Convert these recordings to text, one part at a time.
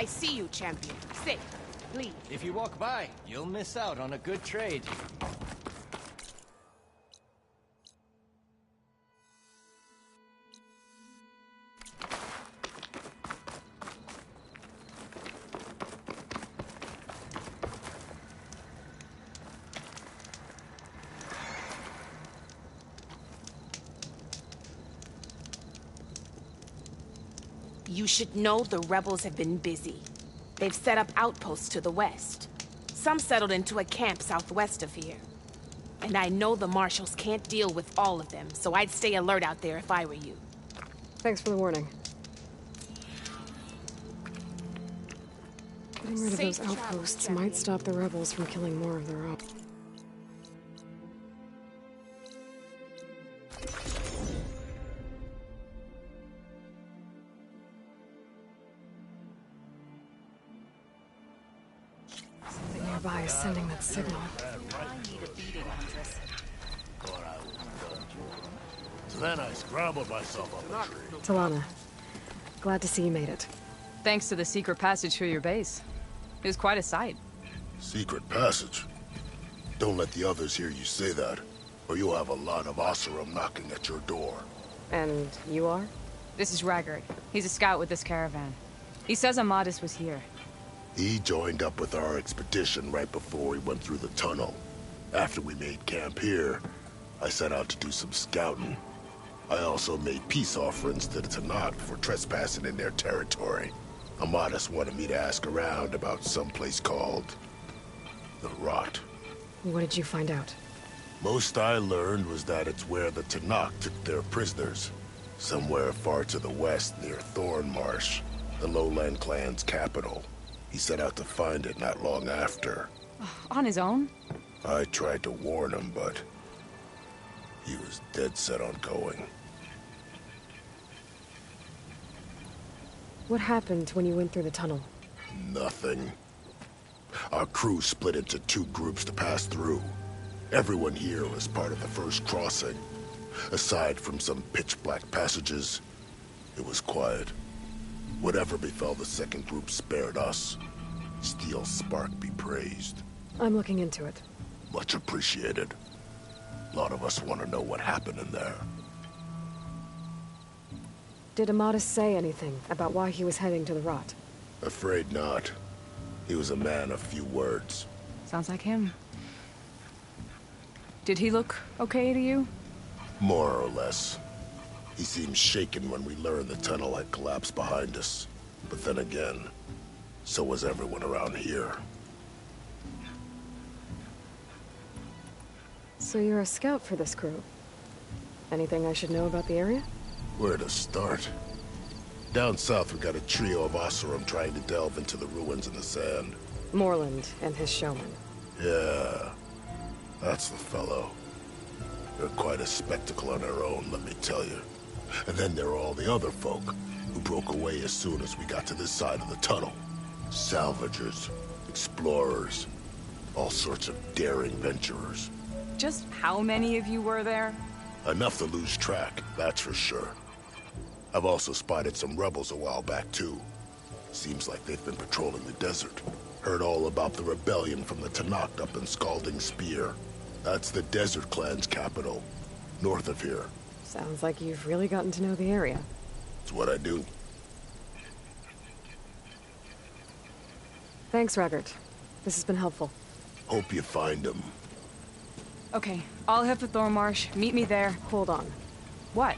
I see you, champion. Sit. Leave. If you walk by, you'll miss out on a good trade. You should know the rebels have been busy. They've set up outposts to the west. Some settled into a camp southwest of here. And I know the marshals can't deal with all of them, so I'd stay alert out there if I were you. Thanks for the warning. Getting rid of those outposts might stop the rebels from killing more of their own. Something nearby is sending that signal. So then I scrambled myself up a tree. Talana, glad to see you made it. Thanks to the secret passage through your base. It was quite a sight. Secret passage? Don't let the others hear you say that, or you'll have a lot of Oseram knocking at your door. And you are? This is Raggard. He's a scout with this caravan. He says Amadis was here. He joined up with our expedition right before we went through the tunnel. After we made camp here, I set out to do some scouting. I also made peace offerings to the Tanakh for trespassing in their territory. Amadis wanted me to ask around about some place called the Rot. What did you find out? Most I learned was that it's where the Tanakh took their prisoners. Somewhere far to the west near Thornmarsh, the Lowland clan's capital. He set out to find it not long after. On his own? I tried to warn him, but he was dead set on going. What happened when you went through the tunnel? Nothing. Our crew split into two groups to pass through. Everyone here was part of the first crossing. Aside from some pitch-black passages, it was quiet. Whatever befell the second group spared us. Steel Spark be praised. I'm looking into it. Much appreciated. A lot of us want to know what happened in there. Did Amadis say anything about why he was heading to the Rot? Afraid not. He was a man of few words. Sounds like him. Did he look okay to you? More or less. He seemed shaken when we learned the tunnel had collapsed behind us. But then again, so was everyone around here. So you're a scout for this crew. Anything I should know about the area? Where to start? Down south, we got a trio of Oseram trying to delve into the ruins in the sand. Moreland and his showman. Yeah, that's the fellow. They're quite a spectacle on their own, let me tell you. And then there are all the other folk, who broke away as soon as we got to this side of the tunnel. Salvagers, explorers, all sorts of daring venturers. Just how many of you were there? Enough to lose track, that's for sure. I've also spotted some rebels a while back, too. Seems like they've been patrolling the desert. Heard all about the rebellion from the Tanakh up in Scalding Spear. That's the Desert Clan's capital, north of here. Sounds like you've really gotten to know the area. It's what I do. Thanks, Raggard. This has been helpful. Hope you find them. Okay, I'll head for Thornmarsh. Meet me there. Hold on. What?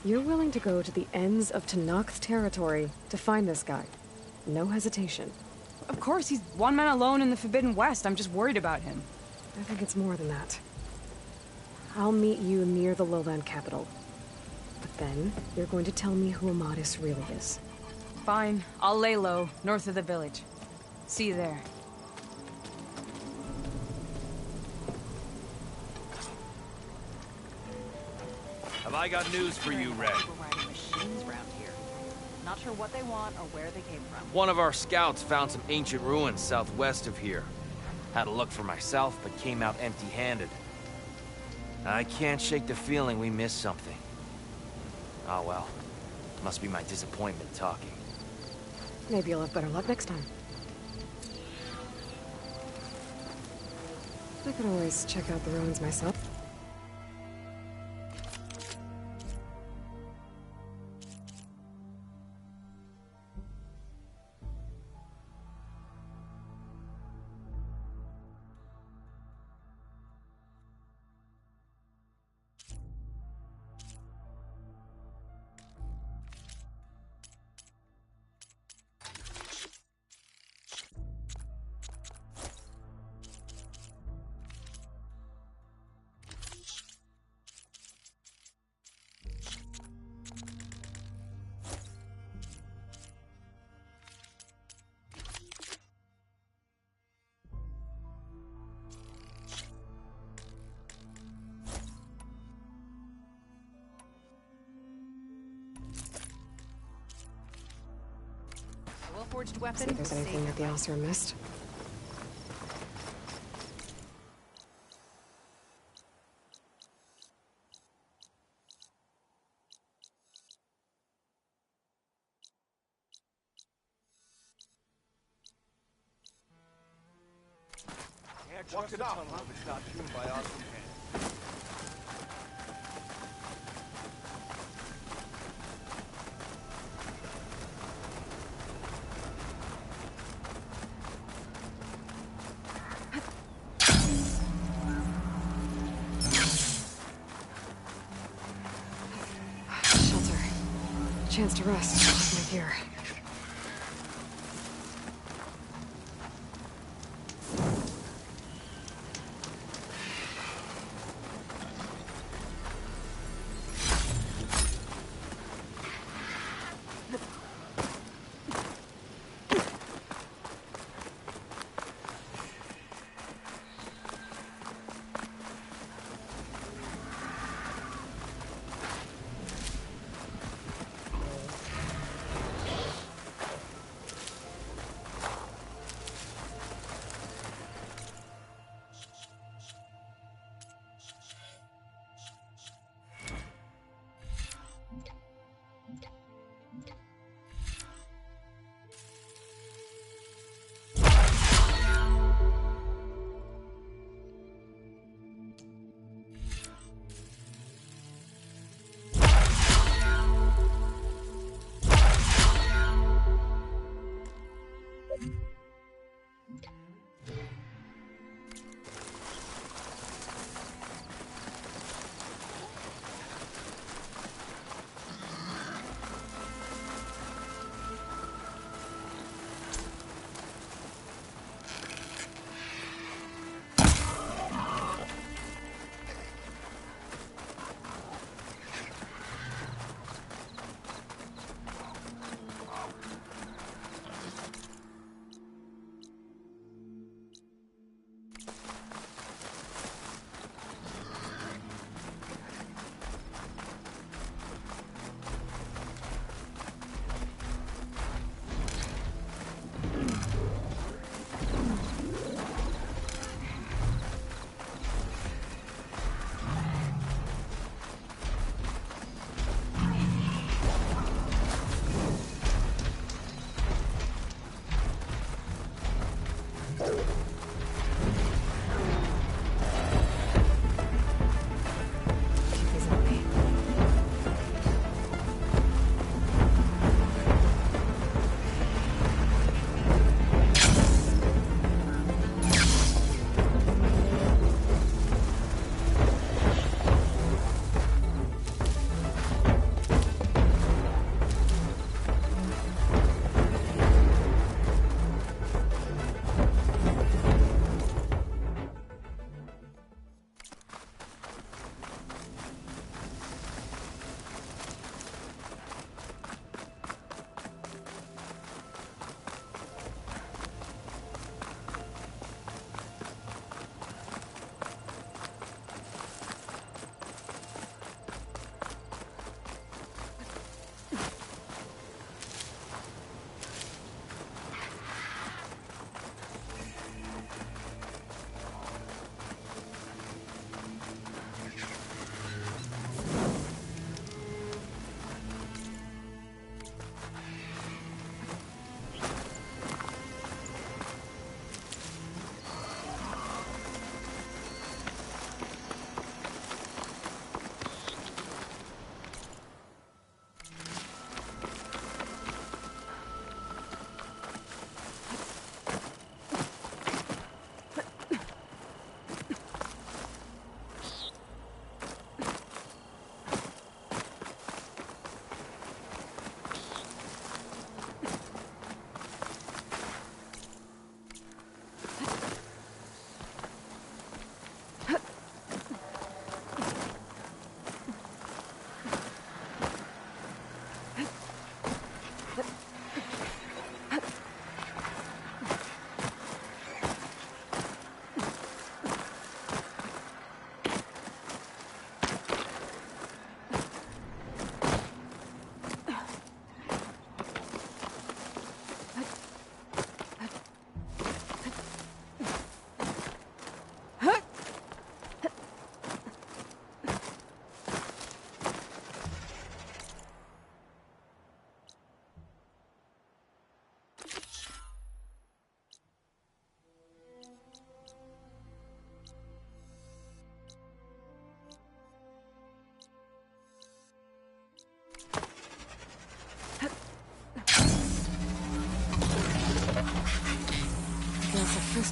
You're willing to go to the ends of Tanakh's territory to find this guy. No hesitation. Of course, he's one man alone in the Forbidden West. I'm just worried about him. I think it's more than that. I'll meet you near the lowland capital. But then, you're going to tell me who Amadis really is. Fine. I'll lay low, north of the village. See you there. Have I got news for you, Red? Not sure what they want or where they came from. One of our scouts found some ancient ruins southwest of here. Had a look for myself, but came out empty-handed. I can't shake the feeling we missed something. Oh well. Must be my disappointment talking. Maybe you'll have better luck next time. I could always check out the ruins myself. A well-forged weapon. See if there's anything that the officer missed. Walk it off, huh? It's not tuned by awesome hand. Shelter. Chance to rest. My gear.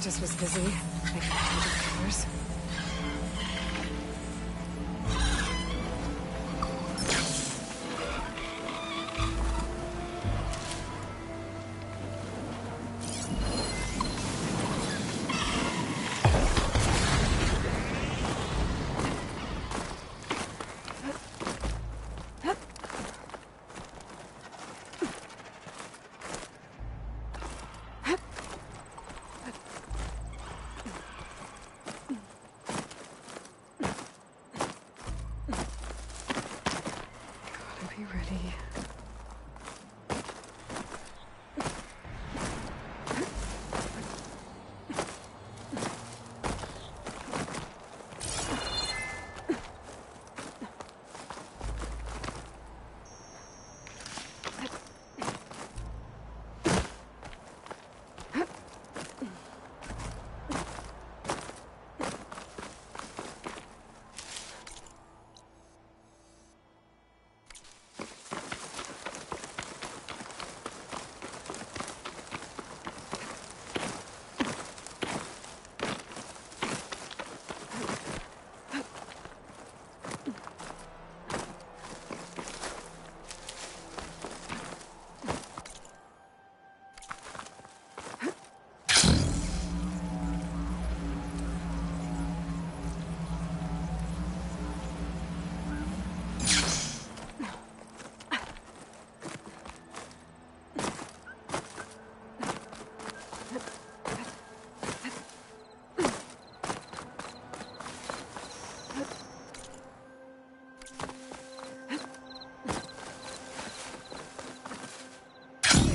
Justice was busy making hundred killers. Be ready.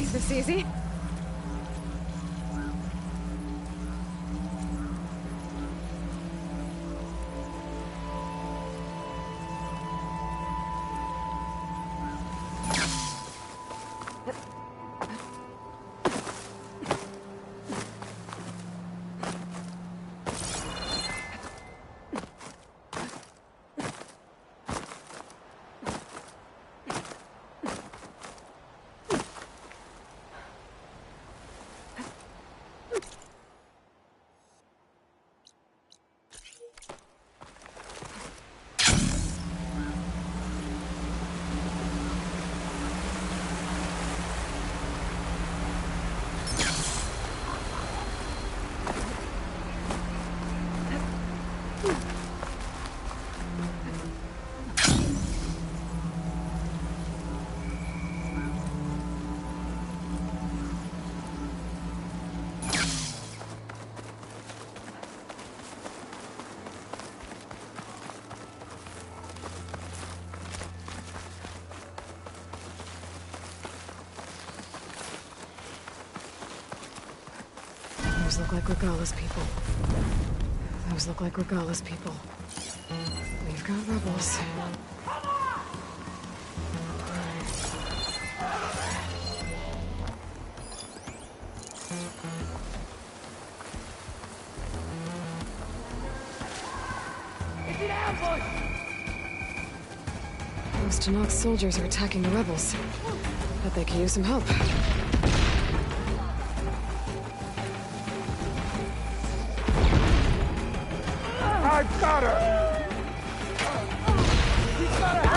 Is this easy? Those look like Regala's people. Those look like Regala's people. We've got rebels. Those Tanakh soldiers are attacking the rebels. Bet they could use some help. I've got her! He's got her!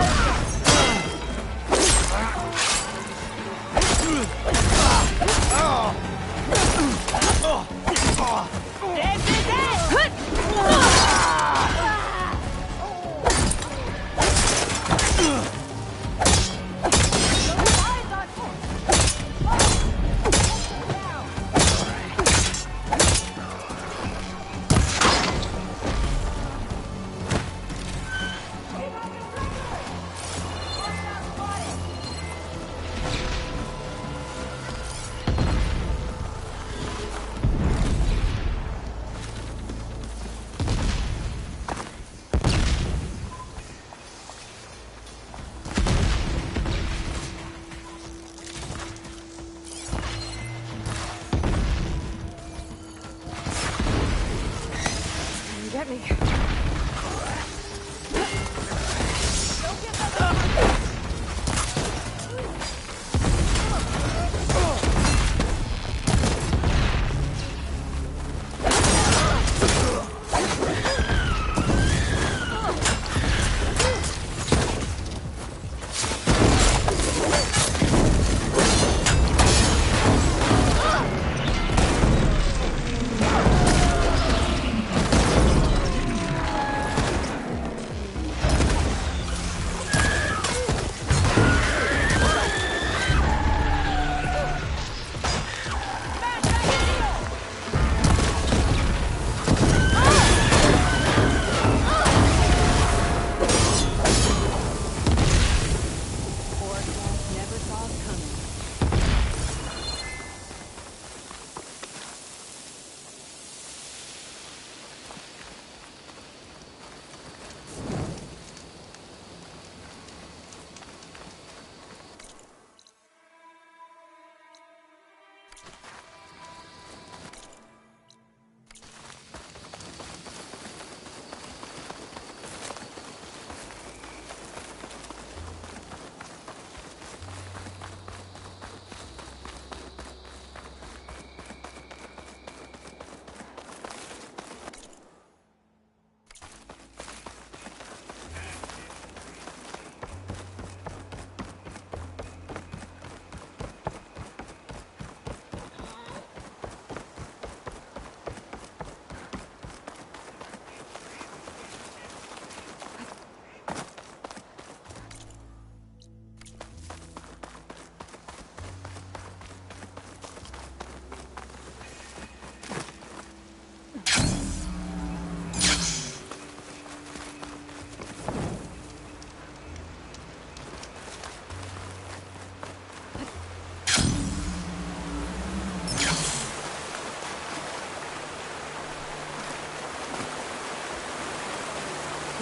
Get me.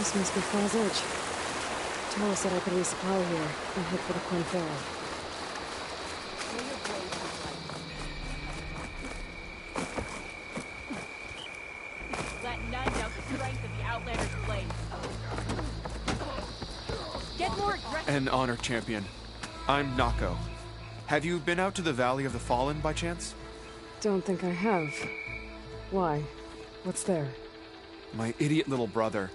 This must be Fall's Edge. Tara said I could resupply here and head for the Quinfero. Let none doubt the strength of the Outlander's blade. Get more aggressive. An honor, champion. I'm Nako. Have you been out to the Valley of the Fallen by chance? Don't think I have. Why? What's there? My idiot little brother.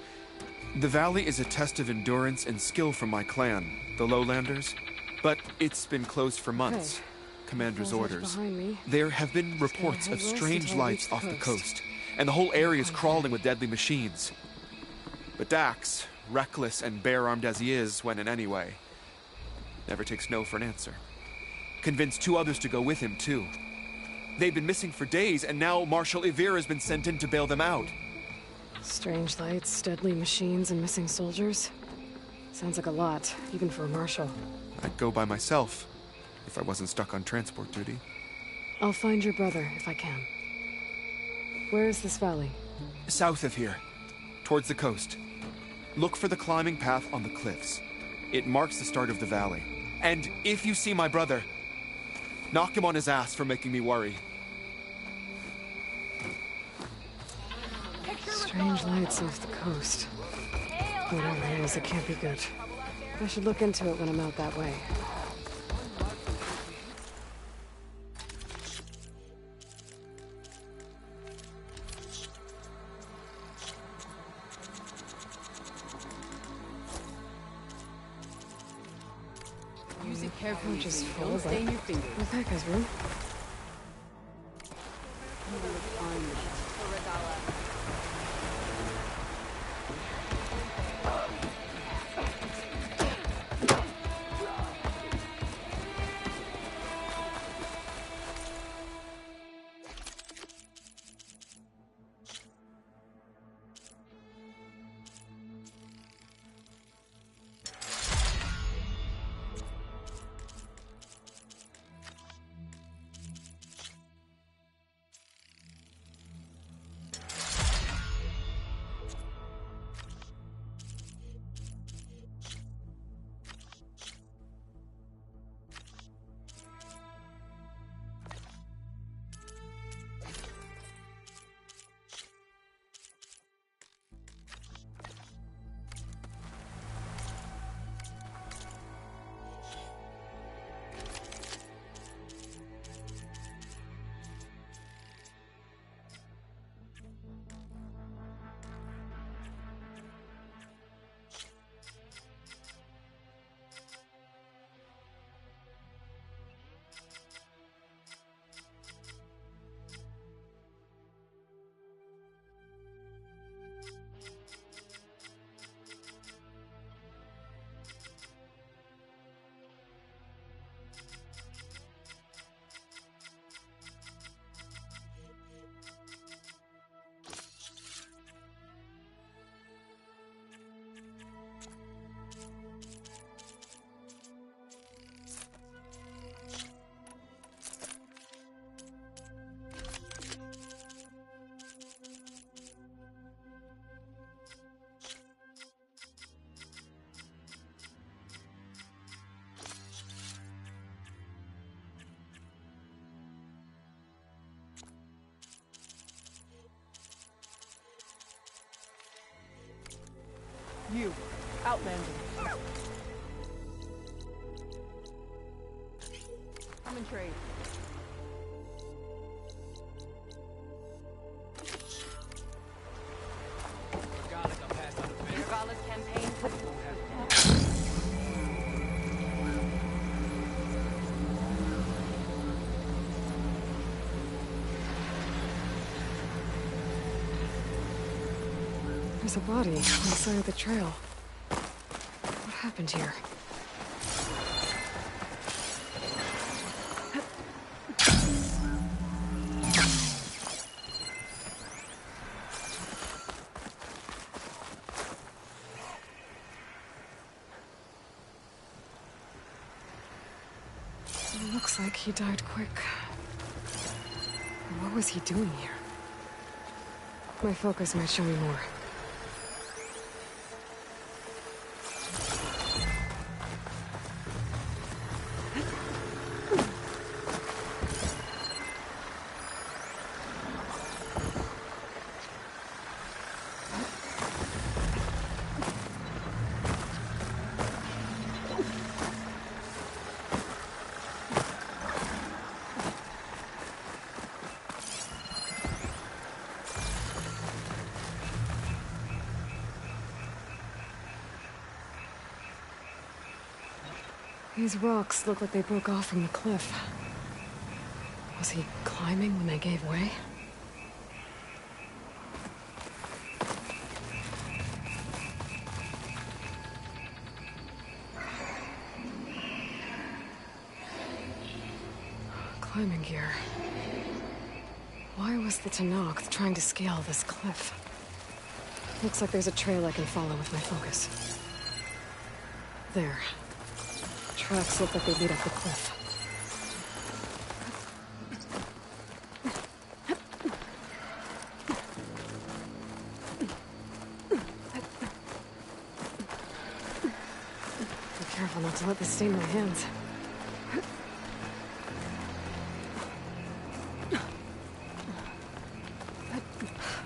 The valley is a test of endurance and skill from my clan, the Lowlanders. But it's been closed for months. Okay. Commander's Fall's Edge orders. behind me. There have been reports head of west strange until I lights reach the off the coast. coast, and the whole area is crawling with deadly machines. But Dax, reckless and bare-armed as he is when in any way, never takes no for an answer. Convinced 2 others to go with him, too. They've been missing for days, and now Marshal Ivir has been sent in to bail them out. Strange lights, deadly machines, and missing soldiers. Sounds like a lot, even for a marshal. I'd go by myself, if I wasn't stuck on transport duty. I'll find your brother, if I can. Where is this valley? South of here, towards the coast. Look for the climbing path on the cliffs. It marks the start of the valley. And if you see my brother, knock him on his ass for making me worry. Strange lights off the coast. Whatever it is, it can't be good. I should look into it when I'm out that way. Use it carefully. Just Don't follow stain that. your fingers. With that guy's room. You, Outlander. Come and trade. Regardless campaign. There's a body on the side of the trail. What happened here? It looks like he died quick. What was he doing here? My focus might show me more. These rocks look like they broke off from the cliff. Was he climbing when they gave way? Climbing gear. Why was the Tenakth trying to scale this cliff? Looks like there's a trail I can follow with my focus. There. Tracks look like they lead up the cliff. Be careful not to let this stain my hands.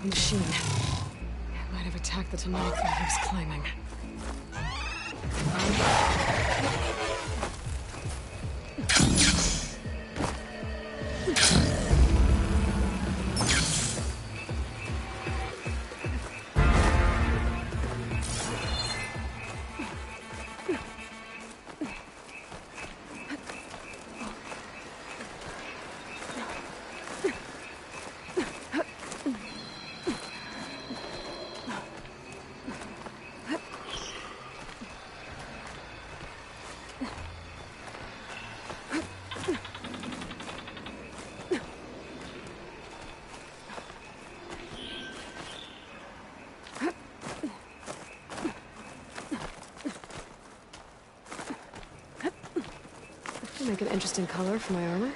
A machine. It might have attacked the Tenakth while he was climbing. Make an interesting color for my armor.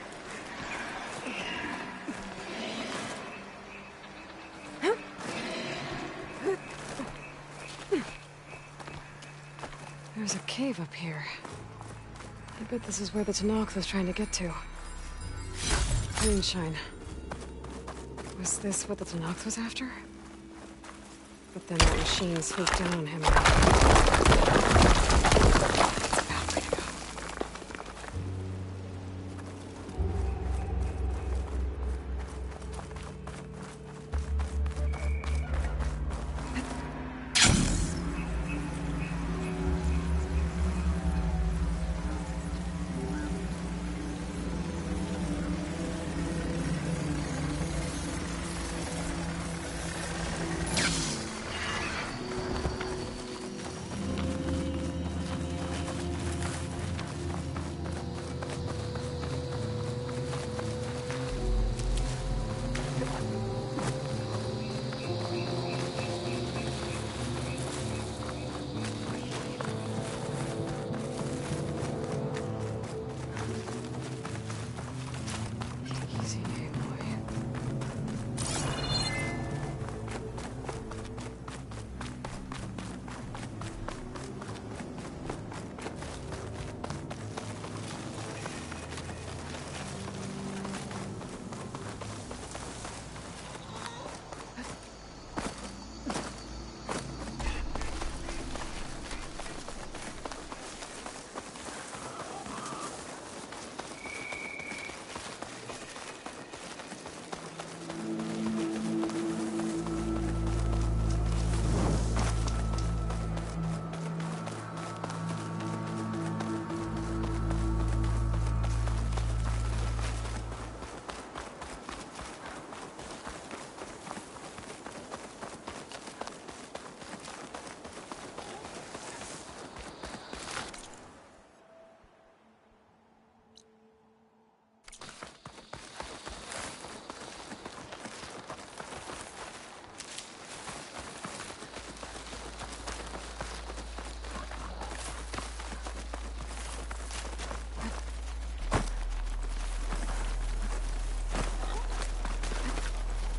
There's a cave up here. I bet this is where the Tenakth was trying to get to. Moonshine. Was this what the Tenakth was after? But then that machine swooped down on him.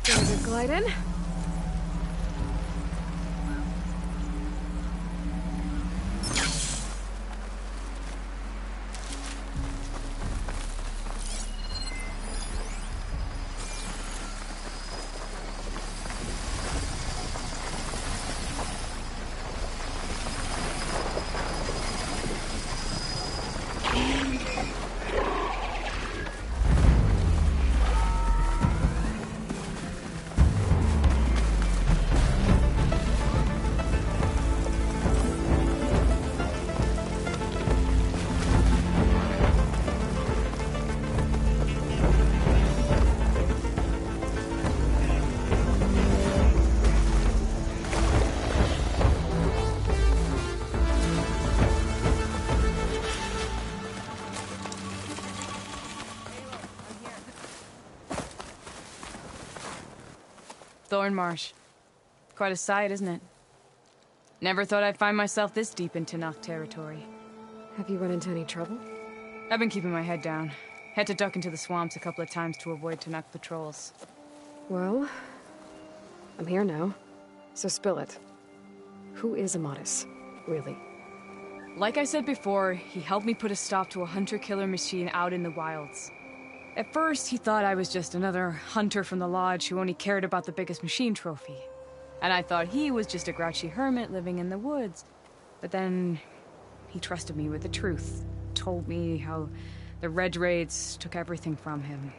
There's a glide in. thorn marsh. Quite a sight, isn't it? Never thought I'd find myself this deep in Tenakth territory. Have you run into any trouble? I've been keeping my head down. Had to duck into the swamps a couple of times to avoid Tenakth patrols. Well, I'm here now, so spill it. Who is Amadis, really? Like I said before, he helped me put a stop to a hunter-killer machine out in the wilds. At first, he thought I was just another hunter from the Lodge who only cared about the biggest machine trophy. And I thought he was just a grouchy hermit living in the woods. But then, he trusted me with the truth. Told me how the Red Raids took everything from him.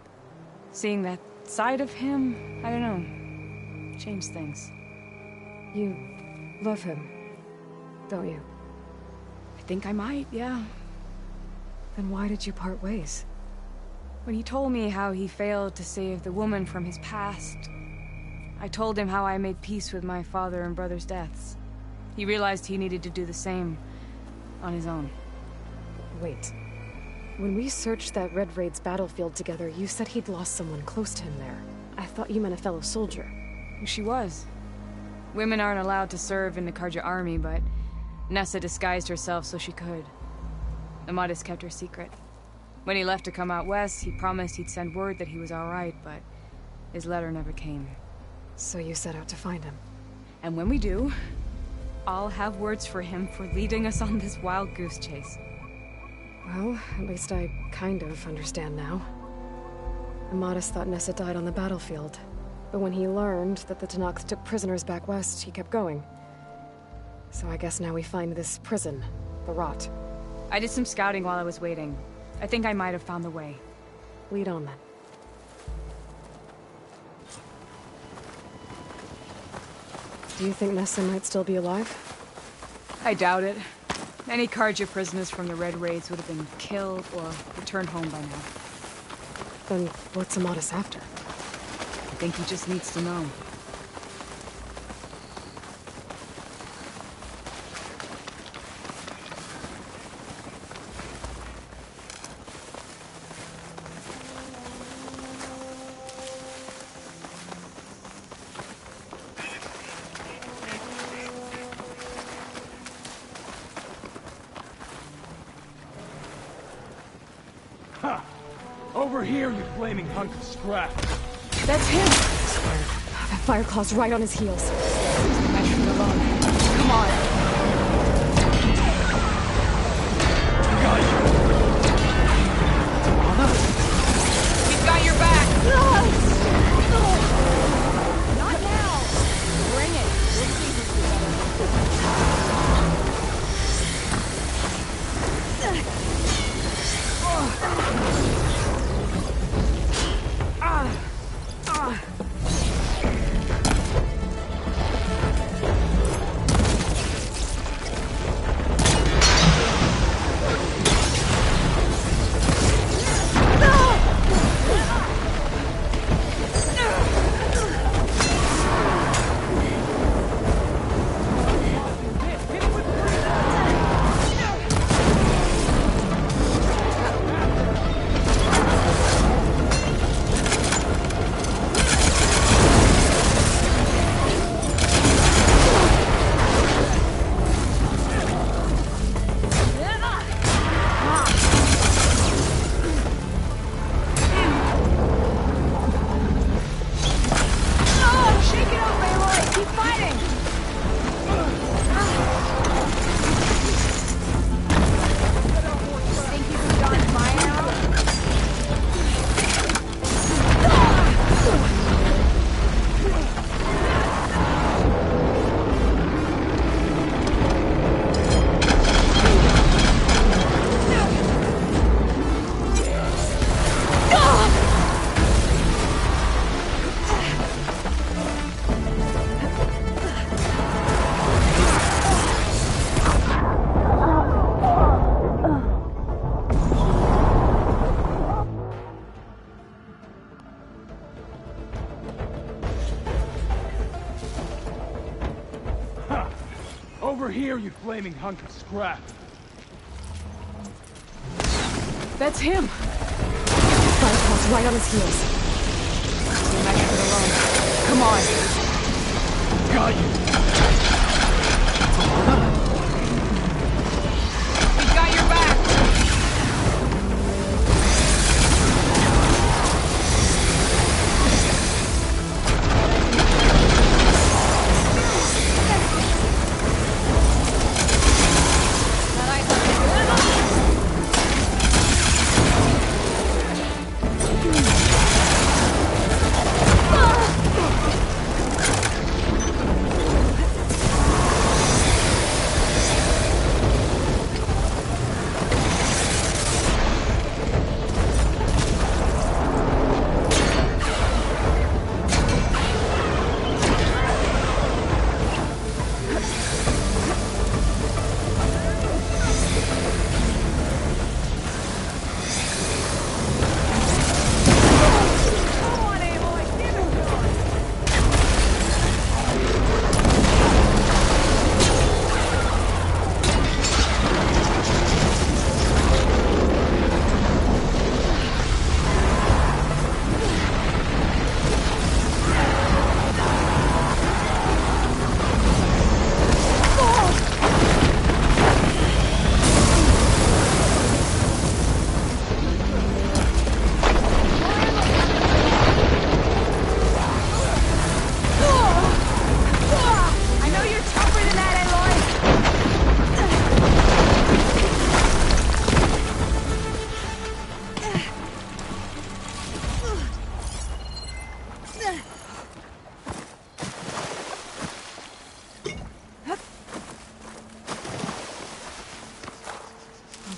Seeing that side of him, I don't know, changed things. You love him, don't you? I think I might, yeah. Then why did you part ways? When he told me how he failed to save the woman from his past, I told him how I made peace with my father and brother's deaths. He realized he needed to do the same on his own. Wait. When we searched that Red Raid's battlefield together, you said he'd lost someone close to him there. I thought you meant a fellow soldier. She was. Women aren't allowed to serve in the Karja army, but Nessa disguised herself so she could. Amadis kept her secret. When he left to come out west, he promised he'd send word that he was alright, but his letter never came. So you set out to find him? And when we do, I'll have words for him for leading us on this wild goose chase. Well, at least I kind of understand now. Amadis thought Nessa died on the battlefield, but when he learned that the Tenakth took prisoners back west, he kept going. So I guess now we find this prison, the Rot. I did some scouting while I was waiting. I think I might have found the way. Lead on then. Do you think Nessa might still be alive? I doubt it. Any Karja prisoners from the Red Raids would have been killed or returned home by now. Then what's Amadis after? I think he just needs to know. Over here, you flaming hunk of scrap. That's him! That Fireclaw's right on his heels. Leave the mesh alone. Come on! Got you. We've got your back! Not now! Bring it! We'll see who's Over here, you flaming hunk of scrap. That's him! Fireclaw's right on his heels. Leave the mesh alone. Come on! got you. We got your back!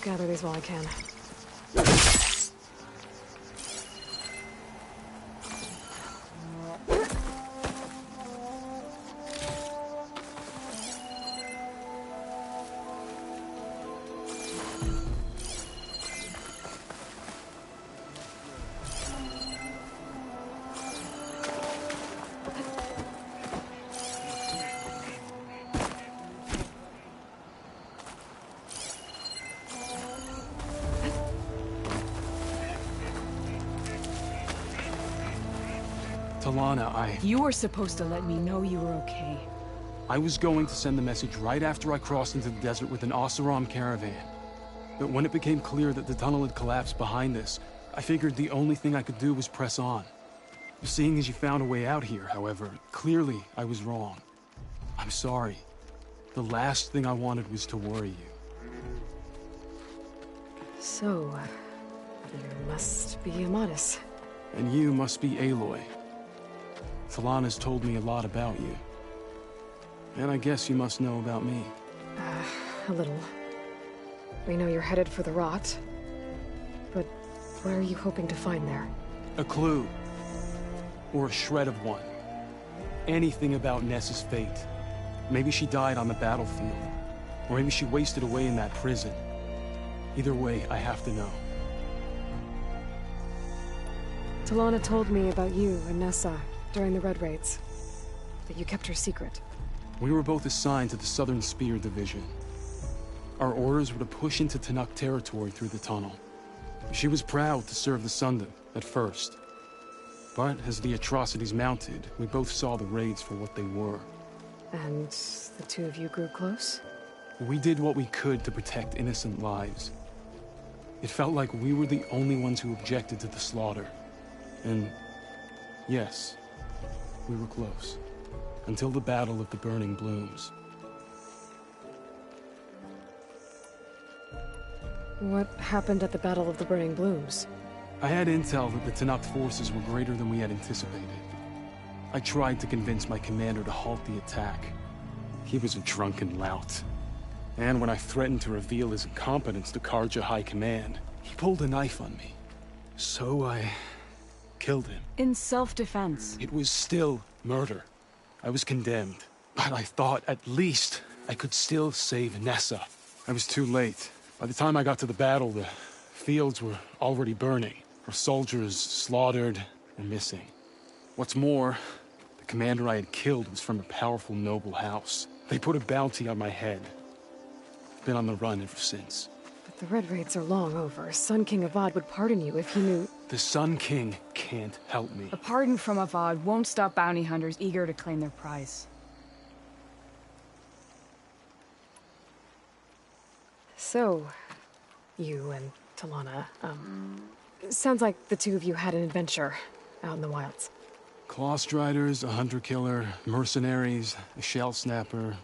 Gather these while I can. Talana, You were supposed to let me know you were okay. I was going to send the message right after I crossed into the desert with an Oseram caravan. But when it became clear that the tunnel had collapsed behind us, I figured the only thing I could do was press on. Seeing as you found a way out here, however, clearly I was wrong. I'm sorry. The last thing I wanted was to worry you. So, you must be Amatis. And you must be Aloy. Talana's told me a lot about you. And I guess you must know about me. A little. We know you're headed for the rot. But what are you hoping to find there? A clue. Or a shred of one. Anything about Nessa's fate. Maybe she died on the battlefield. Or maybe she wasted away in that prison. Either way, I have to know. Talana told me about you and Nessa during the Red Raids. That you kept her secret. We were both assigned to the Southern Spear Division. Our orders were to push into Tanakh territory through the tunnel. She was proud to serve the Sundom at first. But as the atrocities mounted, we both saw the raids for what they were. And the two of you grew close? We did what we could to protect innocent lives. It felt like we were the only ones who objected to the slaughter. And yes, we were close. Until the Battle of the Burning Blooms. What happened at the Battle of the Burning Blooms? I had intel that the Tanakh forces were greater than we had anticipated. I tried to convince my commander to halt the attack. He was a drunken lout. And when I threatened to reveal his incompetence to Karja High Command, he pulled a knife on me. So I killed him. In self-defense. It was still murder. I was condemned. But I thought at least I could still save Nessa. I was too late. By the time I got to the battle, the fields were already burning. Our soldiers slaughtered and missing. What's more, the commander I had killed was from a powerful noble house. They put a bounty on my head. I've been on the run ever since. But the Red Raids are long over. Sun King Avad would pardon you if he knew... The Sun King can't help me. A pardon from Avad won't stop bounty hunters eager to claim their prize. So, you and Talana, sounds like the two of you had an adventure out in the wilds. Claw striders, a hunter-killer, mercenaries, a shell snapper.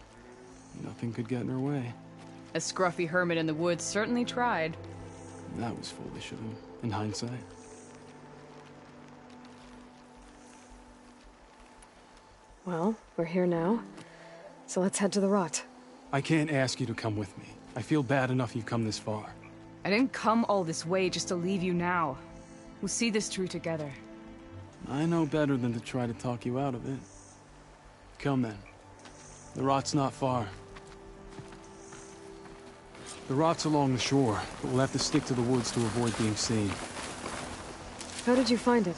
Nothing could get in her way. A scruffy hermit in the woods certainly tried. That was foolish of him, in hindsight. Well, we're here now, so let's head to the rot. I can't ask you to come with me. I feel bad enough you've come this far. I didn't come all this way just to leave you now. We'll see this through together. I know better than to try to talk you out of it. Come then. The rot's not far. The rot's along the shore, but we'll have to stick to the woods to avoid being seen. How did you find it?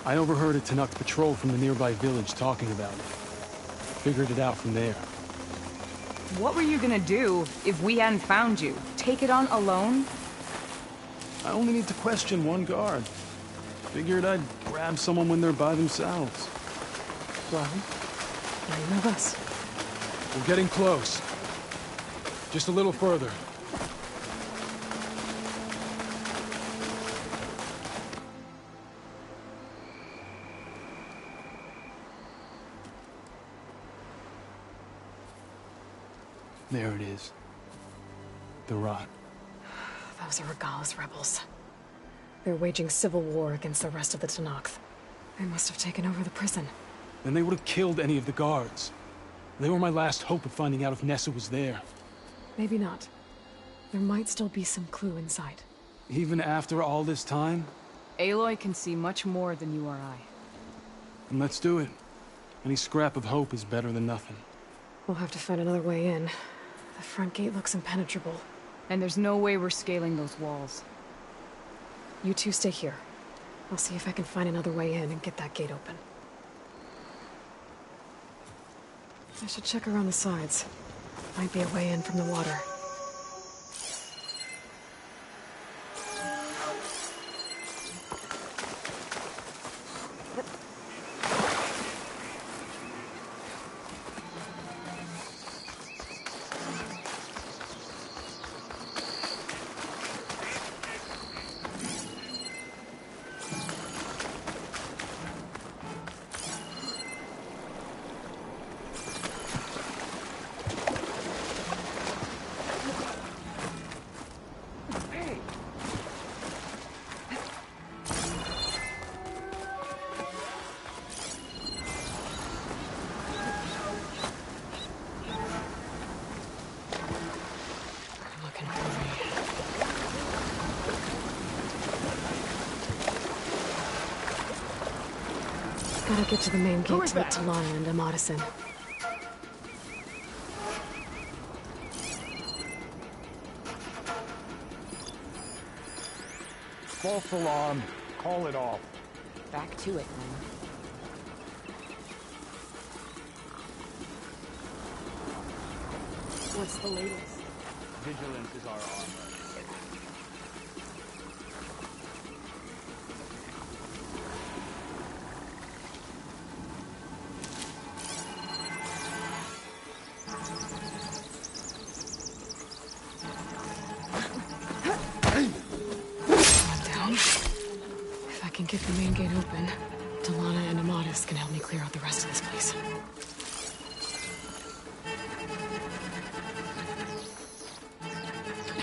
I overheard a Tanakh patrol from the nearby village talking about it. Figured it out from there. What were you gonna do if we hadn't found you? Take it on alone? I only need to question one guard. Figured I'd grab someone when they're by themselves. Well, now you have us. We're getting close. Just a little further. There it is. The rot. Those are Regal's rebels. They're waging civil war against the rest of the Tanakh. They must have taken over the prison. Then they would have killed any of the guards. They were my last hope of finding out if Nessa was there. Maybe not. There might still be some clue inside. Even after all this time? Aloy can see much more than you or I. Then let's do it. Any scrap of hope is better than nothing. We'll have to find another way in. The front gate looks impenetrable. And there's no way we're scaling those walls. You two stay here. I'll see if I can find another way in and get that gate open. I should check around the sides. Might be a way in from the water. Gotta get to the main gate to let Talana and Amatis in. False alarm. Call it off. Back to it, then. What's the latest? Vigilance is our armor. If I can get the main gate open, Talana and Amatis can help me clear out the rest of this place.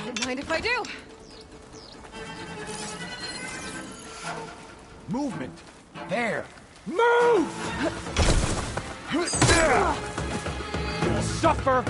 Don't mind if I do. Movement! There! Move! You'll suffer!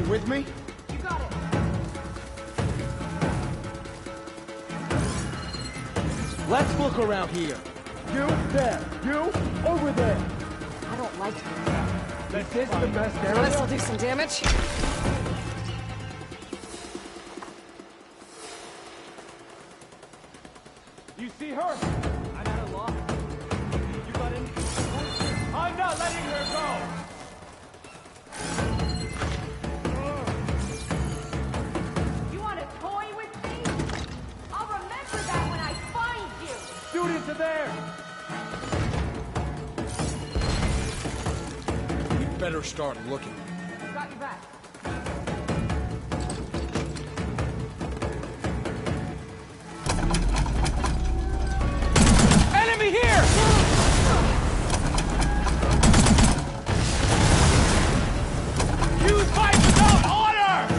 With me? You got it. Let's look around here. You there. You over there. I don't like him. Is this the best This'll area? do some damage. You see her? I'm at a loss. You got any? I'm not letting her go! You want to toy with me? I'll remember that when I find you! Shoot into there! We better start looking. Got your back. Enemy here! You fight without order!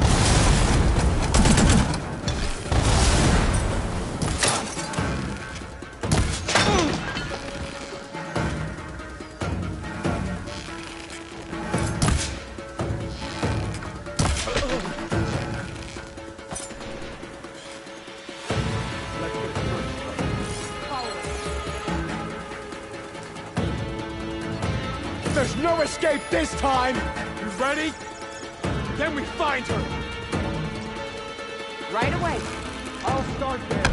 There's no escape this time! You ready? Then we find her! Right away. I'll start there.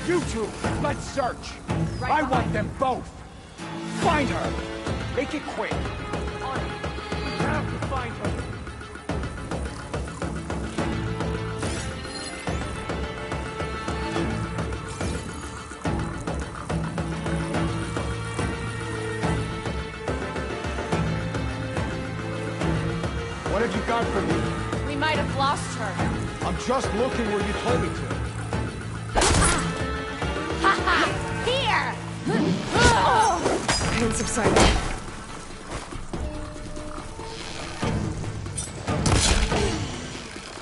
You two, let's search. Right I behind want you. them both. Find her. Make it quick. On it. We have to find her. What have you got for me? We might have lost her. I'm just looking where you told me to. Here! Pain subsided.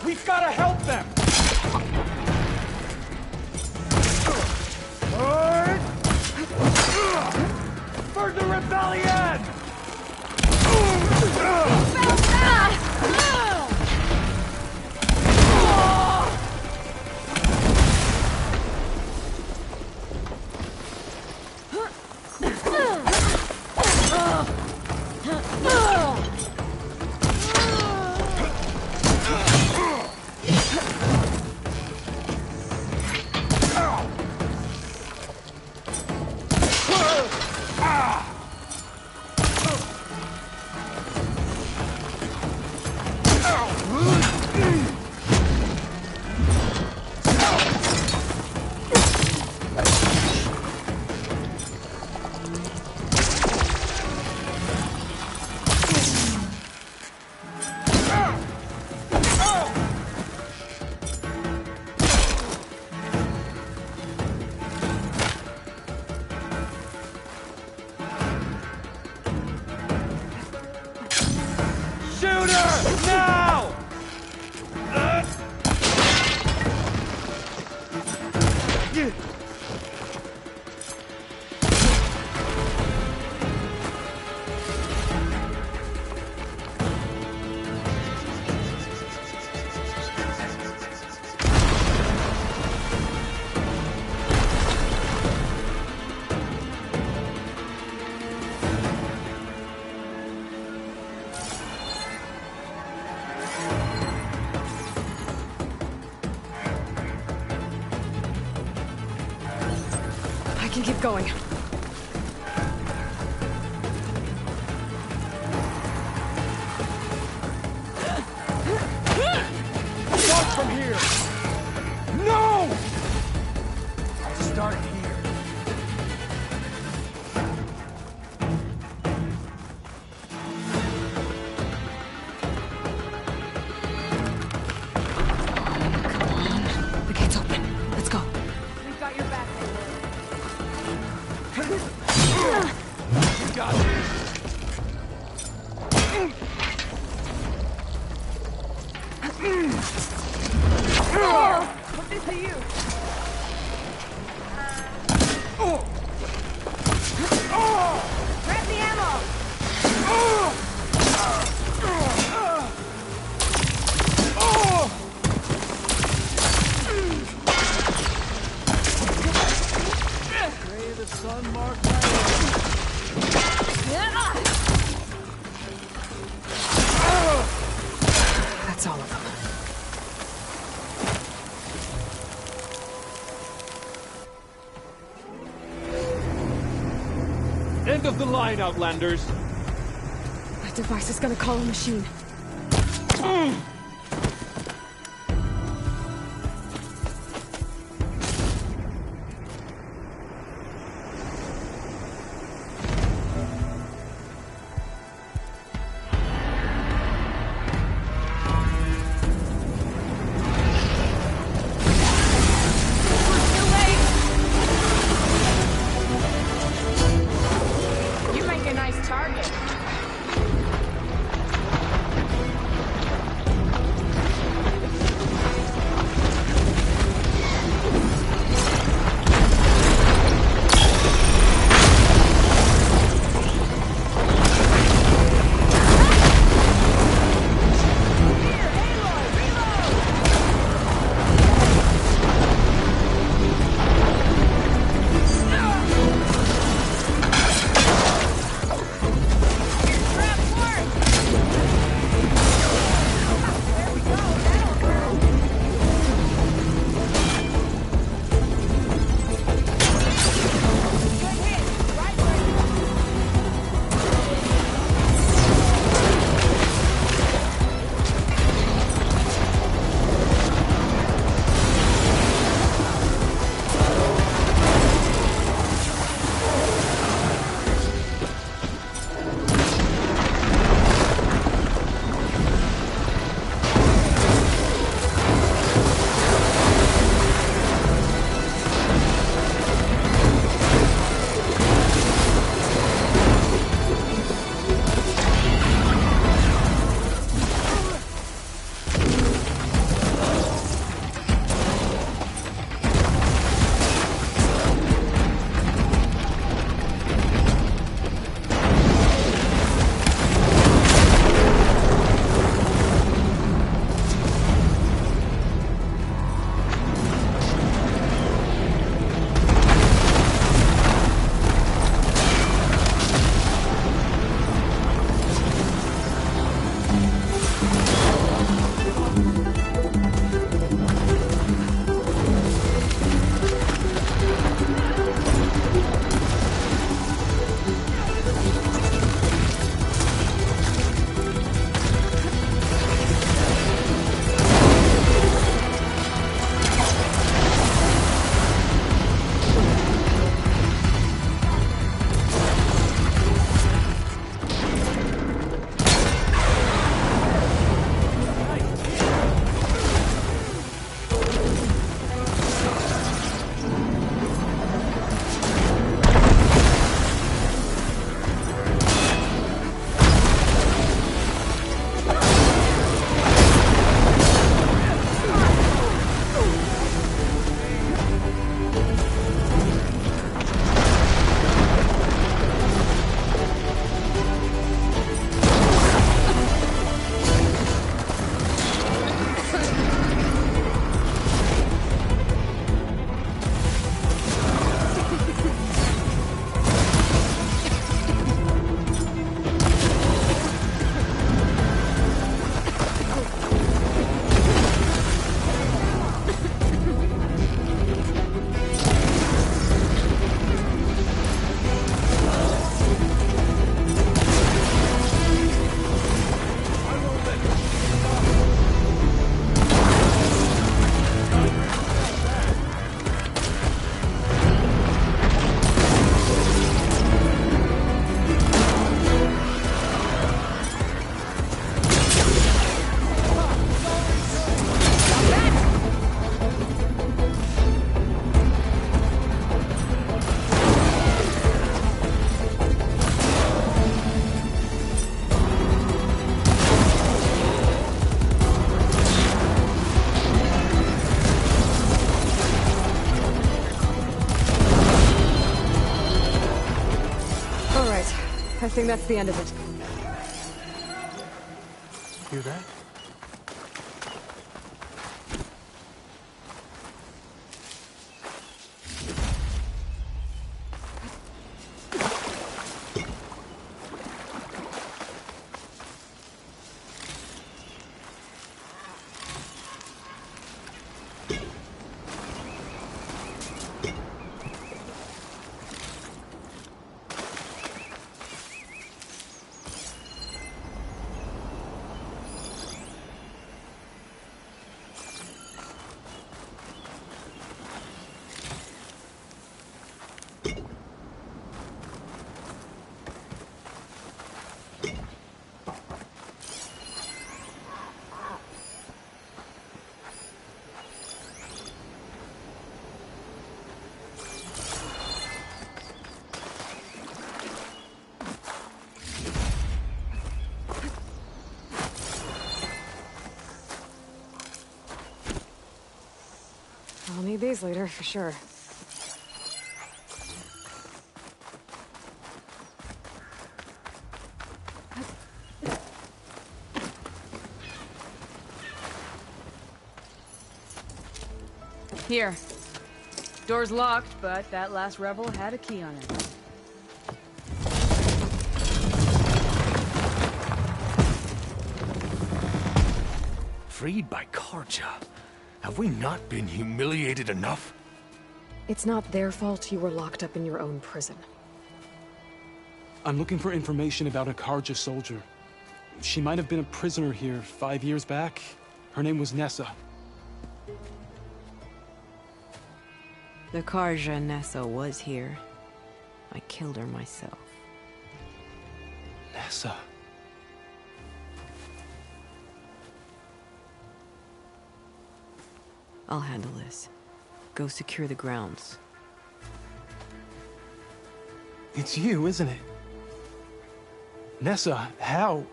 We've got to help them! For the rebellion! Shoot her! Now! I can keep going. Start from here! No! Start here. The gate's open. Let's go. We've got your back, Aloy. Put this to you. Grab the ammo. May the sun mark my That's all of them. end of the line, Outlanders. That device is gonna call a machine. You make a nice target. I think that's the end of it. Hear that? I'll need these later, for sure. Here. Door's locked, but that last rebel had a key on it. Freed by Karja. Have we not been humiliated enough? It's not their fault you were locked up in your own prison. I'm looking for information about a Karja soldier. She might have been a prisoner here 5 years back. Her name was Nessa. The Karja Nessa was here. I killed her myself. Nessa. I'll handle this. Go secure the grounds. It's you, isn't it? Nessa, how?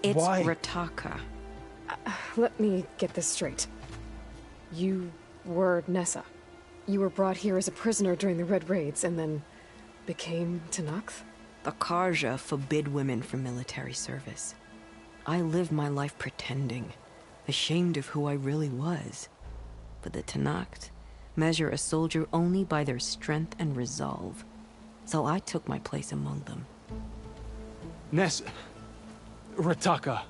It's Why? Rataka. Let me get this straight. You were Nessa. You were brought here as a prisoner during the Red Raids and then became Tenakth? The Karja forbid women from military service. I lived my life pretending, ashamed of who I really was. But the Tenakth measure a soldier only by their strength and resolve. So I took my place among them. Nessa. Rataka.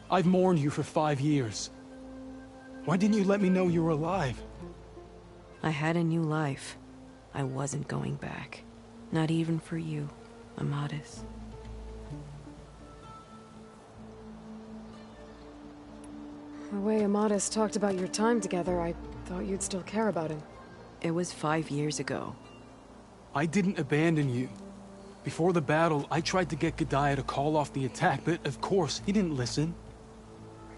I've mourned you for 5 years. Why didn't you let me know you were alive? I had a new life. I wasn't going back. Not even for you, Amadis. The way Amadis talked about your time together, I thought you'd still care about him. It was 5 years ago. I didn't abandon you. Before the battle, I tried to get G'daiah to call off the attack, but of course, he didn't listen.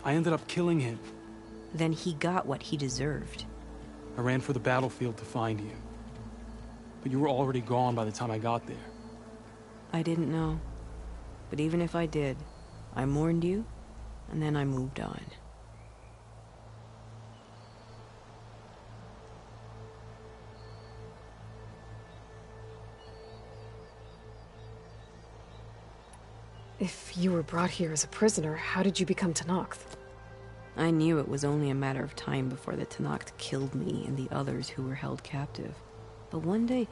I ended up killing him. Then he got what he deserved. I ran for the battlefield to find you. But you were already gone by the time I got there. I didn't know. But even if I did, I mourned you, and then I moved on. If you were brought here as a prisoner, how did you become Tenakth? I knew it was only a matter of time before the Tenakth killed me and the others who were held captive. But one day,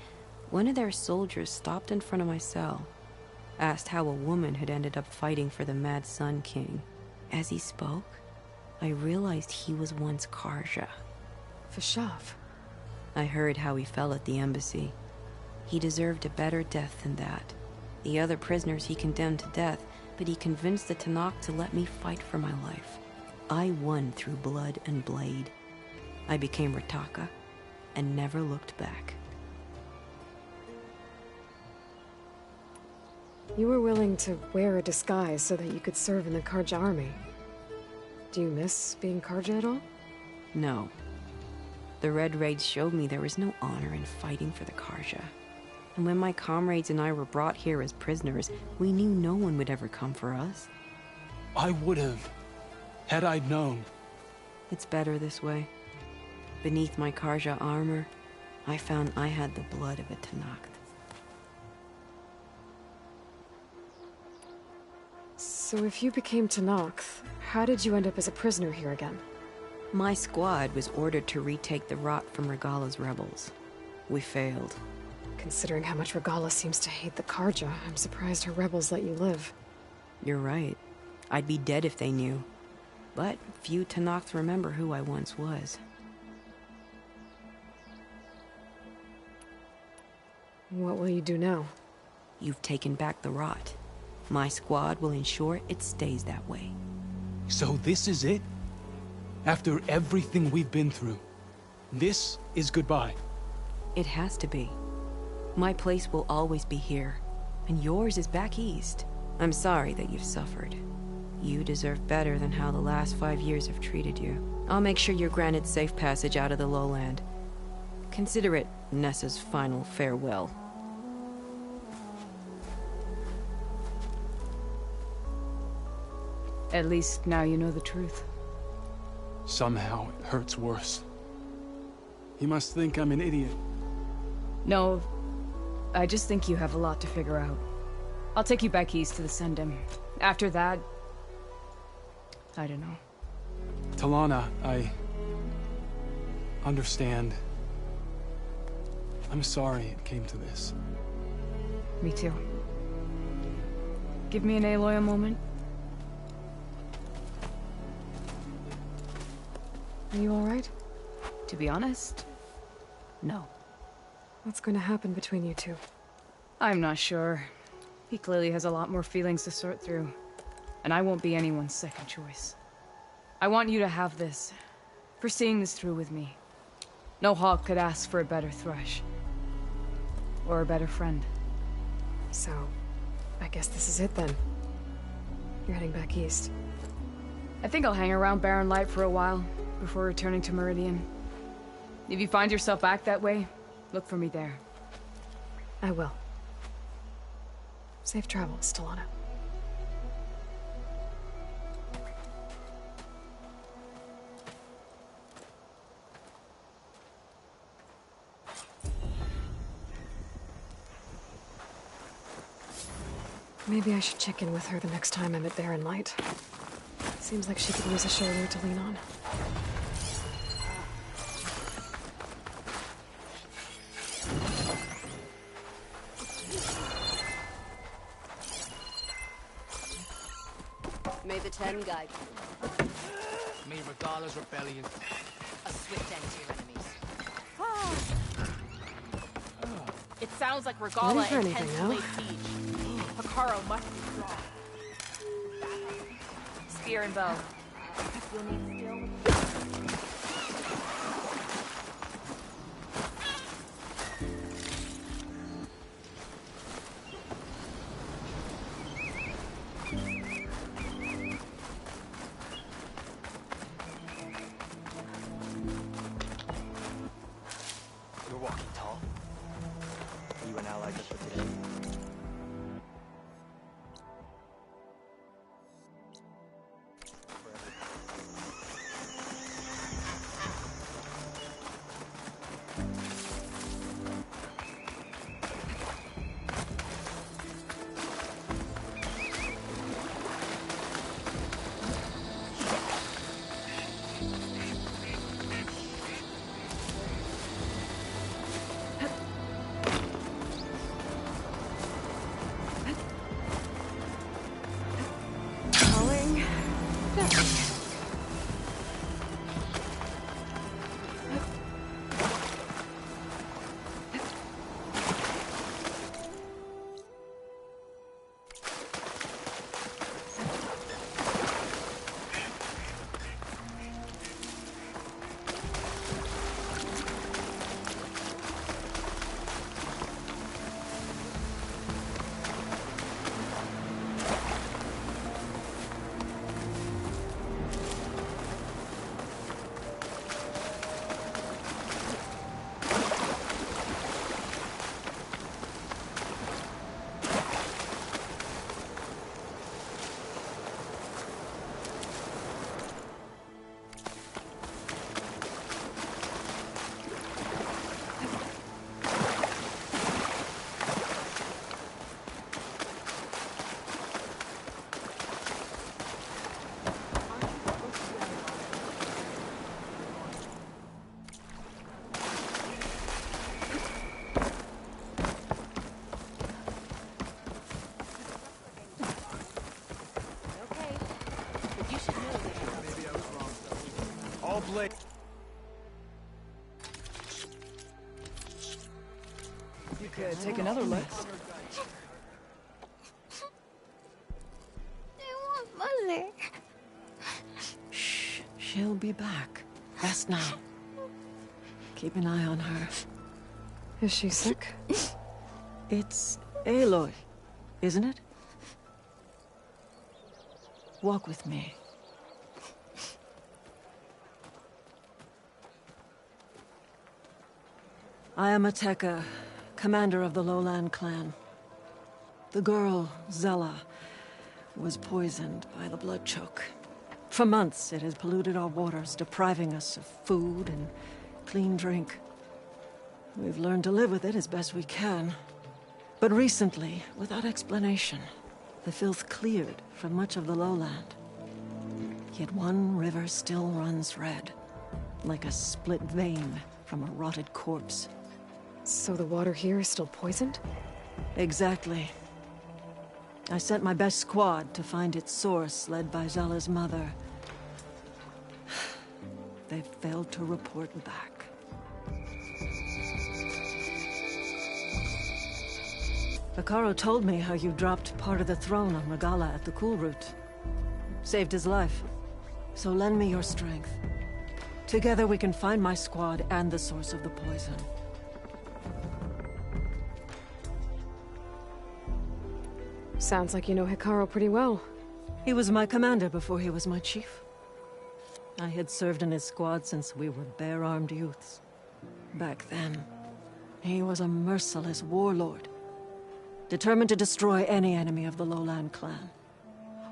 one of their soldiers stopped in front of my cell, asked how a woman had ended up fighting for the Mad Sun King. As he spoke, I realized he was once Karja. Vashav. I heard how he fell at the embassy. He deserved a better death than that. The other prisoners he condemned to death, but he convinced the Tenakth to let me fight for my life. I won through blood and blade. I became Rataka, and never looked back. You were willing to wear a disguise so that you could serve in the Karja army. Do you miss being Karja at all? No. The Red Raids showed me there was no honor in fighting for the Karja. And when my comrades and I were brought here as prisoners, we knew no one would ever come for us. I would have, had I known. It's better this way. Beneath my Karja armor, I found I had the blood of a Tenakth. So if you became Tenakth, how did you end up as a prisoner here again? My squad was ordered to retake the rot from Regala's rebels. We failed. Considering how much Regala seems to hate the Karja, I'm surprised her rebels let you live. You're right. I'd be dead if they knew. But few Tenakth remember who I once was. What will you do now? You've taken back the rot. My squad will ensure it stays that way. So this is it? After everything we've been through, this is goodbye? It has to be. My place will always be here, and yours is back east. I'm sorry that you've suffered. You deserve better than how the last 5 years have treated you. I'll make sure you're granted safe passage out of the lowland. Consider it Nessa's final farewell. At least now you know the truth. Somehow it hurts worse. He must think I'm an idiot. No, I just think you have a lot to figure out. I'll take you back east to the Sendem. After that, I don't know. Talana, I understand. I'm sorry it came to this. Me too. Give me an Aloy a moment. Are you alright? To be honest, no. What's going to happen between you two? I'm not sure. He clearly has a lot more feelings to sort through. And I won't be anyone's second choice. I want you to have this. For seeing this through with me. No hawk could ask for a better thrush. Or a better friend. So, I guess this is it then. You're heading back east. I think I'll hang around Barren Light for a while, before returning to Meridian. If you find yourself back that way, look for me there. I will. Safe travels, Talana. Maybe I should check in with her the next time I'm at Barren Light. Seems like she could use a shoulder to lean on. May the Ten guide you. May Regala's rebellion. A swift end to your enemies. It sounds like Ready Regala for intends anything, to no? lay siege. Hikaru must be strong. Spear and bow. You'll need skill. You're walking tall. Are you an ally just for today? Going back. all blade. You could take another look. I want Mother. Shh. She'll be back. Rest now. Keep an eye on her. Is she sick? It's Aloy, isn't it? Walk with me. I am Ateka, commander of the Lowland clan. The girl, Zella, was poisoned by the blood choke. For months, it has polluted our waters, depriving us of food and clean drink. We've learned to live with it as best we can. But recently, without explanation, the filth cleared from much of the lowland. Yet one river still runs red, like a split vein from a rotted corpse. So the water here is still poisoned? Exactly. I sent my best squad to find its source, led by Zella's mother. They've failed to report back. Akaro told me how you dropped part of the throne on Regala at the Cool Route. Saved his life. So lend me your strength. Together we can find my squad and the source of the poison. Sounds like you know Hikaru pretty well. He was my commander before he was my chief. I had served in his squad since we were bare-armed youths. Back then, he was a merciless warlord, determined to destroy any enemy of the Lowland clan.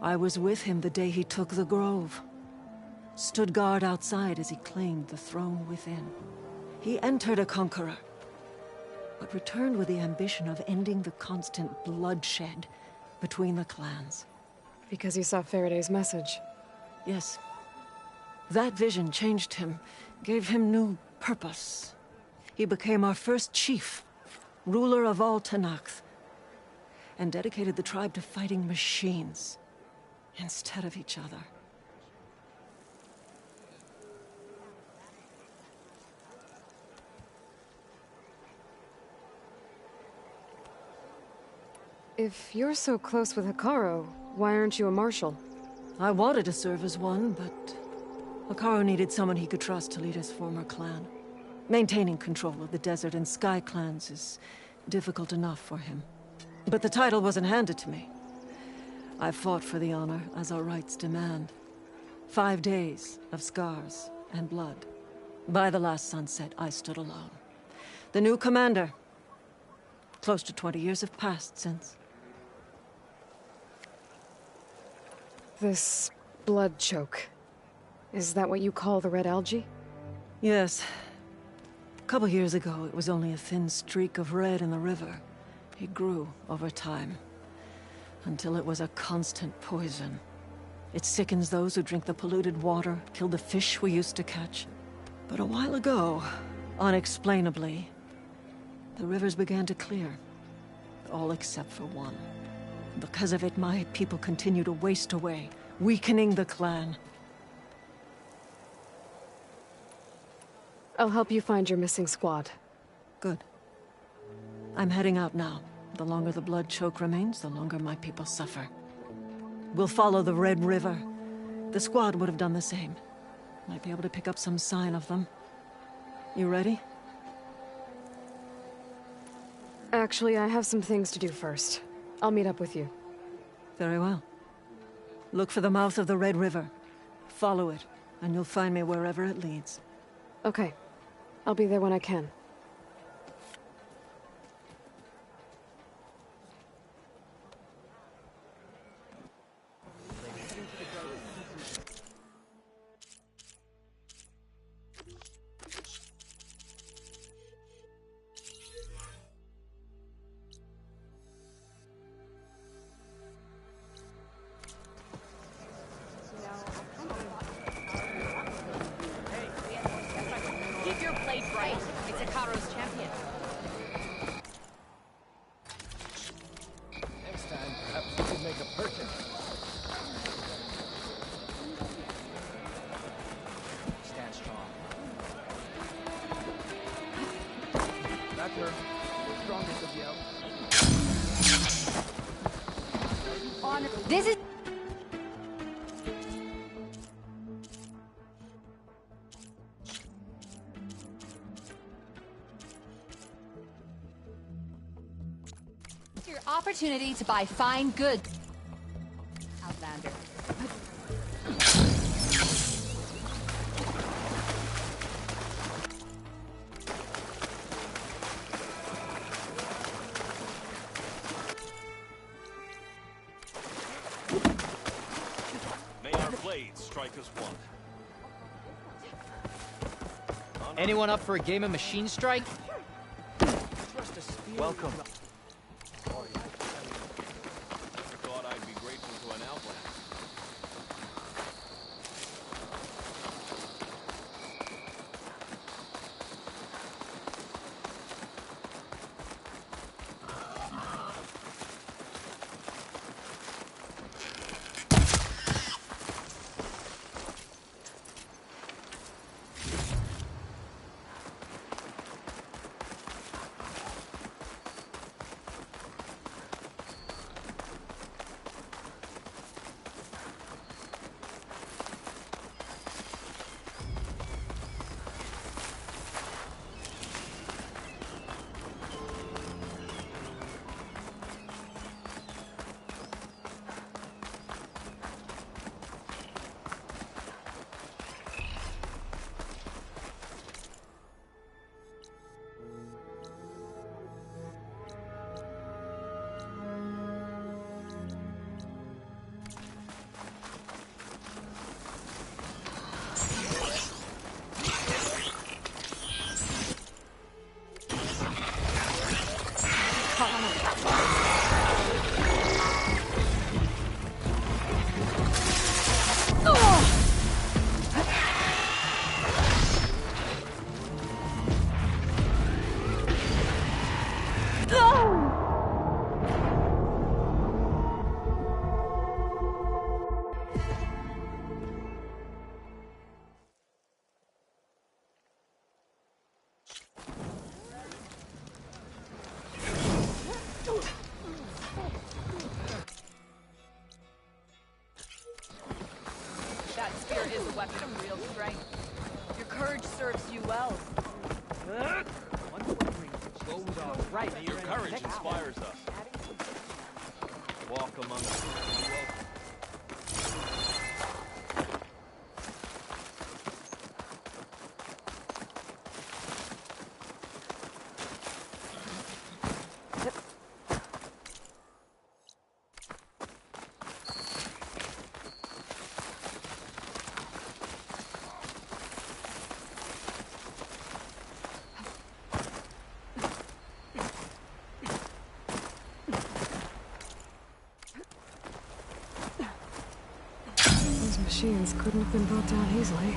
I was with him the day he took the Grove. Stood guard outside as he claimed the throne within. He entered a conqueror, but returned with the ambition of ending the constant bloodshed between the clans. Because he saw Faraday's message. Yes. That vision changed him, gave him new purpose. He became our first chief, ruler of all Tenakth, and dedicated the tribe to fighting machines instead of each other. If you're so close with Hikaru, why aren't you a marshal? I wanted to serve as one, but Hikaru needed someone he could trust to lead his former clan. Maintaining control of the desert and sky clans is difficult enough for him. But the title wasn't handed to me. I fought for the honor, as our rights demand. 5 days of scars and blood. By the last sunset, I stood alone. The new commander. Close to 20 years have passed since. This blood choke. Is that what you call the red algae? Yes. A couple years ago, it was only a thin streak of red in the river. It grew over time, until it was a constant poison. It sickens those who drink the polluted water, kill the fish we used to catch. But a while ago, unexplainably, the rivers began to clear. All except for one. Because of it, my people continue to waste away, weakening the clan. I'll help you find your missing squad. Good. I'm heading out now. The longer the blood choke remains, the longer my people suffer. We'll follow the Red River. The squad would have done the same. Might be able to pick up some sign of them. You ready? Actually, I have some things to do first. I'll meet up with you. Very well. Look for the mouth of the Red River. Follow it, and you'll find me wherever it leads. Okay. I'll be there when I can. Keep your plate bright. It's a honor. This is. Your opportunity to buy fine goods. Outlander. May our blades strike as one. Anyone up for a game of Machine Strike? Welcome. Thought I'd be grateful to an outlander. That spear is a weapon of real strength. Your courage serves you well. Right, your courage inspires us. Walk among us. Those machines couldn't have been brought down easily.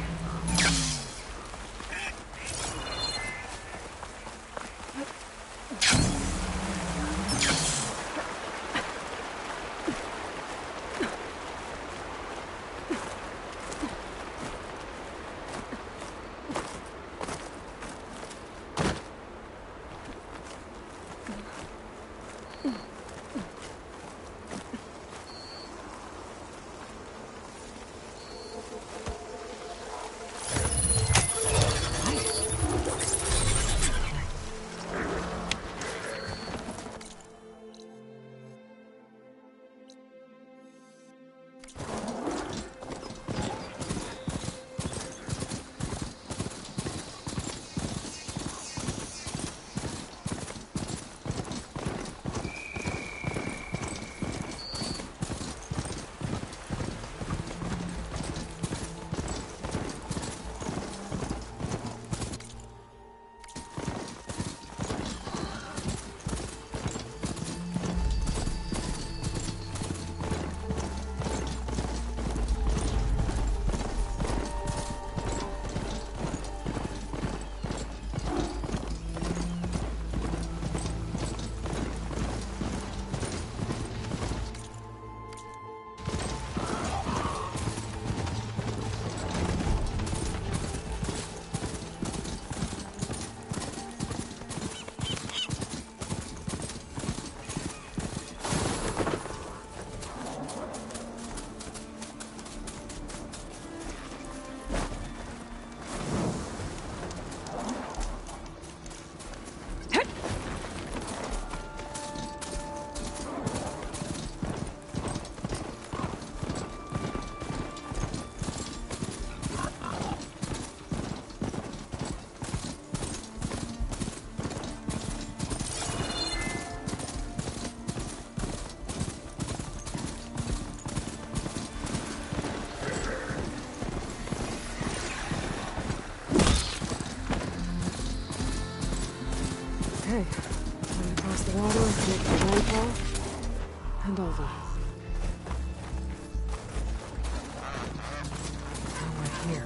here.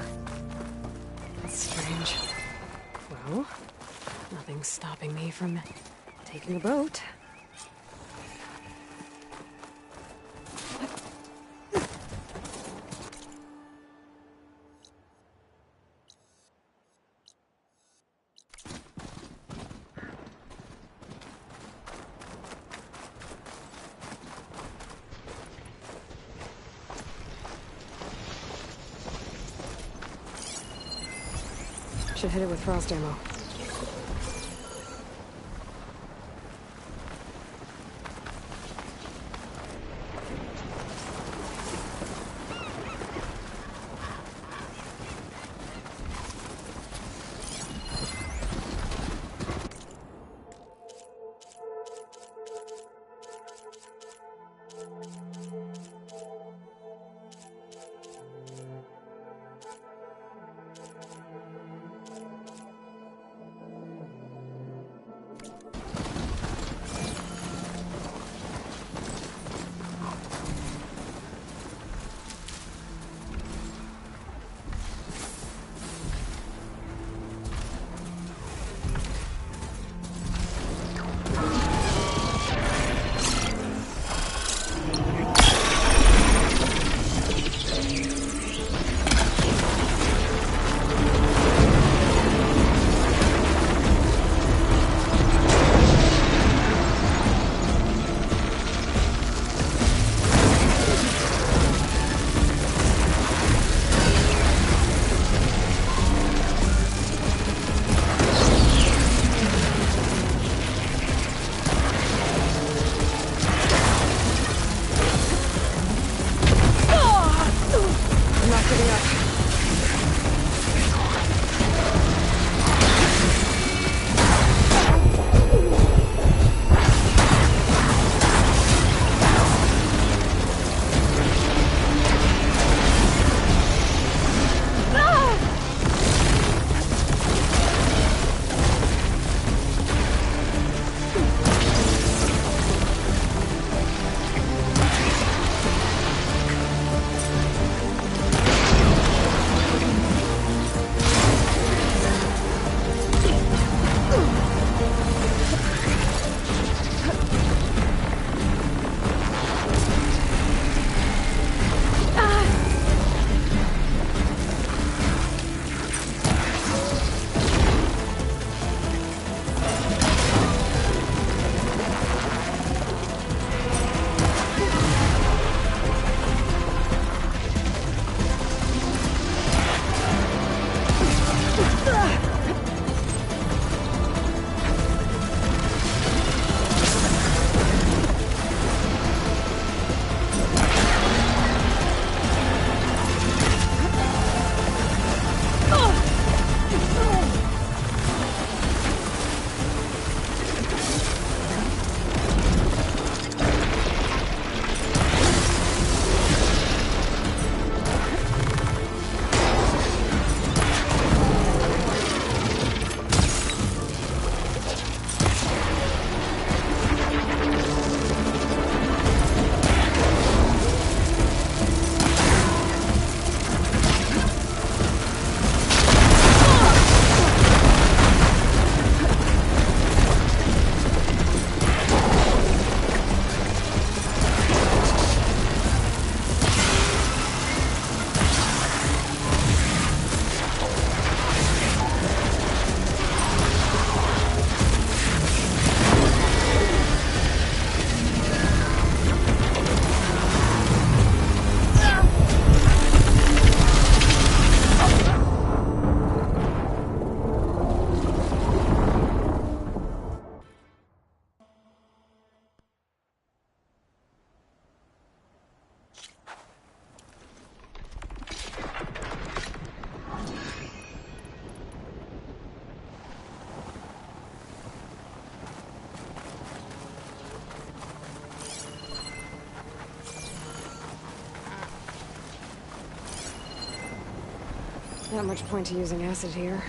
That's strange. Well, nothing's stopping me from taking a boat. Should hit it with frost ammo. Not much point to using acid here.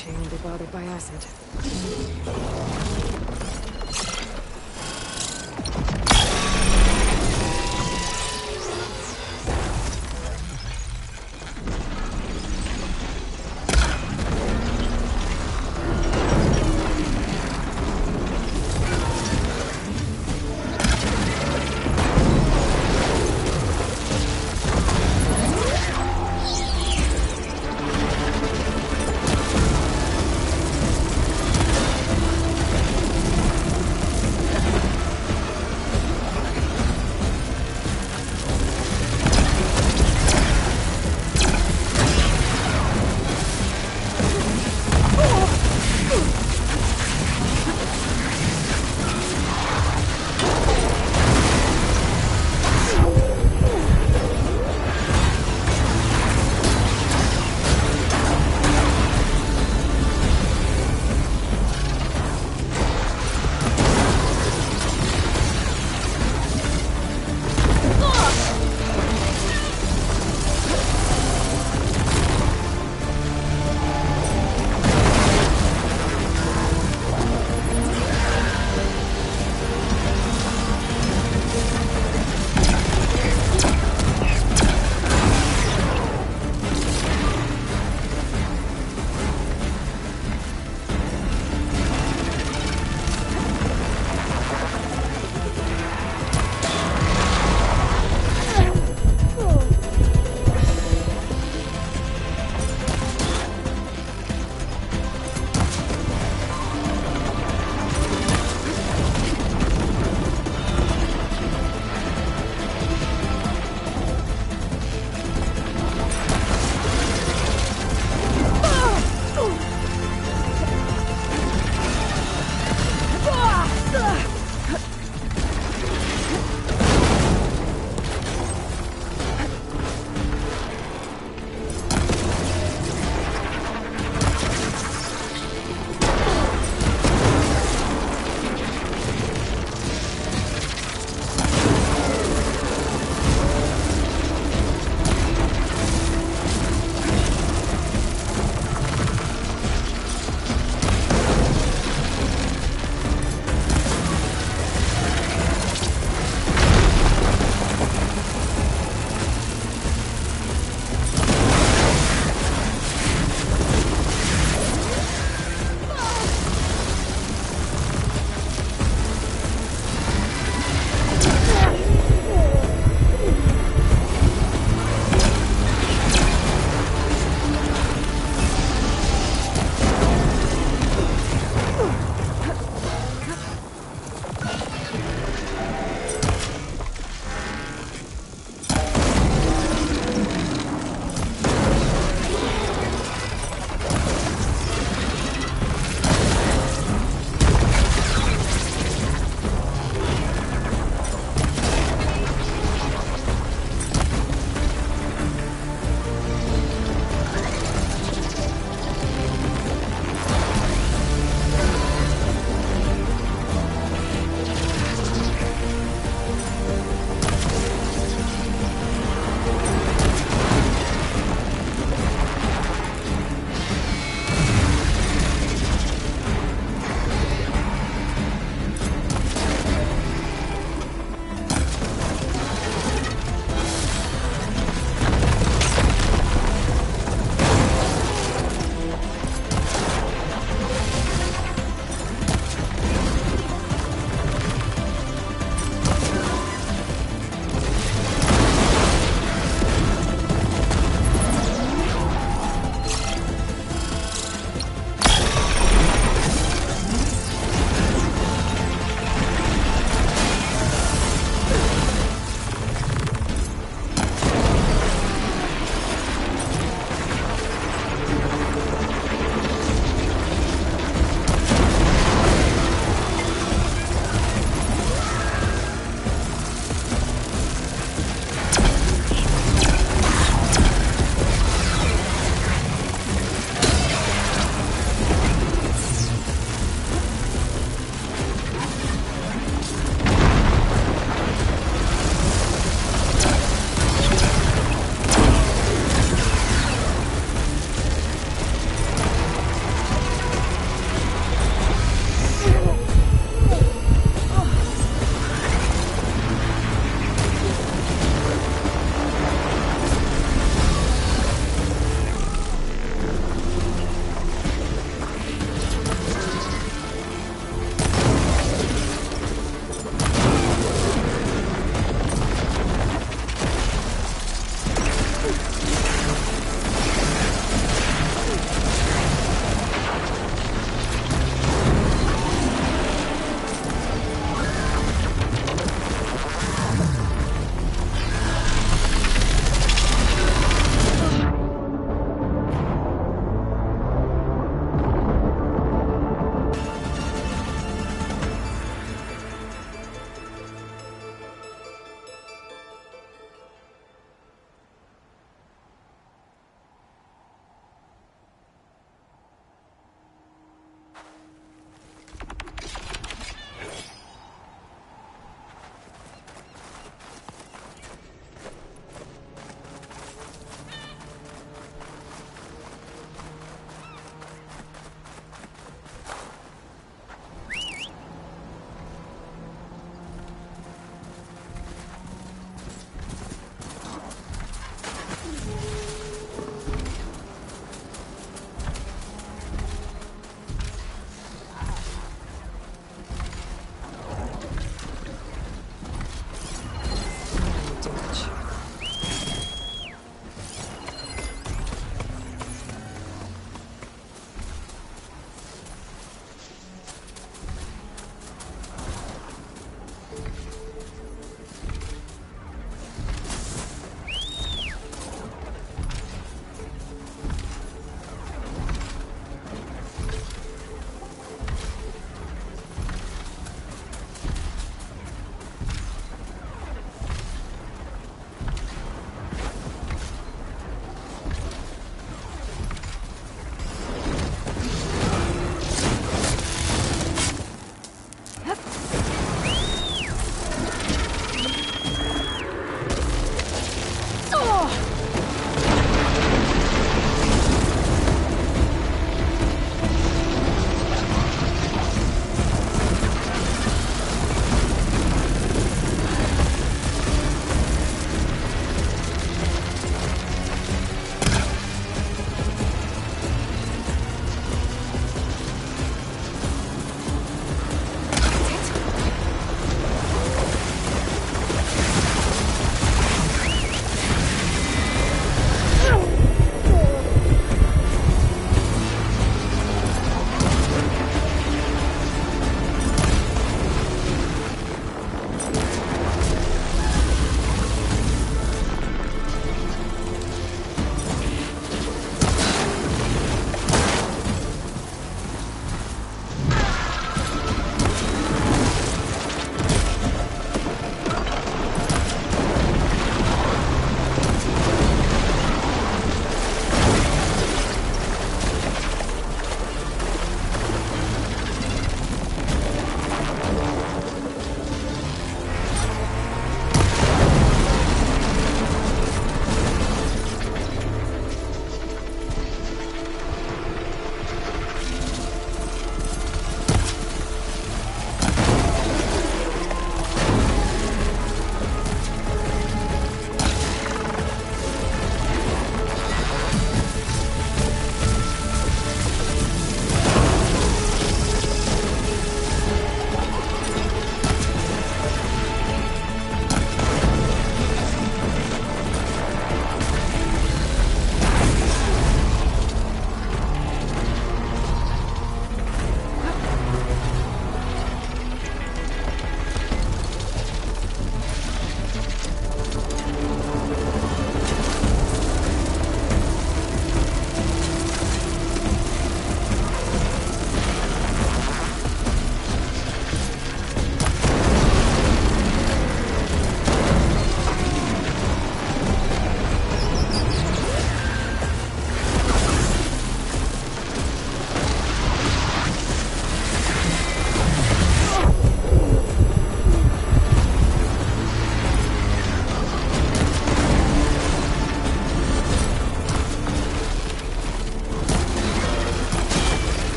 She won't be bothered by acid.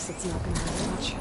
guess it's not gonna hurt much.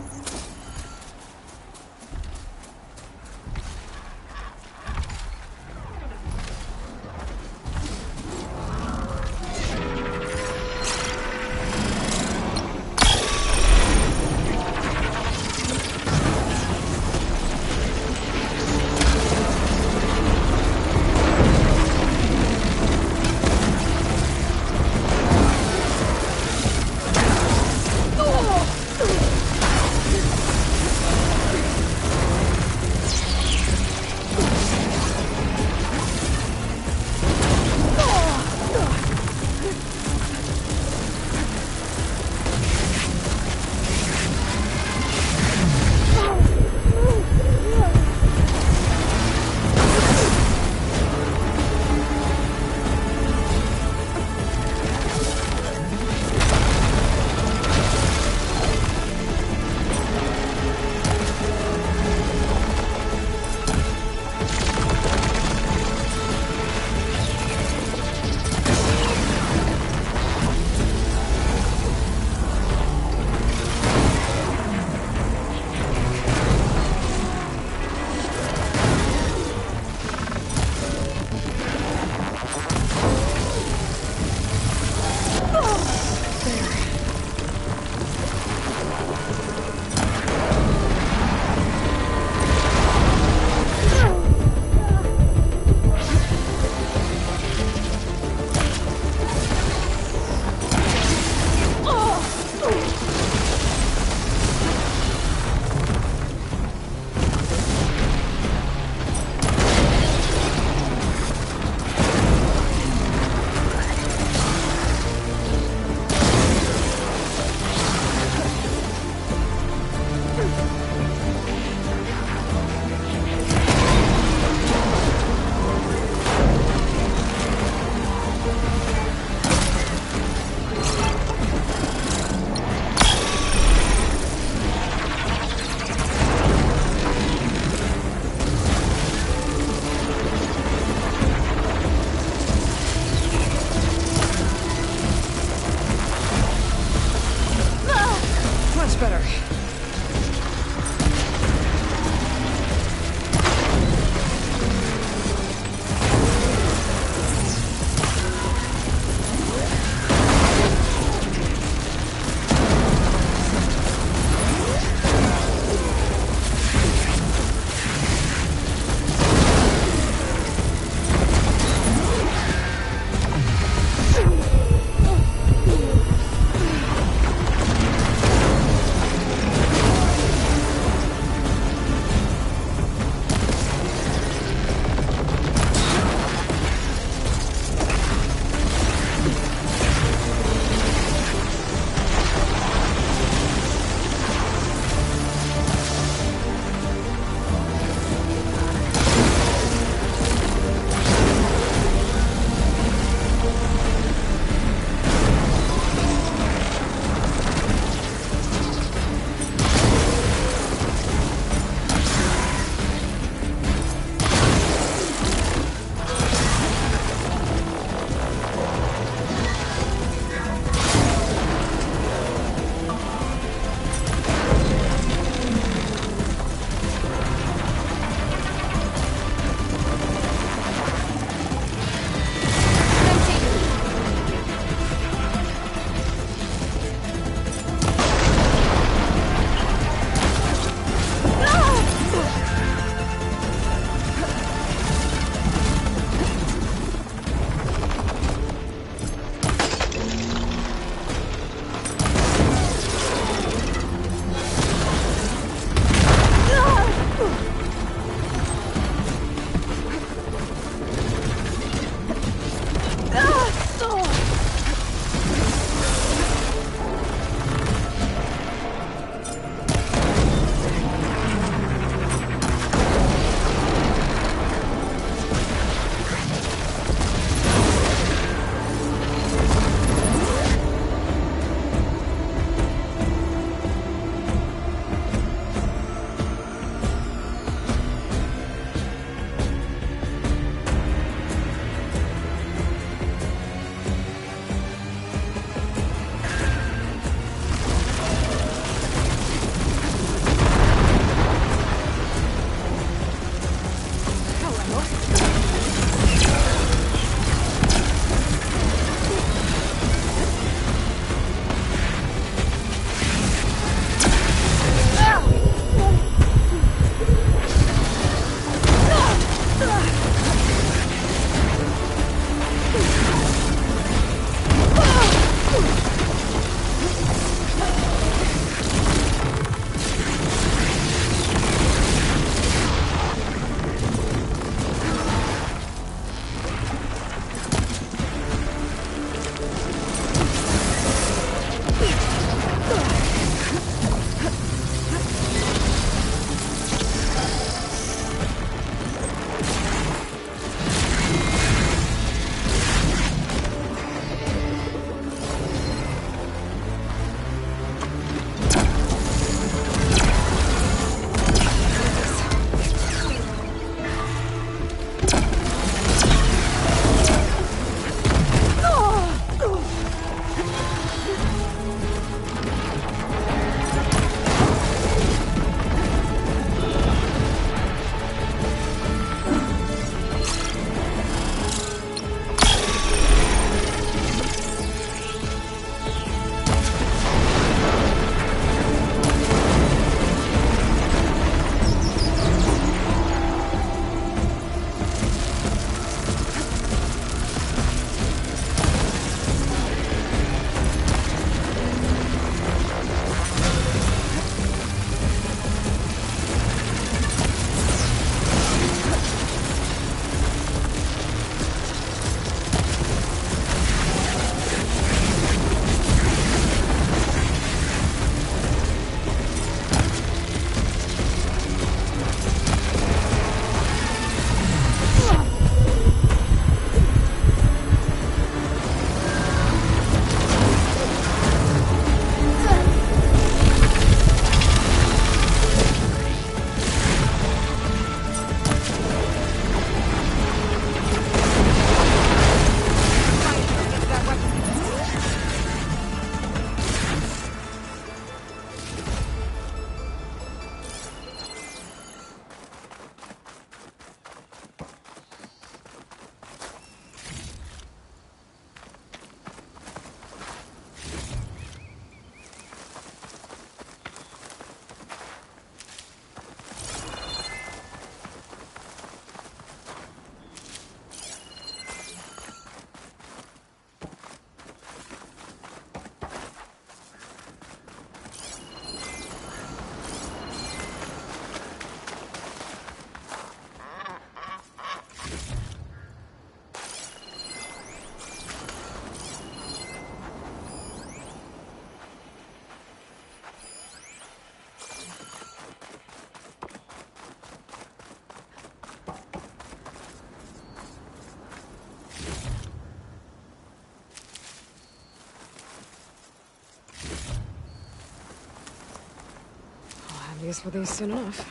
this release soon enough.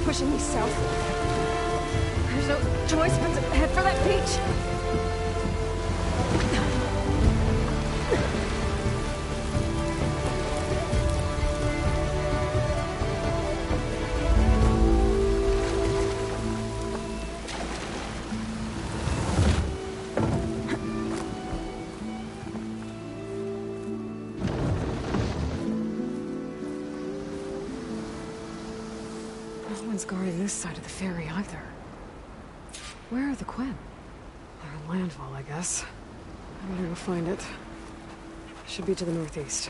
Pushing me south. There's no choice but to head for that beach. No one's guarding this side of the ferry either. Where are the Quen? They're in landfall, I guess. I better go find it. Should be to the northeast.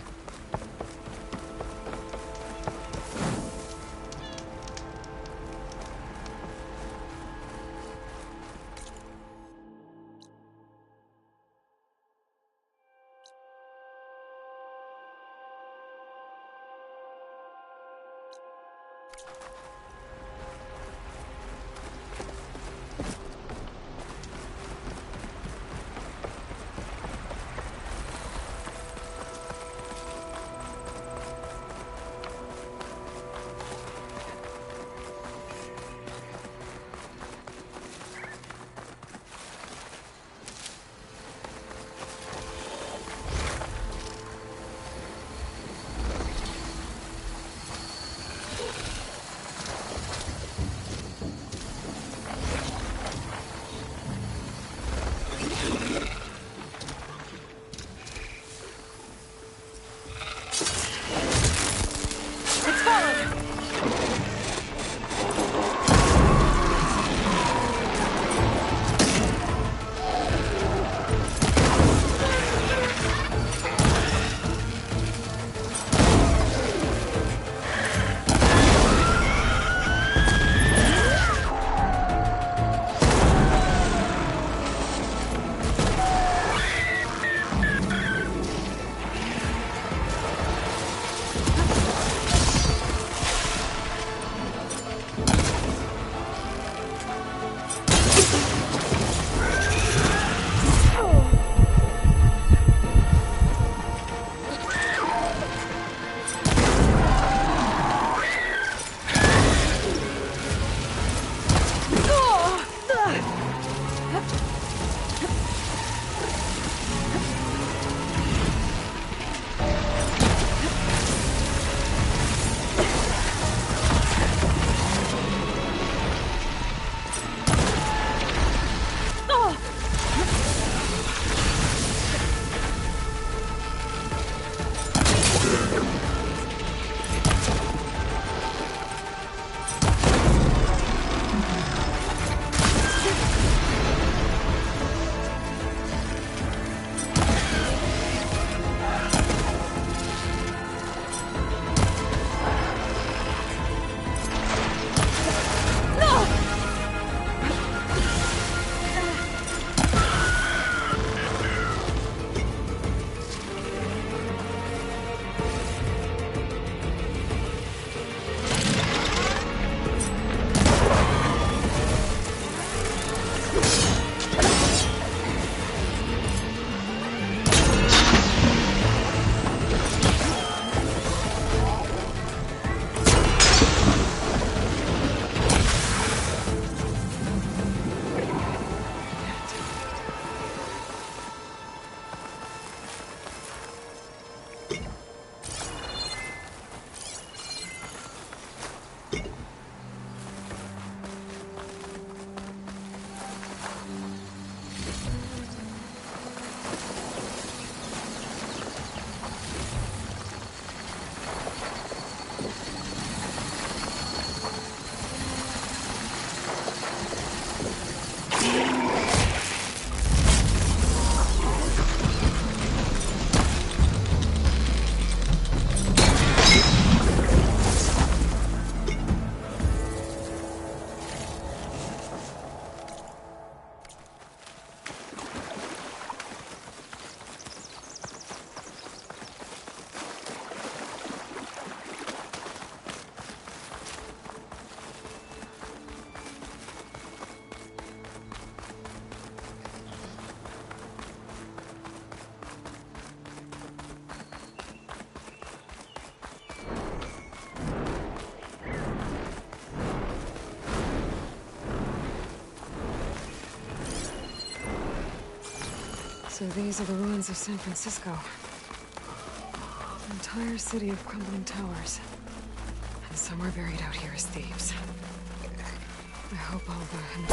So these are the ruins of San Francisco. An entire city of crumbling towers. And somewhere buried out here is thieves. I hope Alva and...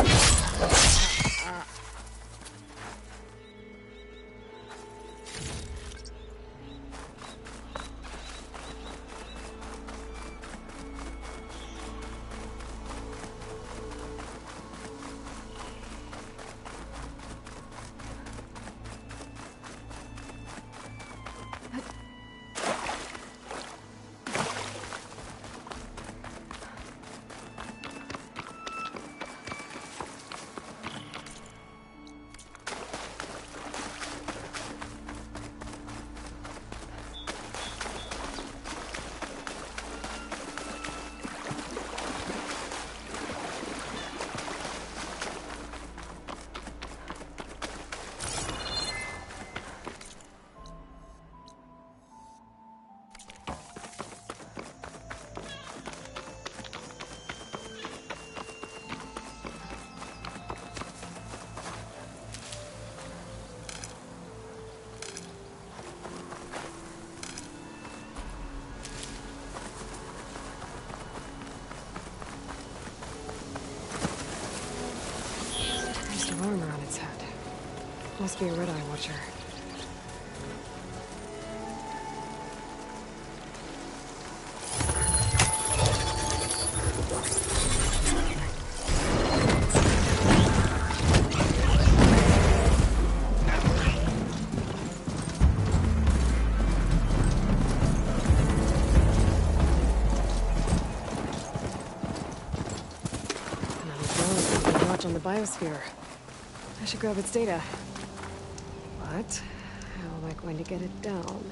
armor on its head. Must be a Red-Eye Watcher. Watch on the biosphere. I should grab its data. But how am I going to get it down?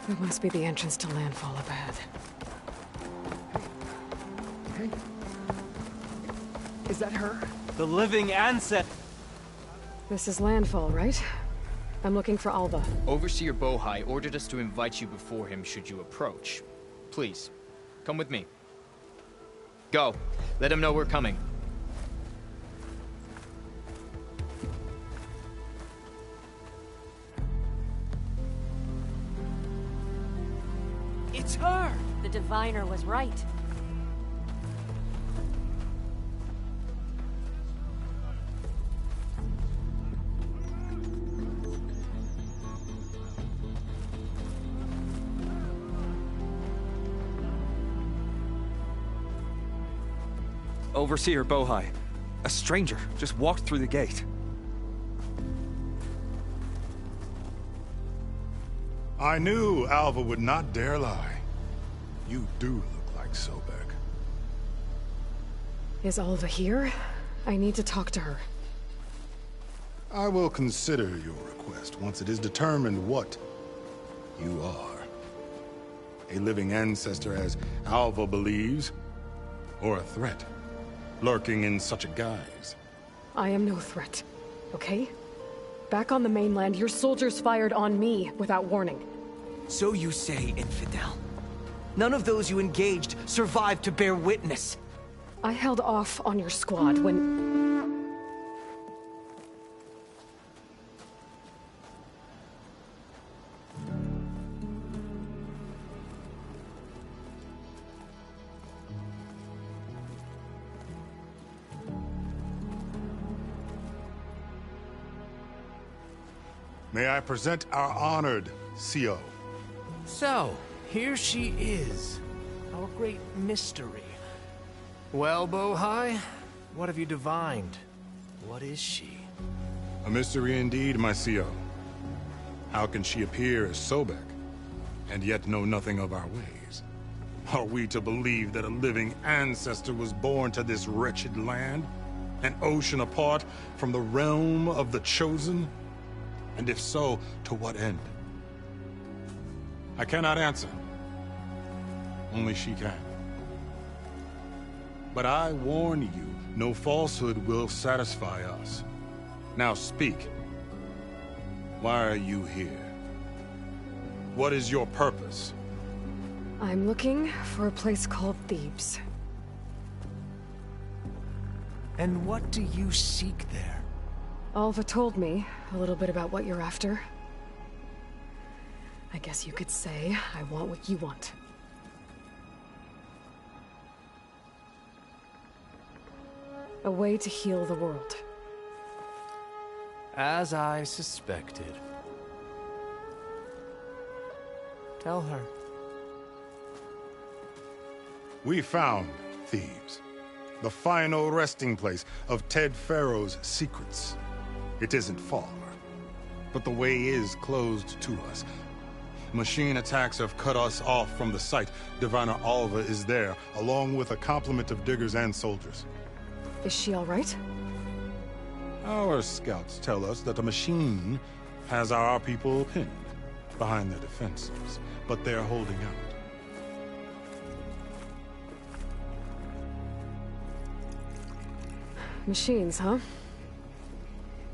It must be the entrance to landfall up ahead. Hey. Is that her? The living ancestor. This is landfall, right? I'm looking for Alva. Overseer Bohai ordered us to invite you before him should you approach. Please, come with me. Go. Let him know we're coming. It's her! The diviner was right. Overseer Bohai. A stranger just walked through the gate. I knew Alva would not dare lie. You do look like Sobek. Is Alva here? I need to talk to her. I will consider your request once it is determined what you are. A living ancestor, as Alva believes, or a threat, lurking in such a guise. I am no threat, okay? Back on the mainland, your soldiers fired on me without warning. So you say, infidel. None of those you engaged survived to bear witness. I held off on your squad when... May I present our honored CO? So, here she is. Our great mystery. Well, Bohai, what have you divined? What is she? A mystery indeed, my CO. How can she appear as Sobek, and yet know nothing of our ways? Are we to believe that a living ancestor was born to this wretched land? An ocean apart from the realm of the Chosen? And if so, to what end? I cannot answer. Only she can. But I warn you, no falsehood will satisfy us. Now speak. Why are you here? What is your purpose? I'm looking for a place called Thebes. And what do you seek there? Alva told me a little bit about what you're after. I guess you could say I want what you want. A way to heal the world. As I suspected. Tell her. We found Thebes, the final resting place of Ted Pharaoh's secrets. It isn't far, but the way is closed to us. Machine attacks have cut us off from the site. Diviner Alva is there, along with a complement of diggers and soldiers. Is she all right? Our scouts tell us that a machine has our people pinned behind their defenses, but they're holding out. Machines, huh?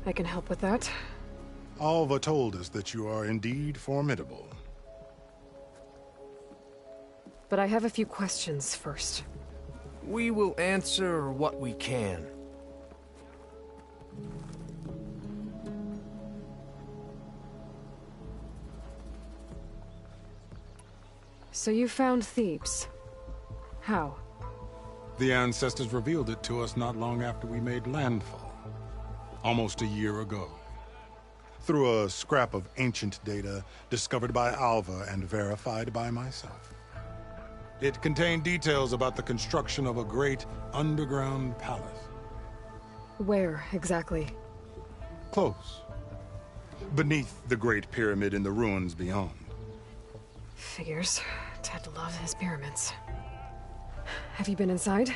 I can help with that. Alva told us that you are indeed formidable. But I have a few questions first. We will answer what we can. So you found Thebes. How? The ancestors revealed it to us not long after we made landfall. Almost a year ago. Through a scrap of ancient data discovered by Alva and verified by myself. It contained details about the construction of a great underground palace. Where, exactly? Close. Beneath the Great Pyramid in the ruins beyond. Figures. Ted loves his pyramids. Have you been inside?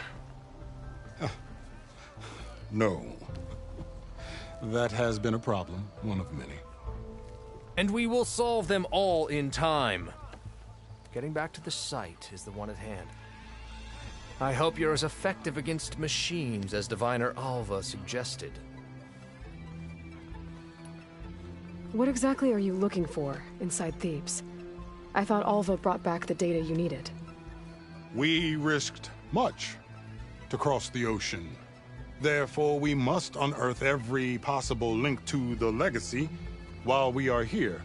No. That has been a problem, one of many. And we will solve them all in time. Getting back to the site is the one at hand. I hope you're as effective against machines as Diviner Alva suggested. What exactly are you looking for inside Thebes? I thought Alva brought back the data you needed. We risked much to cross the ocean. Therefore, we must unearth every possible link to the legacy while we are here.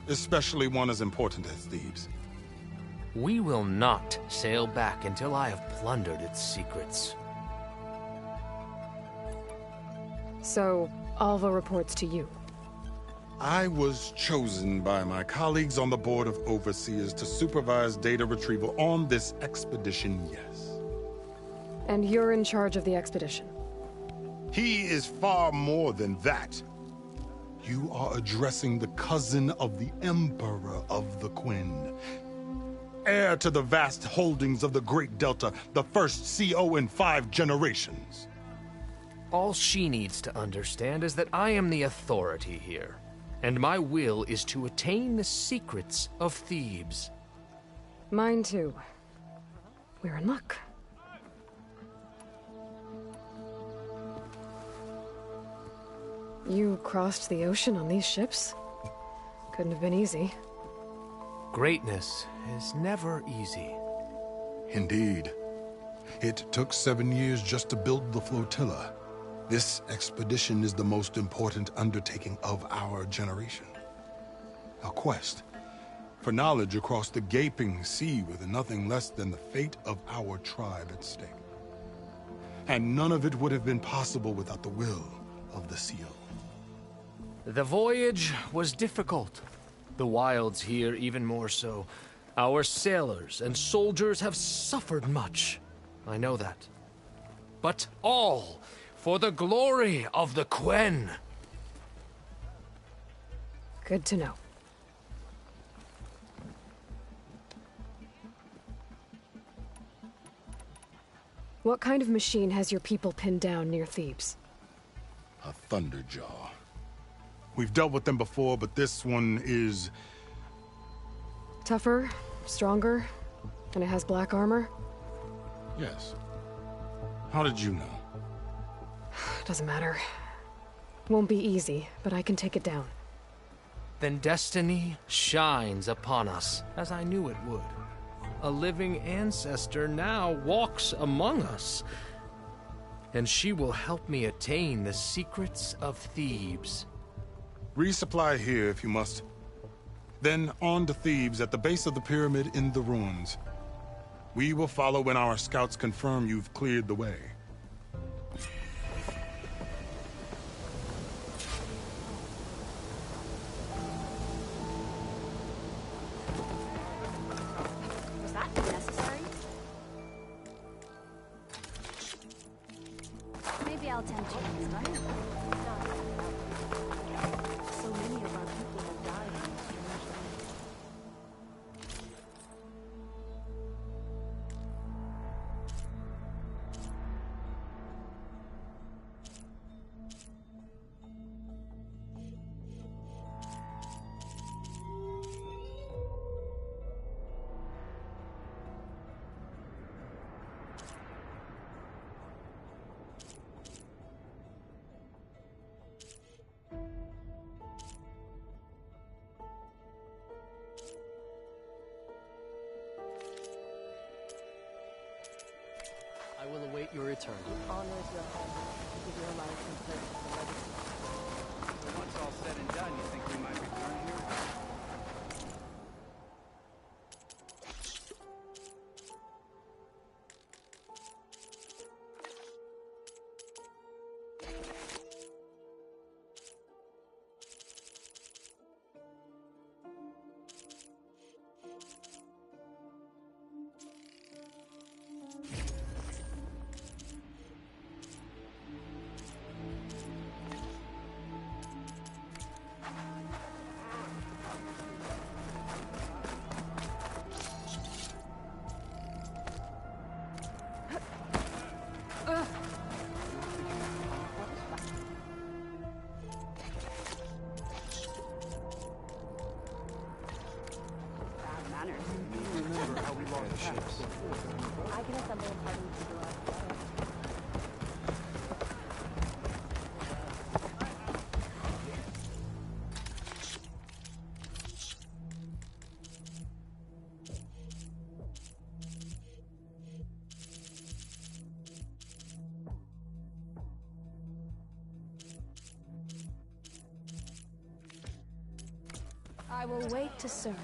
Especially one as important as Thebes. We will not sail back until I have plundered its secrets. So, Alva reports to you. I was chosen by my colleagues on the Board of Overseers to supervise data retrieval on this expedition, yes. And you're in charge of the expedition? He is far more than that. You are addressing the cousin of the Emperor of the Quinn. Heir to the vast holdings of the Great Delta, the first CO in 5 generations. All she needs to understand is that I am the authority here. And my will is to attain the secrets of Thebes. Mine too. We're in luck. You crossed the ocean on these ships? Couldn't have been easy. Greatness is never easy. Indeed. It took 7 years just to build the flotilla. This expedition is the most important undertaking of our generation. A quest for knowledge across the gaping sea with nothing less than the fate of our tribe at stake. And none of it would have been possible without the will of the CO. The voyage was difficult. The wilds here even more so. Our sailors and soldiers have suffered much. I know that. But all for the glory of the Quen. Good to know. What kind of machine has your people pinned down near Thebes? A Thunderjaw. We've dealt with them before, but this one is... Tougher, stronger, and it has black armor? Yes. How did you know? Doesn't matter. Won't be easy, but I can take it down. Then destiny shines upon us, as I knew it would. A living ancestor now walks among us, and she will help me attain the secrets of Thebes. Resupply here if you must. Then on to Thebes at the base of the pyramid in the ruins. We will follow when our scouts confirm you've cleared the way. Was that necessary? Maybe I'll tend to his money. So many of our people have died in this strange land. I will await your return. Honors your home. Give your life in place of the legacy. So once all said and done, you think we might return here? Bad manners. Remember how we lost the ships. I can assemble a party to go out together. I will wait to serve.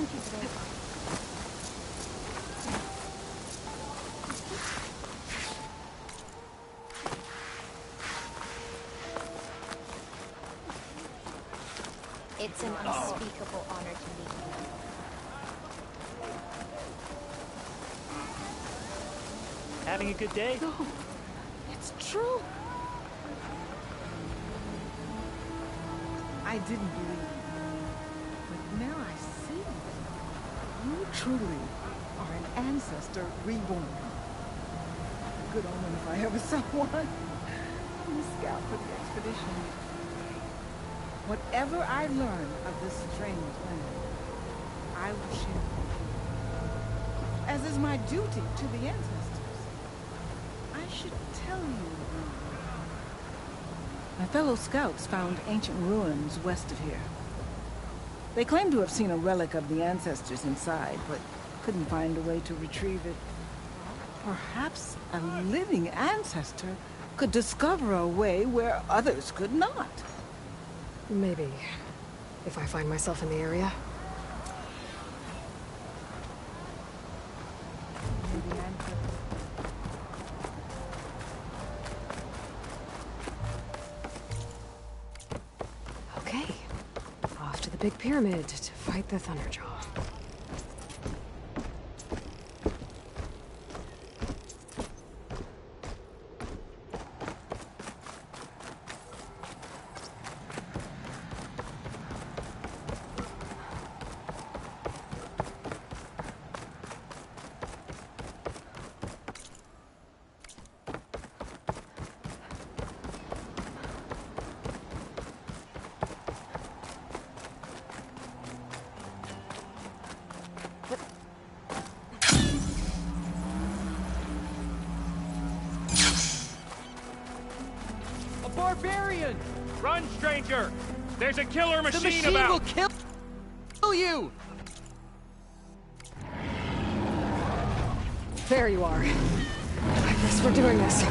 Thank you very much. It's an unspeakable honor to meet you. Having a good day? No, it's true. I didn't believe you, but now I see. You truly are an ancestor reborn. A good omen if I ever saw one. I'm a scout for the expedition. Whatever I learn of this strange land, I will share with you, as is my duty to the ancestors. I should tell you. My fellow scouts found ancient ruins west of here. They claim to have seen a relic of the ancestors inside, but couldn't find a way to retrieve it. Perhaps a living ancestor could discover a way where others could not. Maybe. If I find myself in the area. Maybe I could. Okay. Off to the big pyramid to fight the Thunderjaw. Barbarian! Run, stranger! There's a killer machine, the machine about! will kill you! There you are. I guess we're doing this.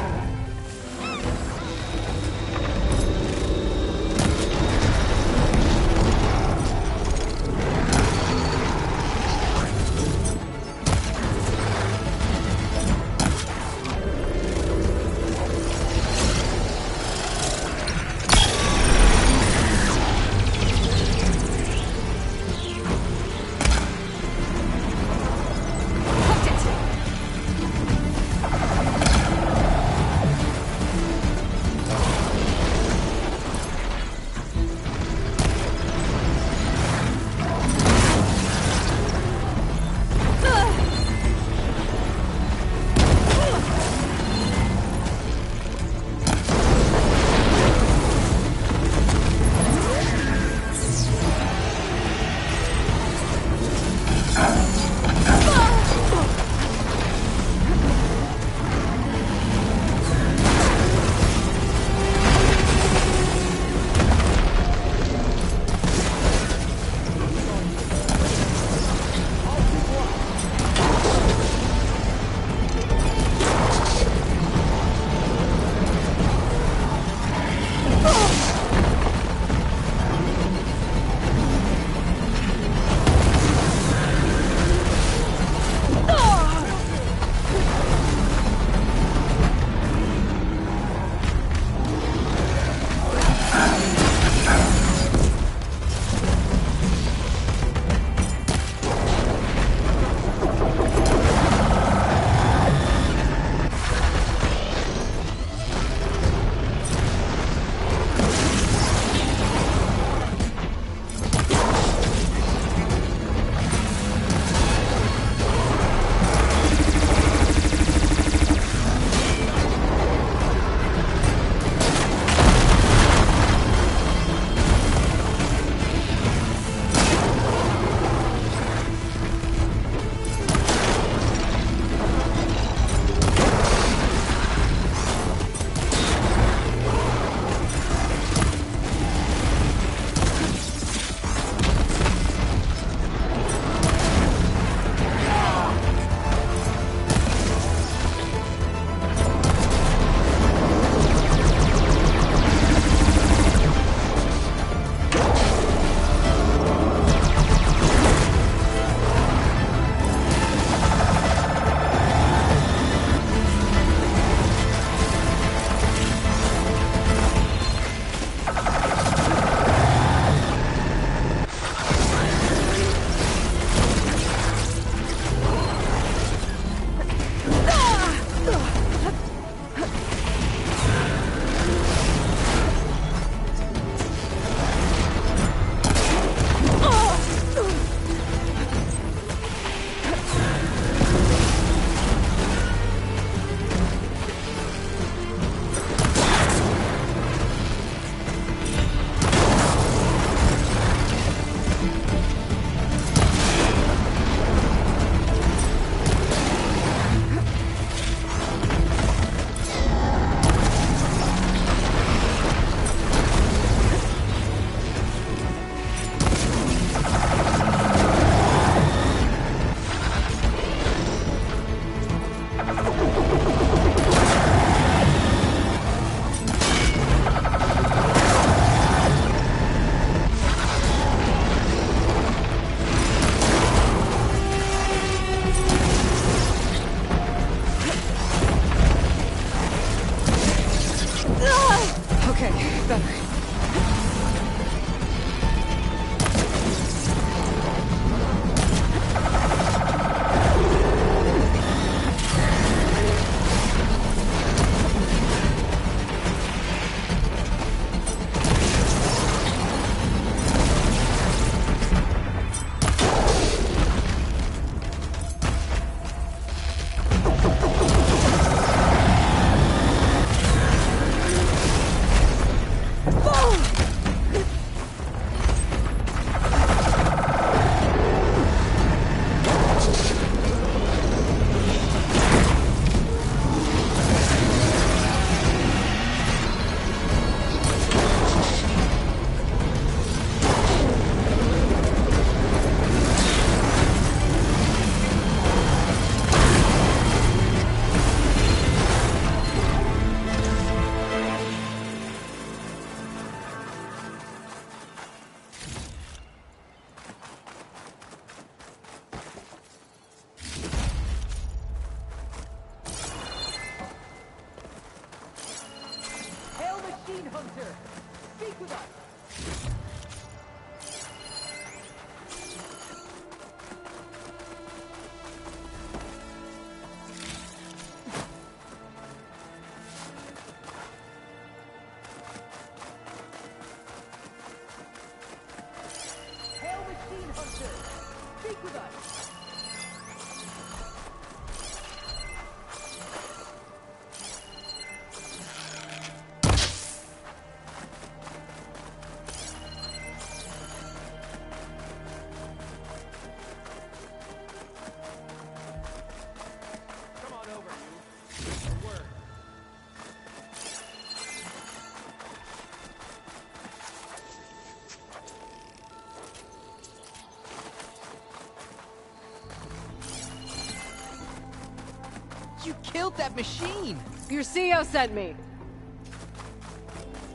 You killed that machine! Your CEO sent me.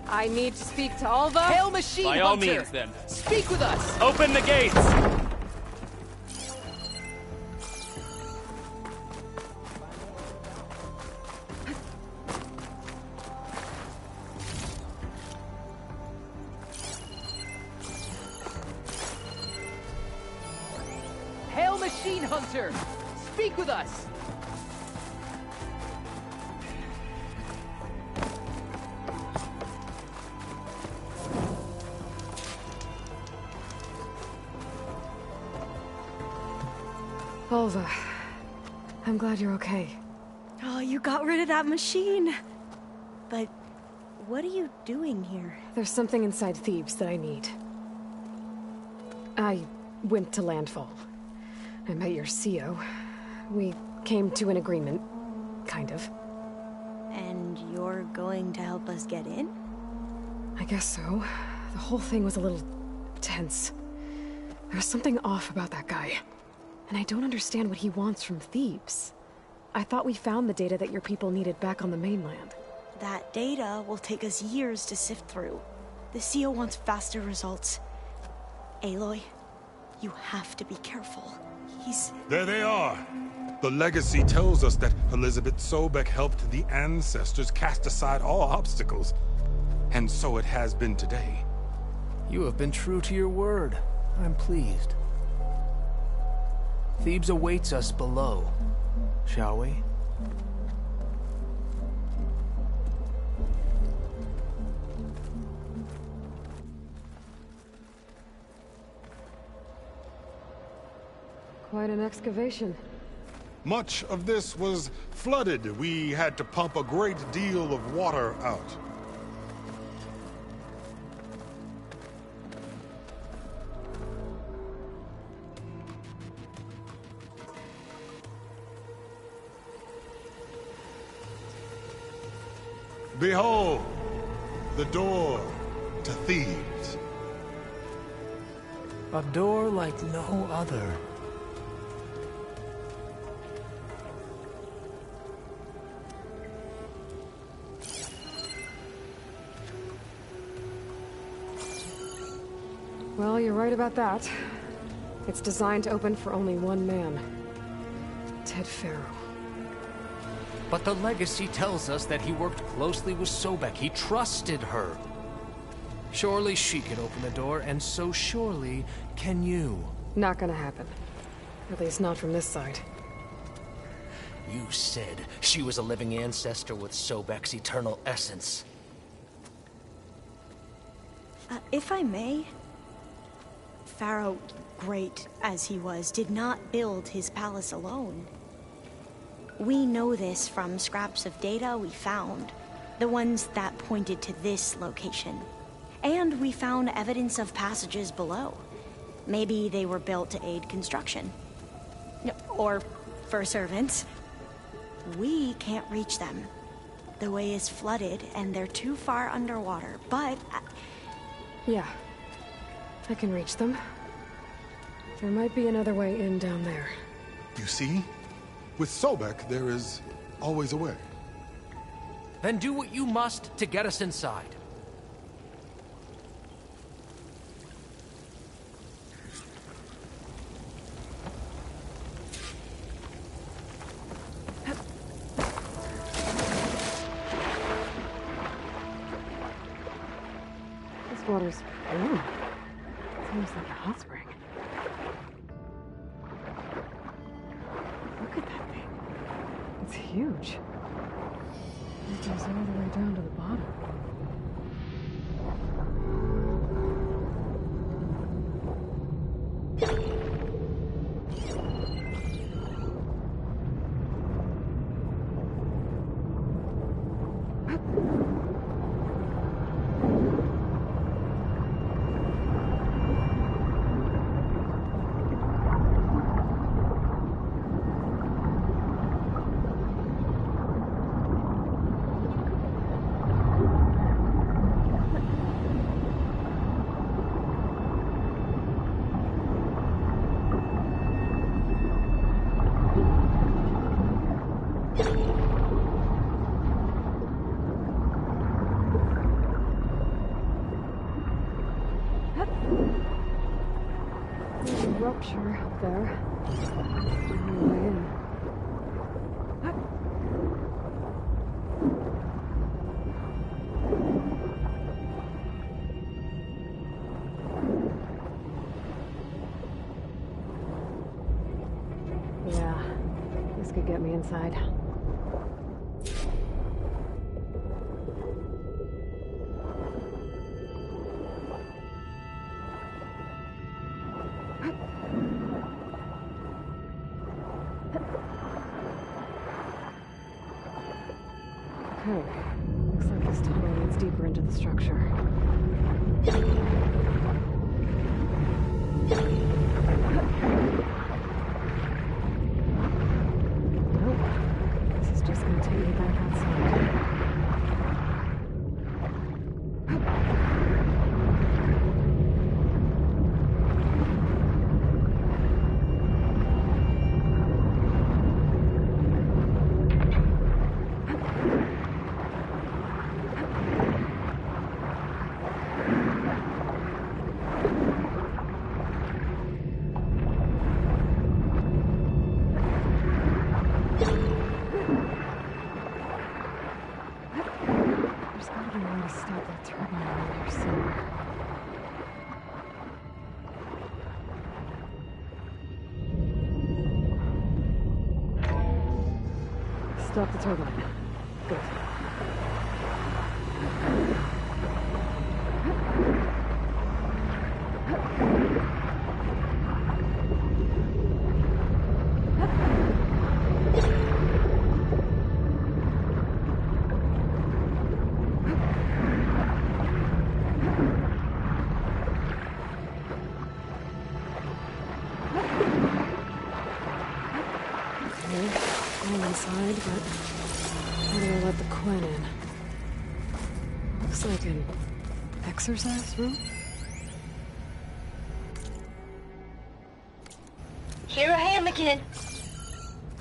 I need to speak to Alva. Hail Machine By Hunter! all means, then. Speak with us! Open the gates! Hail Machine Hunter! Speak with us! Alva, I'm glad you're okay. Oh, you got rid of that machine. But what are you doing here? There's something inside Thebes that I need. I went to landfall. I met your CEO. We came to an agreement, kind of. And you're going to help us get in? I guess so. The whole thing was a little tense. There was something off about that guy. And I don't understand what he wants from Thebes. I thought we found the data that your people needed back on the mainland. That data will take us years to sift through. The CEO wants faster results. Aloy, you have to be careful. He's... There they are! The legacy tells us that Elizabeth Sobek helped the ancestors cast aside all obstacles. And so it has been today. You have been true to your word. I'm pleased. Thebes awaits us below, shall we? Quite an excavation. Much of this was flooded. We had to pump a great deal of water out. Behold, the door to Thebes. A door like no other. Well, you're right about that. It's designed to open for only one man. Ted Farrow. But the legacy tells us that he worked closely with Sobek. He trusted her. Surely she can open the door, and so surely can you. Not gonna happen. At least not from this side. You said she was a living ancestor with Sobek's eternal essence. If I may, Pharaoh, great as he was, did not build his palace alone. We know this from scraps of data we found, the ones that pointed to this location. And we found evidence of passages below. Maybe they were built to aid construction. Or for servants. We can't reach them. The way is flooded and they're too far underwater, but... Yeah. I can reach them. There might be another way in down there. You see? With Sobek, there is always a way. Then do what you must to get us inside. This water's warm. It's almost like a hot spring. Look at that thing. It's huge. It goes all the way down to the bottom. there. On the way in. Yeah, this could get me inside. Okay, looks like this tunnel leads deeper into the structure. Nope, this is just gonna take me back outside. There's gotta be a way to stop that turbine around here somewhere. Stop the turbine. Good. I'm inside, but how do I let the Quen in? Looks like an exercise room? Here I am again,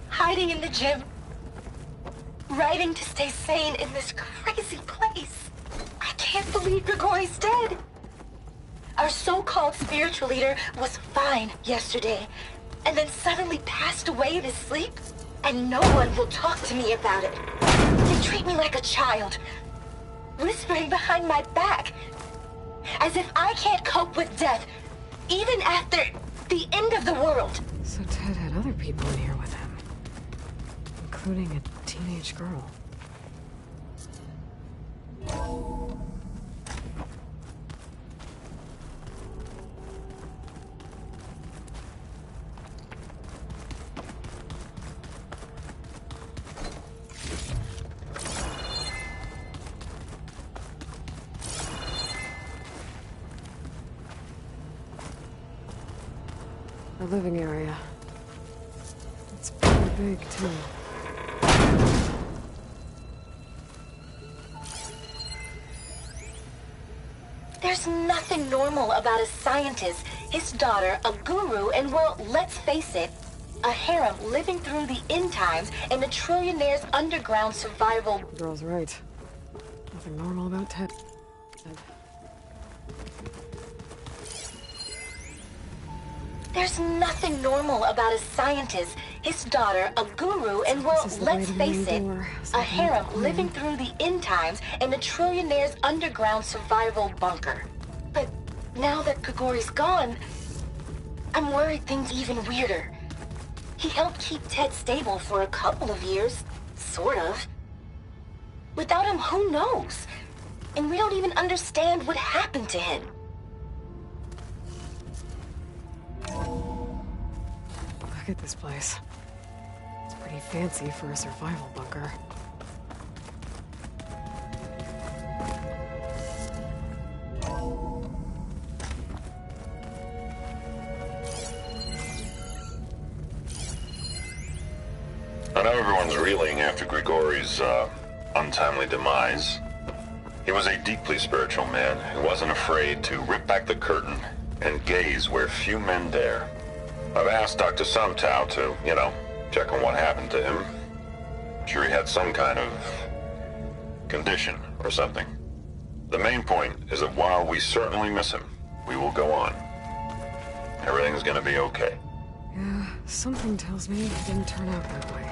hiding in the gym, writing to stay sane in this crazy place. I can't believe Grigori's dead. Our so-called spiritual leader was fine yesterday, and then suddenly passed away in his sleep, and no one will talk to me about it. They treat me like a child, whispering behind my back, as if I can't cope with death, even after the end of the world. So Ted had other people in here with him, including a teenage girl. The living area. It's pretty big, too. There's nothing normal about a scientist, his daughter, a guru, and well, let's face it, a harem living through the end times and a trillionaire's underground survival. The girl's right. Nothing normal about Ted. There's nothing normal about a scientist, his daughter, a guru, and well, let's face it, a harem living through the end times and a trillionaire's underground survival bunker. But now that Grigori's gone, I'm worried things even weirder. He helped keep Ted stable for a couple of years, sort of. Without him, who knows? And we don't even understand what happened to him. Look at this place. It's pretty fancy for a survival bunker. I know everyone's reeling after Grigori's untimely demise. He was a deeply spiritual man who wasn't afraid to rip back the curtain and gaze where few men dare. I've asked Dr. Sumtow to, check on what happened to him. Sure he had some kind of condition or something. The main point is that while we certainly miss him, we will go on. Everything's gonna be okay. Something tells me it didn't turn out that way.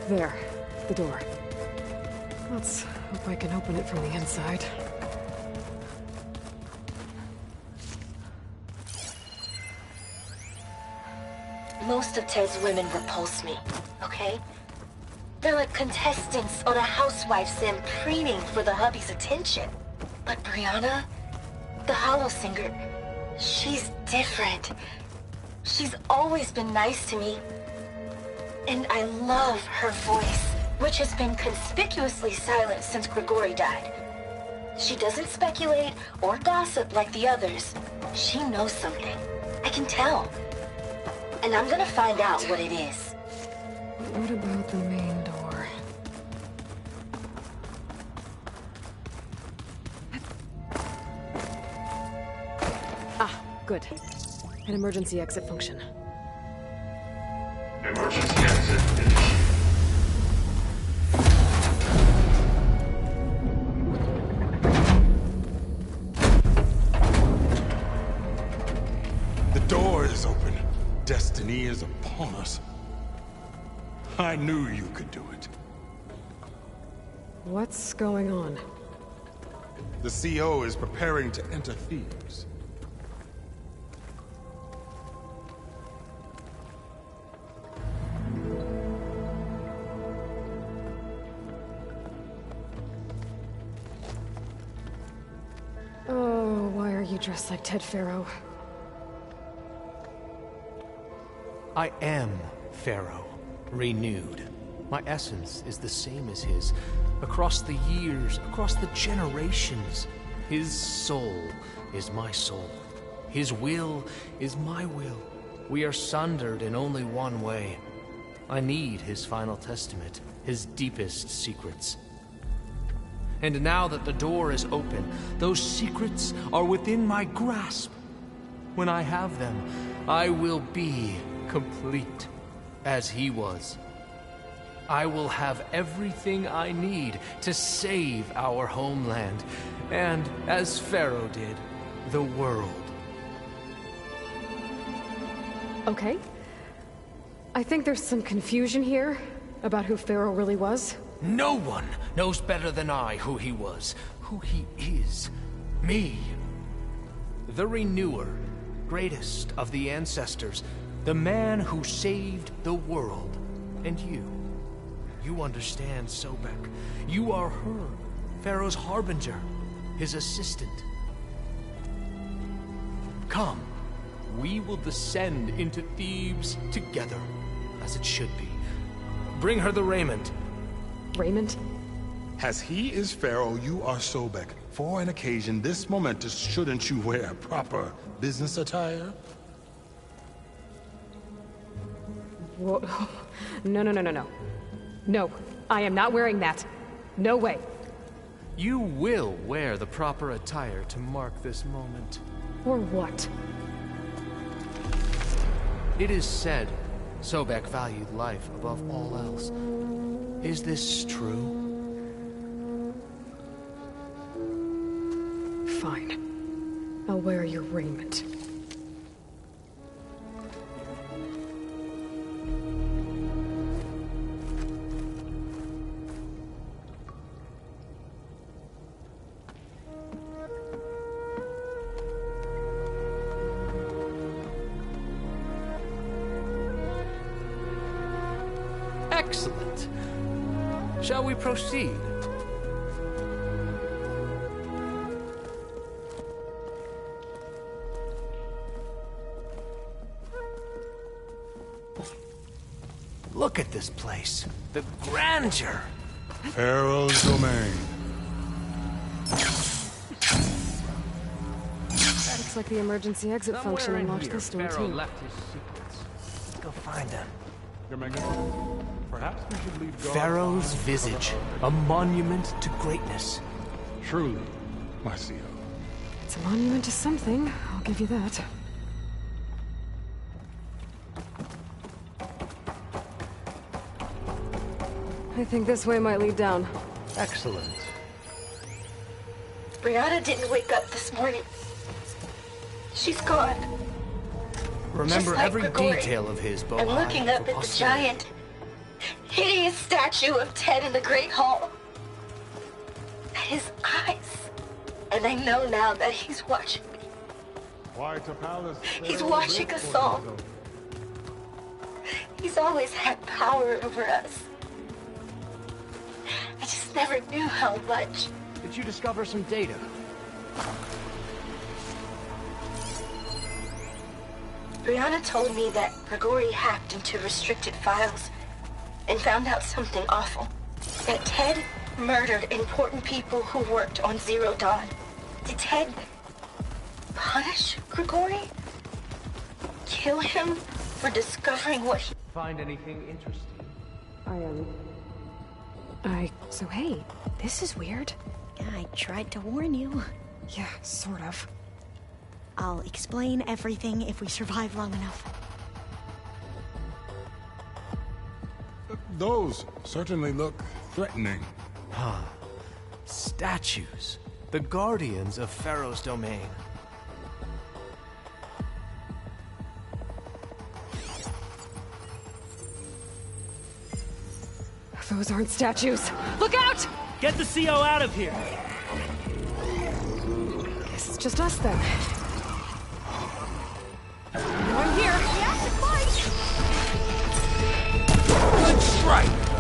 There, the door. Let's hope I can open it from the inside. Most of Ted's women repulse me, okay? They're like contestants on a housewife sim preening for the hubby's attention. But Brianna, the Hollow Singer, she's different. She's always been nice to me. And I love her voice, which has been conspicuously silent since Grigori died. She doesn't speculate or gossip like the others. She knows something. I can tell. And I'm gonna find out what it is. What about the main door? Ah, good. An emergency exit function. Emergency exit initiated. The door is open. Destiny is upon us. I knew you could do it. What's going on? The CO is preparing to enter Thebes. Oh, why are you dressed like Ted Faro? I am Pharaoh, renewed. My essence is the same as his. Across the years, across the generations, his soul is my soul. His will is my will. We are sundered in only one way. I need his final testament, his deepest secrets. And now that the door is open, those secrets are within my grasp. When I have them, I will be complete, as he was. I will have everything I need to save our homeland, and, as Pharaoh did, the world. Okay. I think there's some confusion here about who Pharaoh really was. No one knows better than I who he was, who he is. Me. The Renewer, greatest of the ancestors, the man who saved the world. And you. You understand, Sobek. You are her, Pharaoh's harbinger, his assistant. Come, we will descend into Thebes together, as it should be. Bring her the raiment. Raiment? As he is Pharaoh, you are Sobek. For an occasion this momentous, shouldn't you wear proper business attire? Whoa. No, no, no, no, no. No, I am not wearing that. No way. You will wear the proper attire to mark this moment. Or what? It is said Sobek valued life above all else. Is this true? Fine. I'll wear your raiment. Excellent. Shall we proceed? Look at this place. The grandeur. Pharaoh's domain. Looks like the emergency exit function unlocked this door Pharaoh too. left his secrets. Let's go find them. Your Majesty, perhaps we should leave guard Pharaoh's behind visage, for a monument to greatness. Truly, my CEO. It's a monument to something, I'll give you that. I think this way might lead down. Excellent. Brianna didn't wake up this morning. She's gone. Remember Just like every Grigori. detail of his, Bohai. I'm looking up for at the posterity. giant, hideous statue of Ted in the Great Hall. At his eyes. And I know now that he's watching me. Why to palace? He's watching us all. He's always had power over us. I just never knew how much. Did you discover some data? Brianna told me that Grigori hacked into restricted files and found out something awful. That Ted murdered important people who worked on Zero Dawn. Did Ted punish Grigori? Kill him for discovering what he... Find anything interesting? So hey, this is weird. I tried to warn you. Yeah, sort of. I'll explain everything if we survive long enough. Those certainly look threatening. Huh. Statues. The guardians of Pharaoh's domain. Those aren't statues. Look out! Get the CO out of here! Guess it's just us then. One here. We have to fight! Good strike!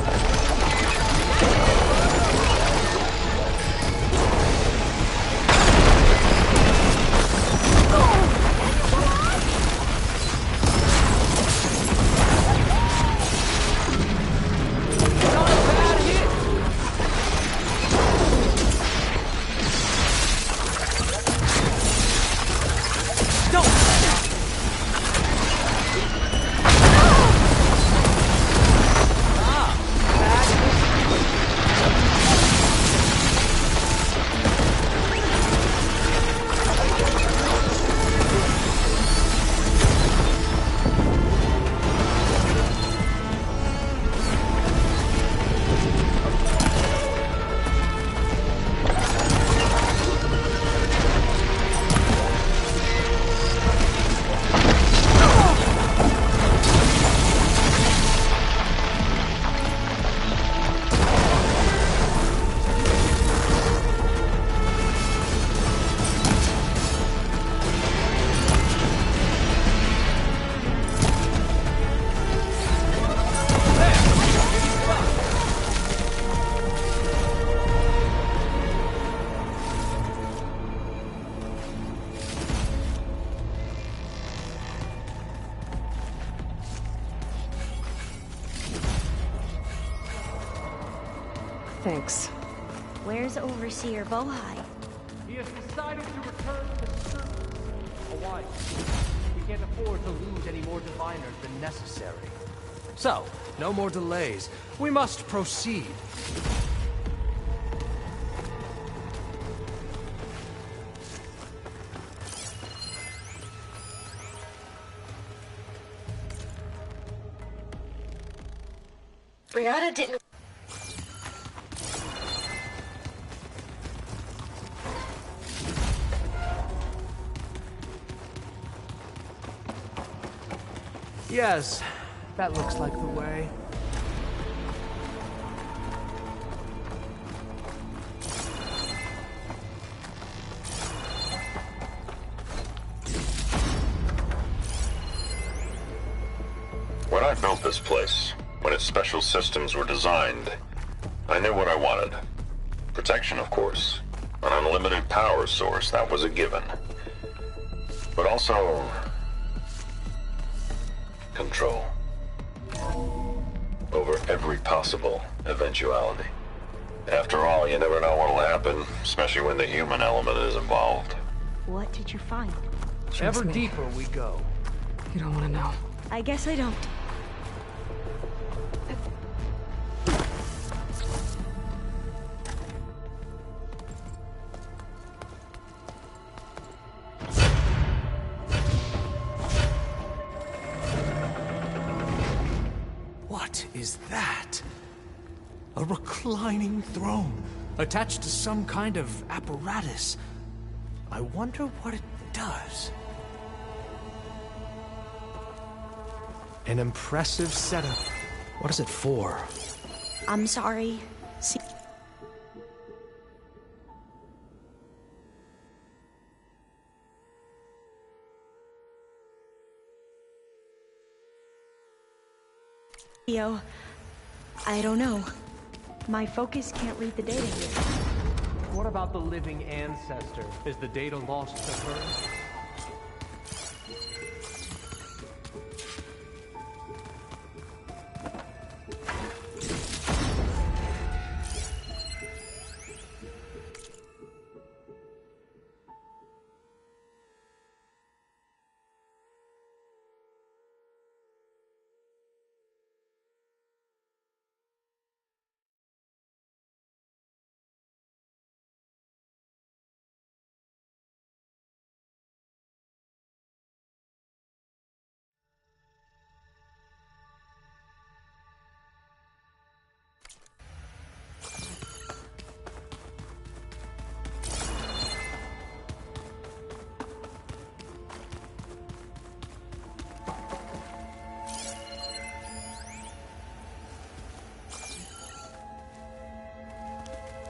Thanks. Where's Overseer Bohai? He has decided to return to the surface. A wife. We can't afford to lose any more diviners than necessary. So, no more delays. We must proceed. Brianna didn't... Yes, that looks like the way. When I built this place, When its special systems were designed, I knew what I wanted. Protection, of course. An unlimited power source, that was a given. But also... control. Over every possible eventuality. After all, you never know what'll happen, especially when the human element is involved. What did you find? Ever deeper we go. You don't want to know. I guess I don't. What is that? A reclining throne, attached to some kind of apparatus. I wonder what it does. An impressive setup. What is it for? I'm sorry. Theo, I don't know. My focus can't read the data here. What about the living ancestor? Is the data lost to her?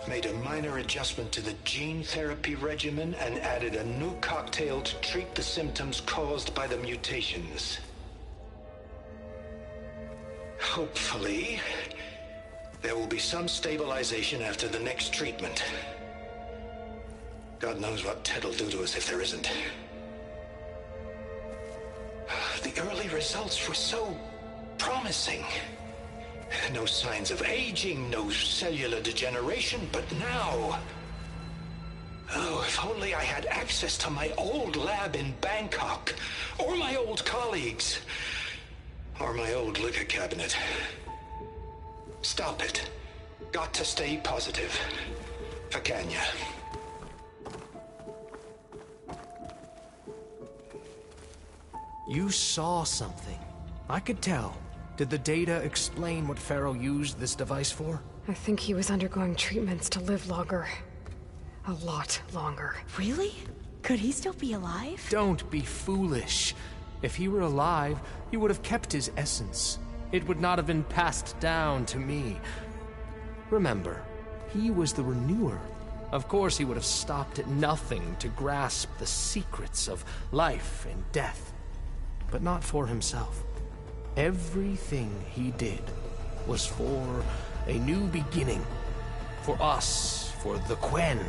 Made a minor adjustment to the gene therapy regimen and added a new cocktail to treat the symptoms caused by the mutations. Hopefully, there will be some stabilization after the next treatment. God knows what Ted'll do to us if there isn't. The early results were so promising. No signs of aging, no cellular degeneration, but now... Oh, if only I had access to my old lab in Bangkok, or my old colleagues, or my old liquor cabinet. Stop it. Got to stay positive. For Kenya. You saw something. I could tell. Did the data explain what Pharaoh used this device for? I think he was undergoing treatments to live longer. A lot longer. Really? Could he still be alive? Don't be foolish. If he were alive, he would have kept his essence. It would not have been passed down to me. Remember, he was the renewer. Of course he would have stopped at nothing to grasp the secrets of life and death. But not for himself. Everything he did was for a new beginning. For us, for the Quen.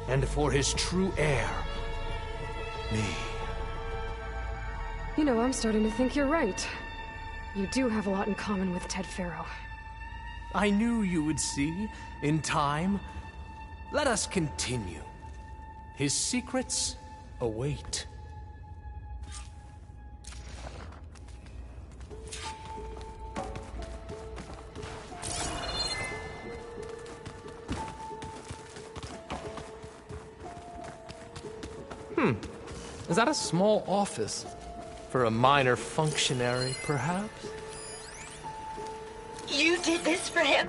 And for his true heir, me. You know, I'm starting to think you're right. You do have a lot in common with Ted Pharaoh. I knew you would see, in time. Let us continue. His secrets await. Is that a small office? For a minor functionary, perhaps? You did this for him?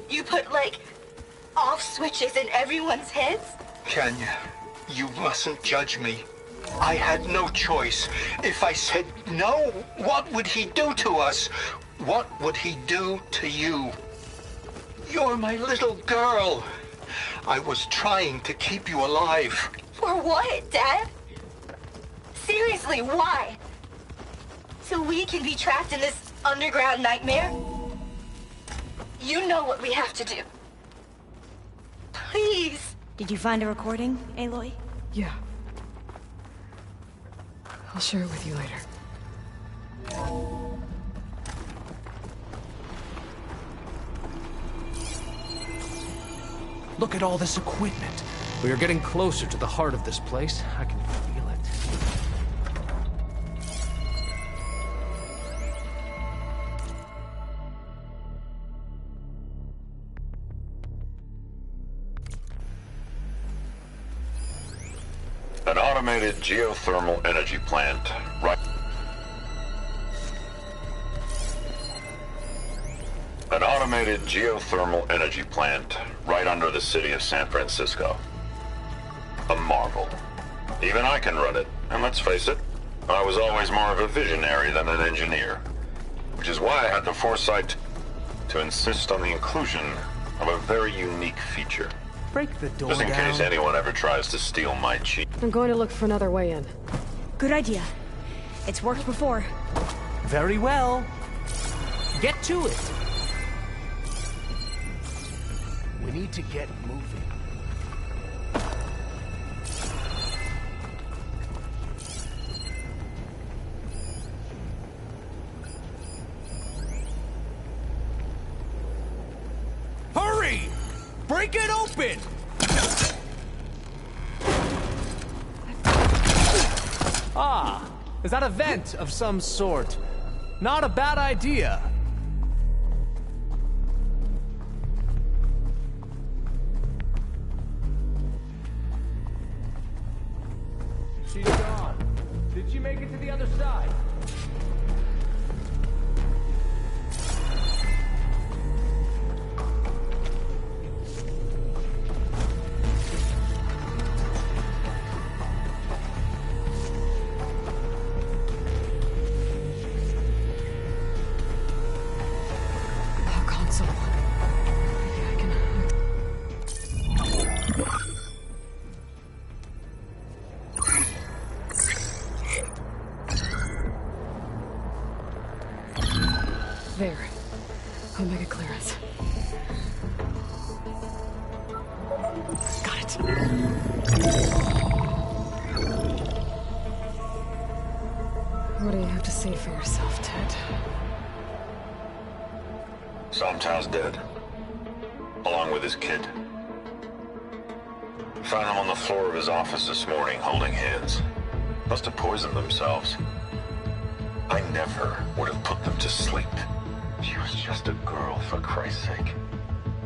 You put, like, off switches in everyone's heads? Kenya, you mustn't judge me. I had no choice. If I said no, what would he do to us? What would he do to you? You're my little girl. I was trying to keep you alive. For what, Dad? Seriously, why? So we can be trapped in this underground nightmare? You know what we have to do. Please. Did you find a recording, Aloy? Yeah. I'll share it with you later. Look at all this equipment. We are getting closer to the heart of this place. I can feel it. An automated geothermal energy plant right... An automated geothermal energy plant right under the city of San Francisco. A marvel. Even I can run it, and let's face it, I was always more of a visionary than an engineer. Which is why I had the foresight to insist on the inclusion of a very unique feature. Break the door Just in down. case anyone ever tries to steal my cheat. I'm going to look for another way in. Good idea. It's worked before. Very well. Get to it. We need to get moving. Hurry! Break it open! Ah, is that a vent of some sort? Not a bad idea. She's gone. Did she make it to the other side? Console. Maybe I can... There. Omega clearance. Got it. What do you have to say for yourself, Ted? Somtow's dead. Along with his kid. Found him on the floor of his office this morning, holding hands. Must have poisoned themselves. I never would have put them to sleep. She was just a girl, for Christ's sake.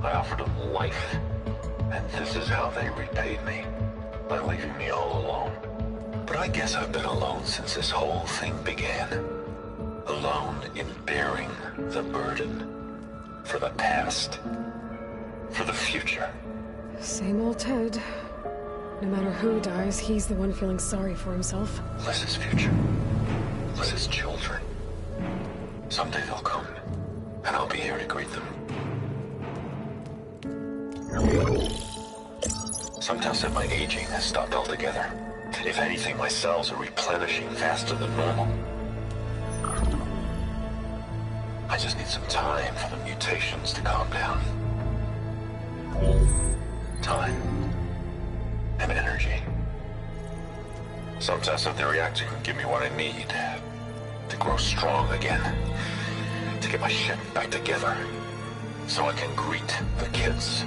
I offered them life. And this is how they repaid me. By leaving me all alone. But I guess I've been alone since this whole thing began. Alone in bearing the burden. For the past. For the future. Same old Ted. No matter who dies, he's the one feeling sorry for himself. Liz's future. Liz's children. Someday they'll come. And I'll be here to greet them. Somtow said my aging has stopped altogether. If anything, my cells are replenishing faster than normal. I just need some time for the mutations to calm down. Time. And energy. Somtow said the reactor can give me what I need. To grow strong again. To get my shit back together. So I can greet the kids.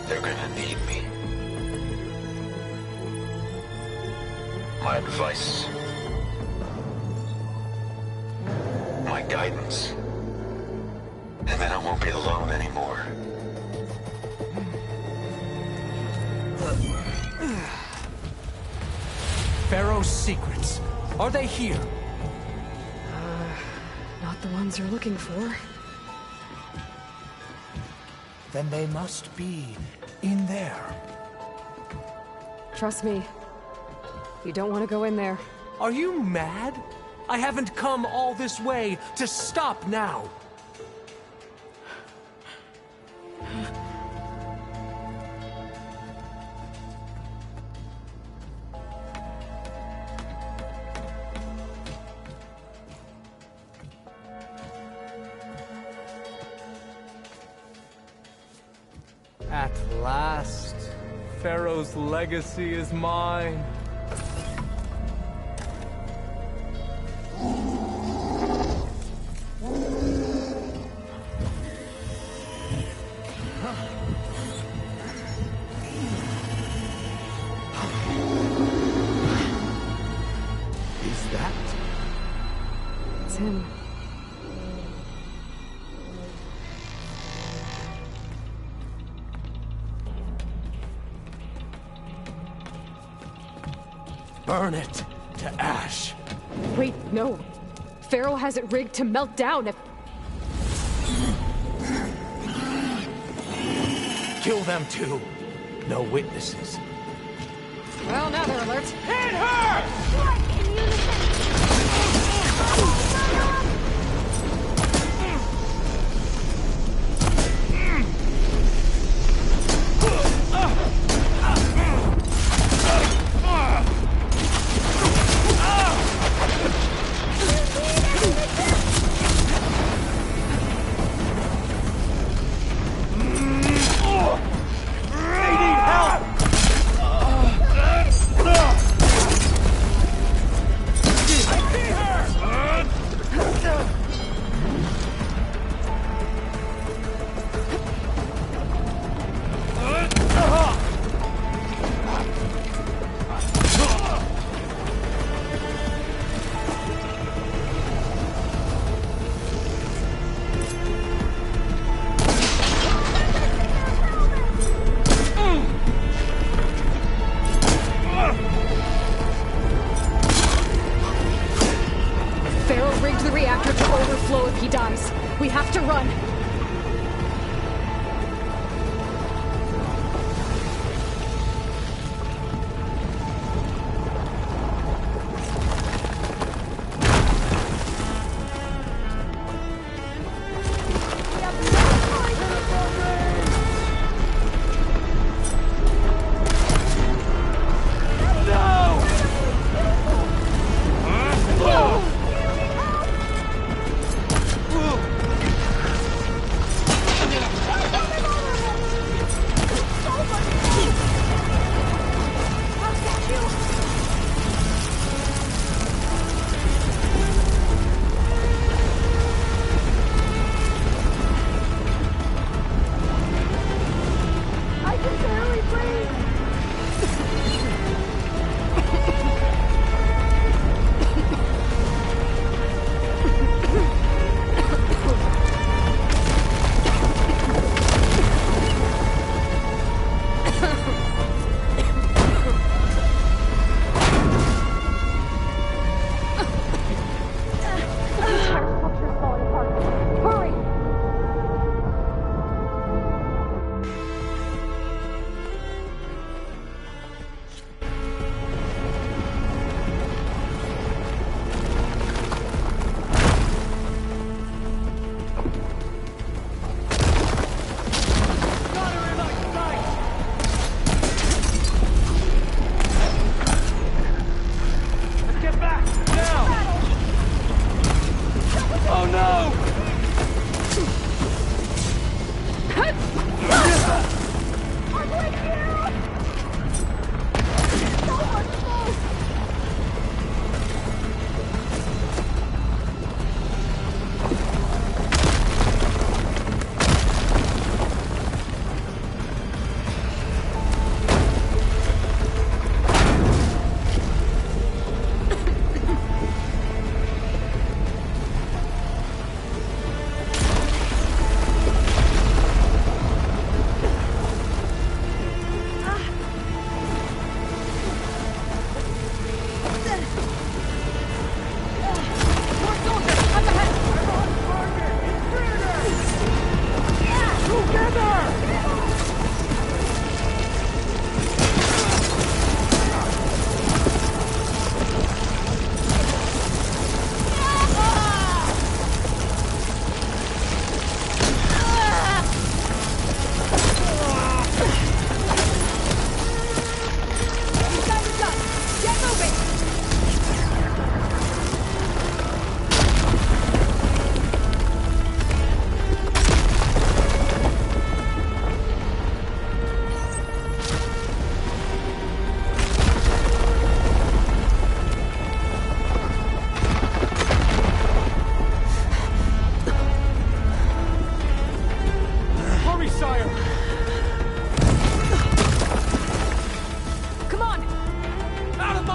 They're gonna need me. My advice. My guidance. And then I won't be alone anymore. Pharaoh's secrets. Are they here? Not the ones you're looking for. Then they must be in there. Trust me. You don't want to go in there. Are you mad? I haven't come all this way to stop now. At last, Pharaoh's legacy is mine. Is that? It's him. Burn it to ash. Wait, no. Pharaoh has it rigged to melt down if... Kill them too. No witnesses. Well, now they're alert. Hit her!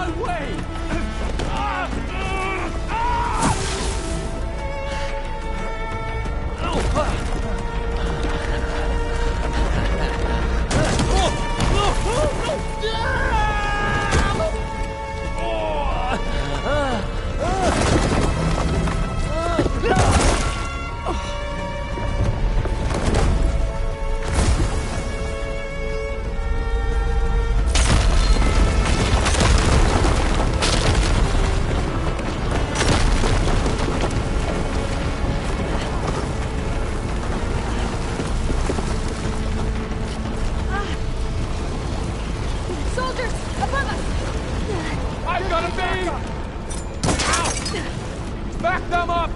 my way! Soldiers, above us! I've got a beam! Ow! Back them up!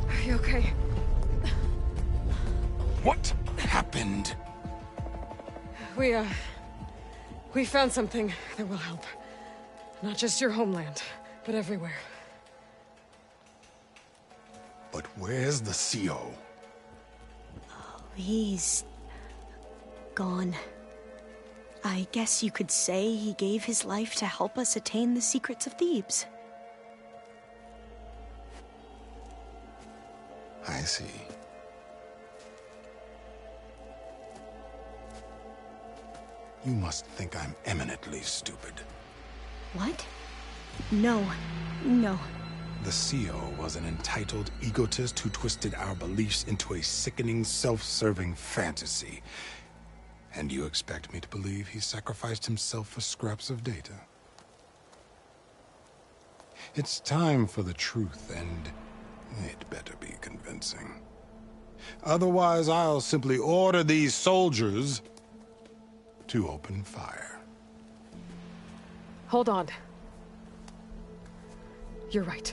Are you okay? What happened? We found something that will help. Not just your homeland, but everywhere. But where's the CO? He's gone. I guess you could say he gave his life to help us attain the secrets of Thebes. I see. You must think I'm eminently stupid. What? No. No. The CO was an entitled egotist who twisted our beliefs into a sickening, self-serving fantasy. And you expect me to believe he sacrificed himself for scraps of data? It's time for the truth, and it better be convincing. Otherwise, I'll simply order these soldiers to open fire. Hold on. You're right.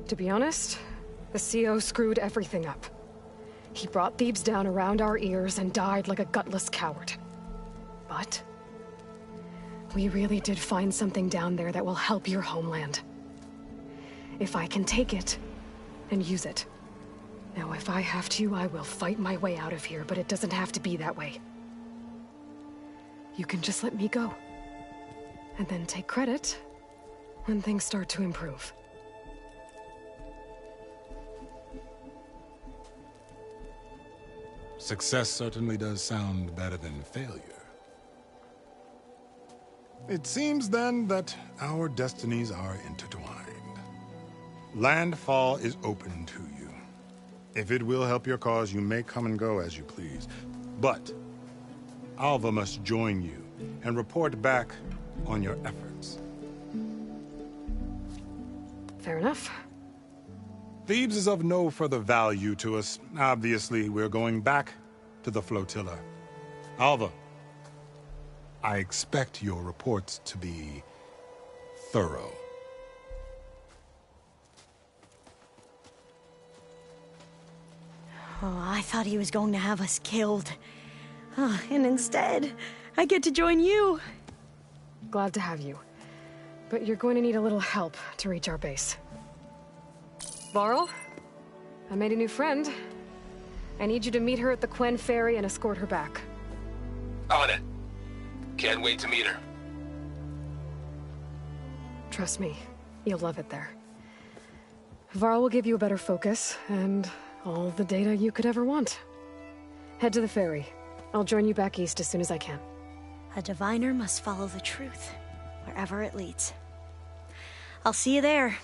To be honest, the CO screwed everything up. He brought Thebes down around our ears and died like a gutless coward. But we really did find something down there that will help your homeland. If I can take it and use it. Now, if I have to, I will fight my way out of here, but it doesn't have to be that way. You can just let me go. And then take credit when things start to improve. Success certainly does sound better than failure. It seems then that our destinies are intertwined. Landfall is open to you. If it will help your cause, you may come and go as you please. But Alva must join you and report back on your efforts. Fair enough. Thebes is of no further value to us. Obviously, we're going back to the flotilla. Alva, I expect your reports to be thorough. Oh, I thought he was going to have us killed. Oh, and instead, I get to join you. Glad to have you. But you're going to need a little help to reach our base. Varl, I made a new friend. I need you to meet her at the Quen Ferry and escort her back. On it. Can't wait to meet her. Trust me, you'll love it there. Varl will give you a better focus, and all the data you could ever want. Head to the ferry. I'll join you back east as soon as I can. A diviner must follow the truth, wherever it leads. I'll see you there.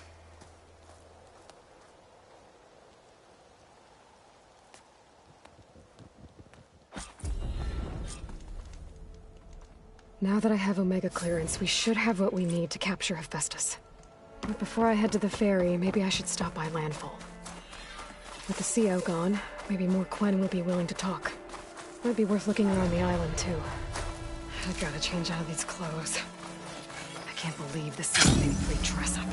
Now that I have Omega clearance, we should have what we need to capture Hephaestus. But before I head to the ferry, maybe I should stop by Landfall. With the CO gone, maybe more Quen will be willing to talk. Might be worth looking around the island, too. I've got to change out of these clothes. I can't believe this is a free dress-up.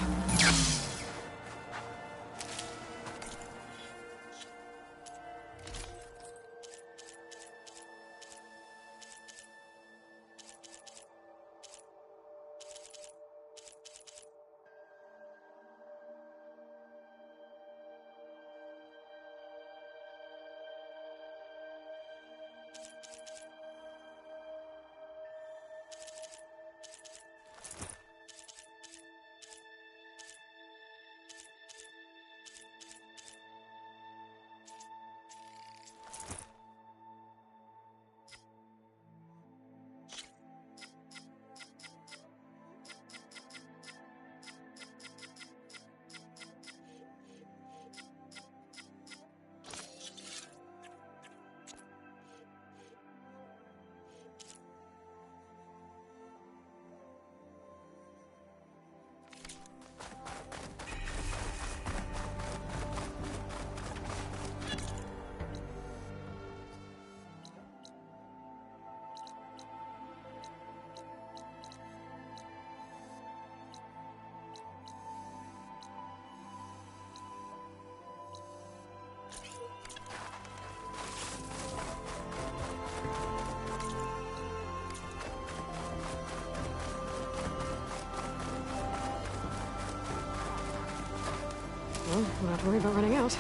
Well, we'll have to worry about running out.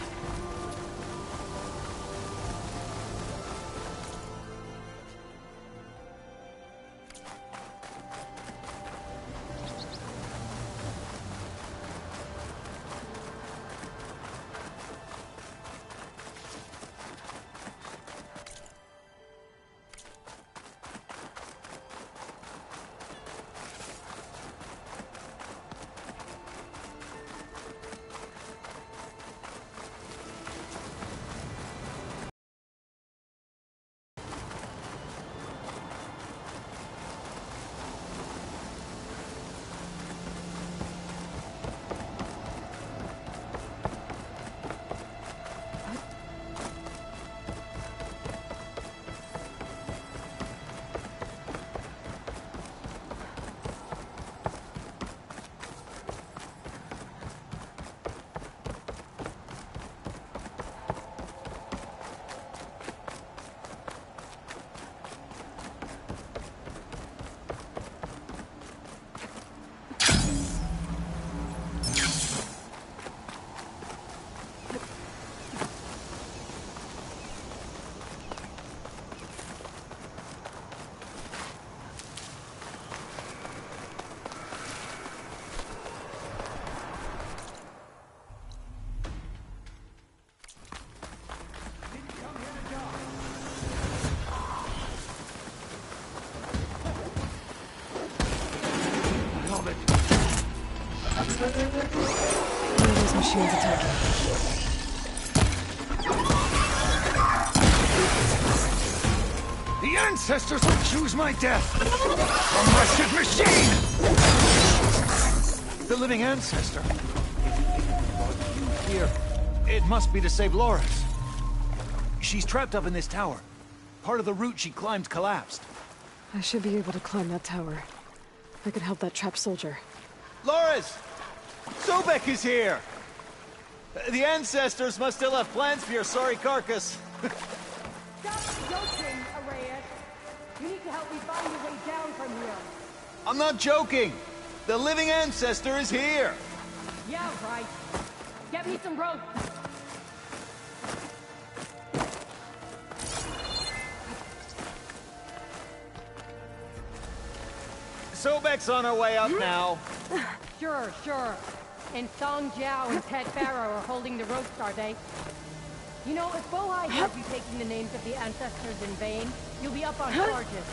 One of those machines attacking. The ancestors will choose my death! Some wretched machine! The living ancestor. You here. It must be to save Loris. She's trapped up in this tower. Part of the route she climbed collapsed. I should be able to climb that tower. I could help that trapped soldier. Loris! Sobek is here! The ancestors must still have plans for your sorry carcass. Stop joking, Arrayus. You need to help me find a way down from here. I'm not joking! The living ancestor is here! Yeah, right. Get me some rope. Sobek's on her way up now. Sure, sure. And Song Jiao and Ted Farrow are holding the ropes, are they? You know, if Bohai has you taking the names of the ancestors in vain, you'll be up on charges.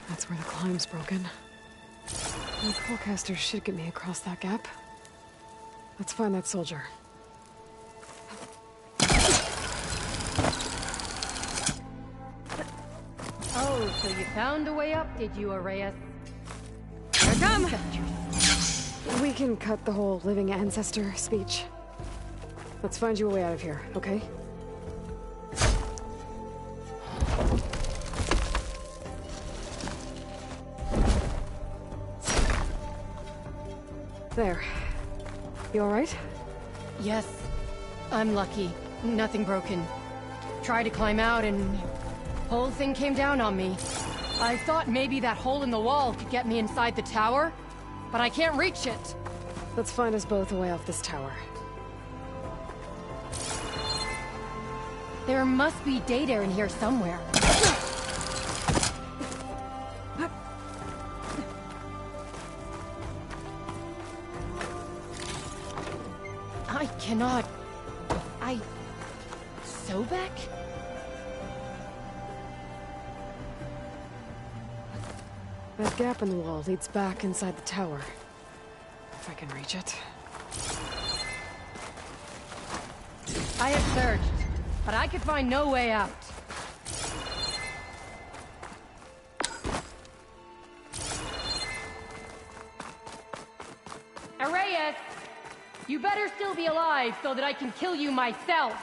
That's where the climb's broken. My Coalcaster should get me across that gap. Let's find that soldier. So you found a way up, did you, Arrayas? Here I come! We can cut the whole living ancestor speech. Let's find you a way out of here, okay? There. You alright? Yes. I'm lucky. Nothing broken. Tried to climb out and... whole thing came down on me. I thought maybe that hole in the wall could get me inside the tower, but I can't reach it. Let's find us both a way off this tower. There must be data in here somewhere. I cannot... Sobek? That gap in the wall leads back inside the tower. If I can reach it. I have searched, but I could find no way out. Arrayas! You better still be alive so that I can kill you myself!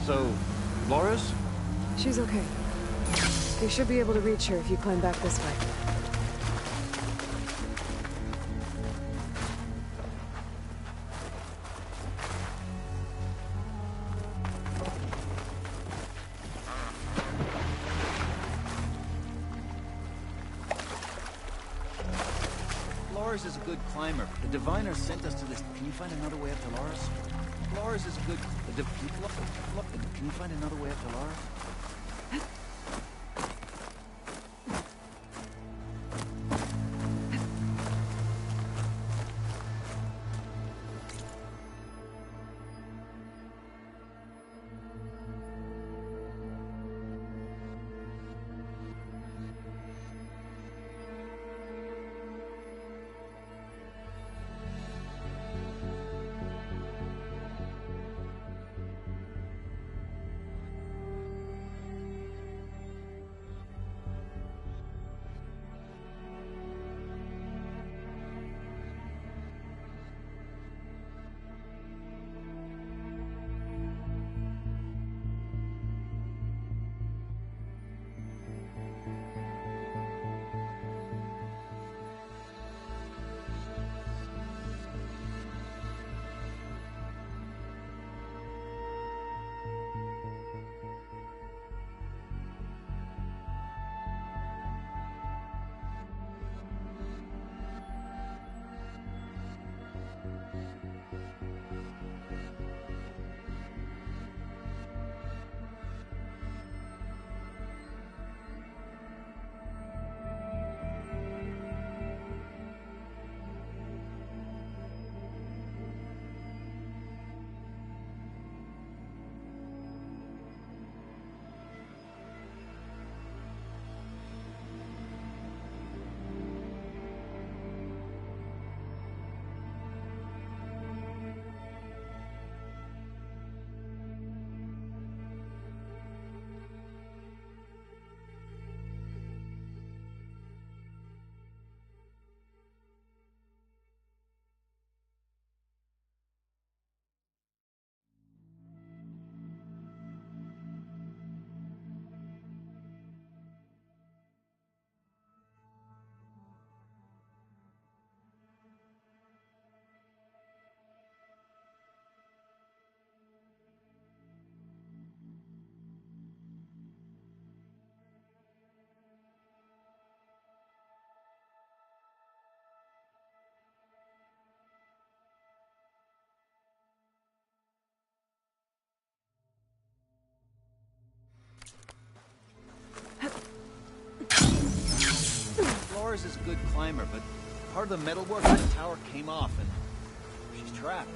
So, Laura's? She's okay. You should be able to reach her if you climb back this way. Laura's is a good climber. The diviner sent us to this. Can you find another way up to Laura's? Laura's is a good. Can you find another way up to Laura's? Laura's is a good climber, but part of the metalwork in the tower came off, and she's trapped.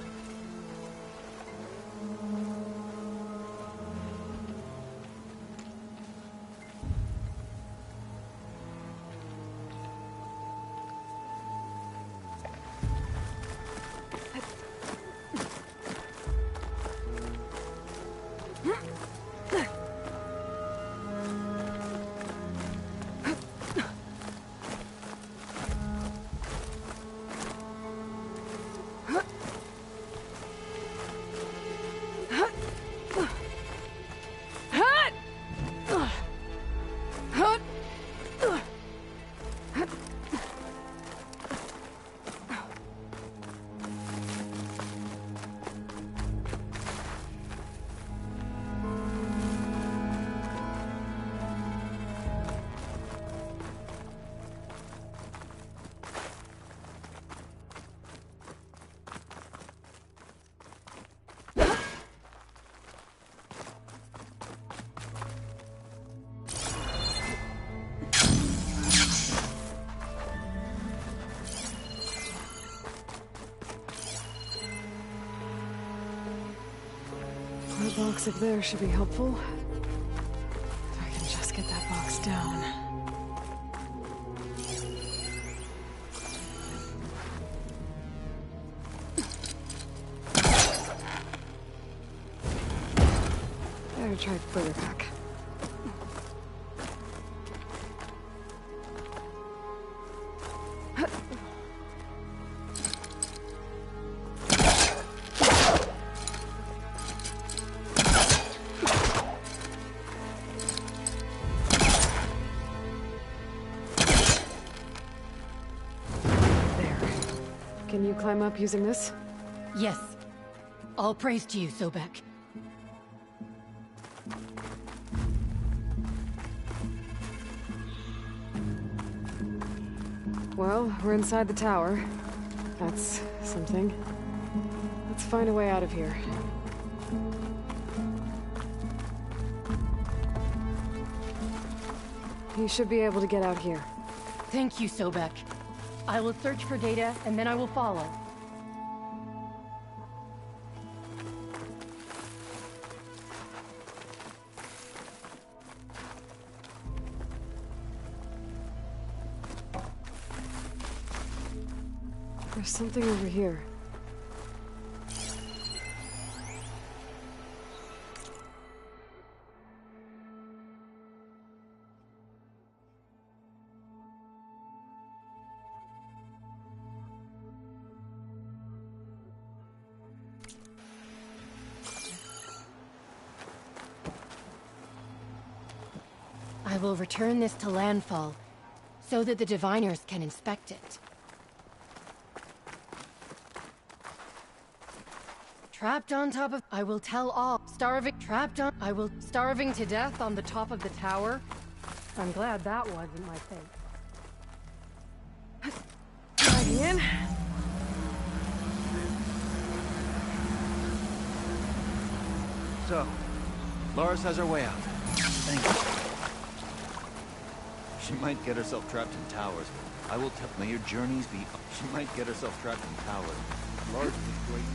That box up there should be helpful. If I can just get that box down. Better try further back. Can you climb up using this? Yes. All praise to you, Sobek. Well, we're inside the tower. That's something. Let's find a way out of here. You should be able to get out here. Thank you, Sobek. I will search for data, and then I will follow. There's something over here. I will return this to Landfall, so that the diviners can inspect it. Trapped on top of... I will tell all. Starving to death on the top of the tower. I'm glad that wasn't my fate. Dragging in. So, Loris has her way out. Thank you. She might get herself trapped in towers. I will tell... May your journeys be... She might get herself trapped in towers. Loris is great.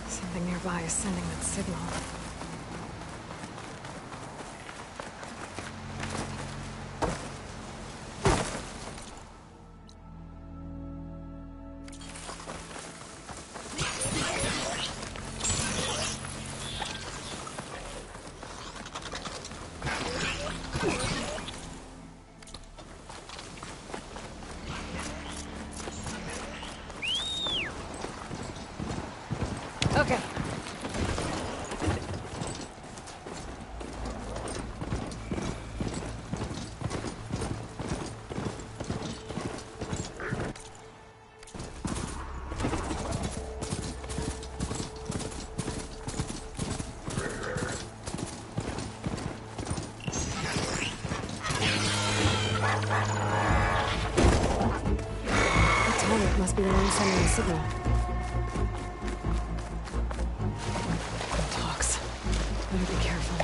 Something nearby is sending that signal. Okay. Atomic must be the one sending the signal. Talks. Better be careful.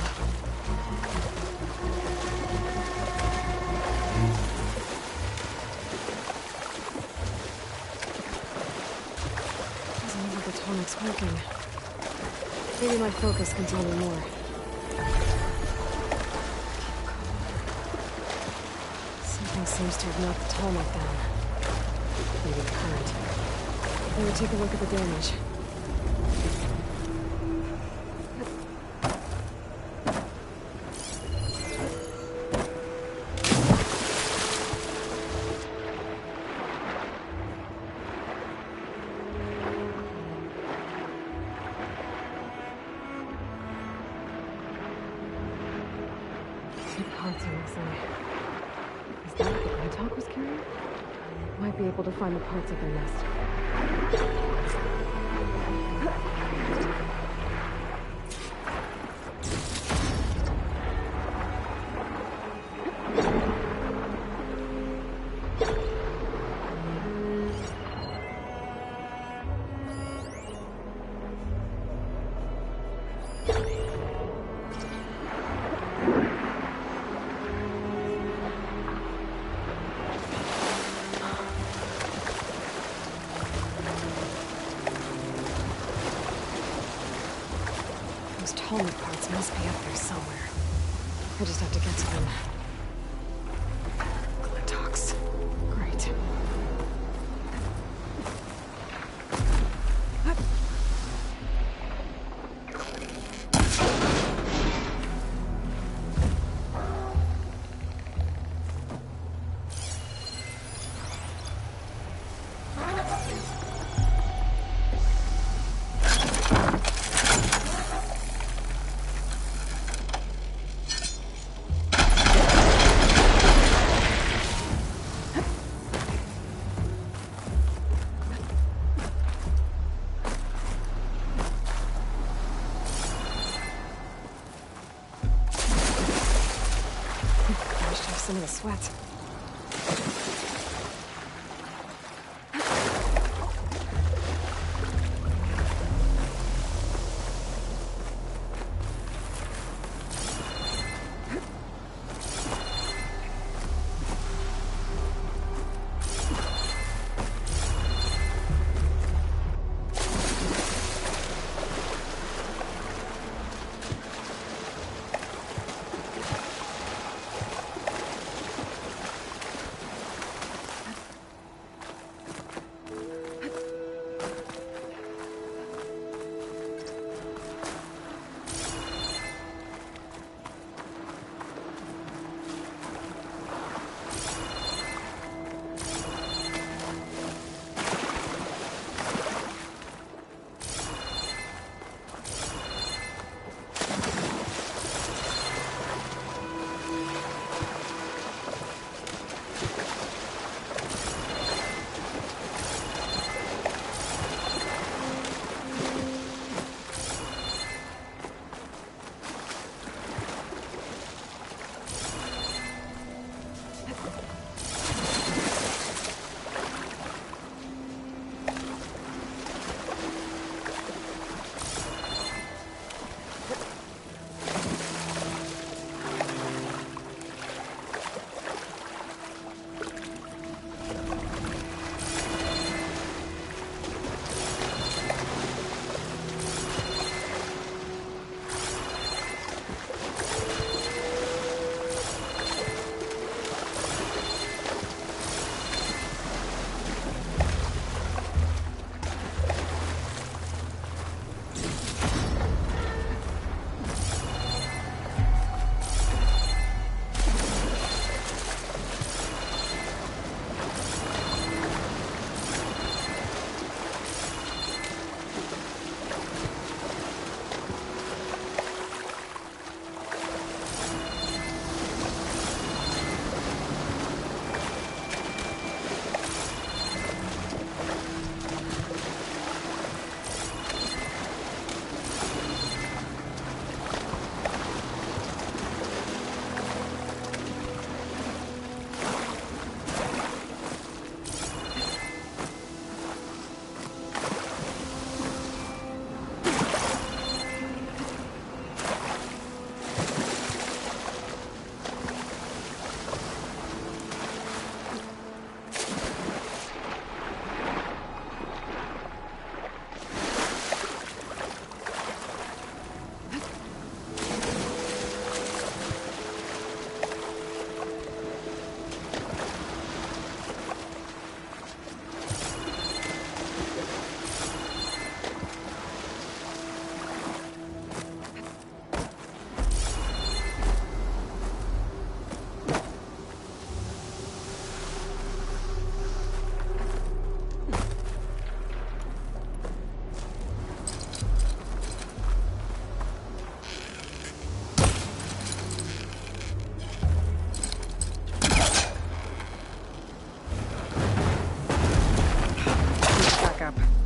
Doesn't look like the tonic's working. Maybe my focus can tell me more. Something seems to have knocked the tonic down. Maybe the current. Let me take a look at the damage. Two parts are missing. Is that what the Nighthawk was carrying? Might be able to find the parts of their nest. Those Tolman parts must be up there somewhere. I just have to get to them. Glintox. Great. some of the sweat.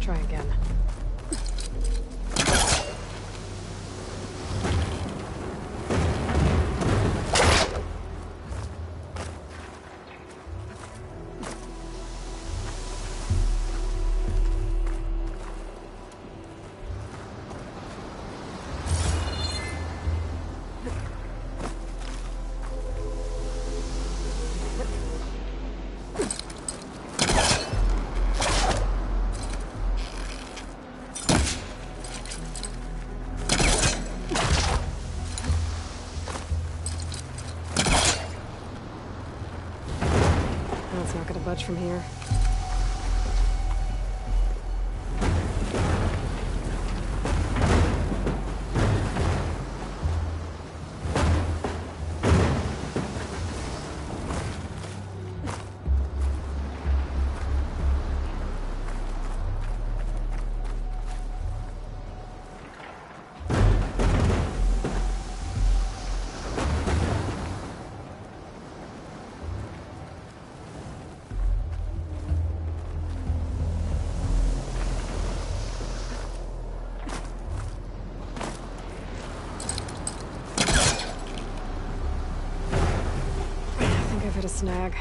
Try again. It's not gonna budge from here. worth it a snag.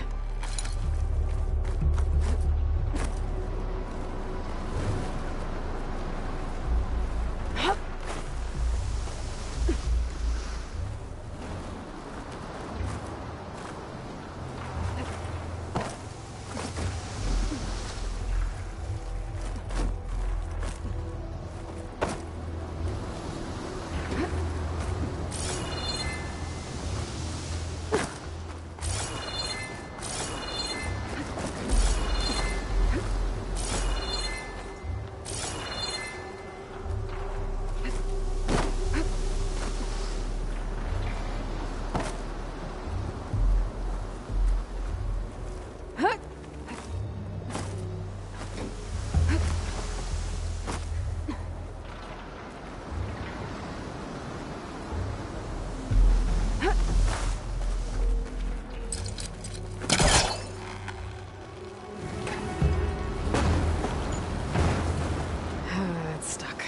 It's stuck.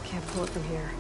Can't pull it from here.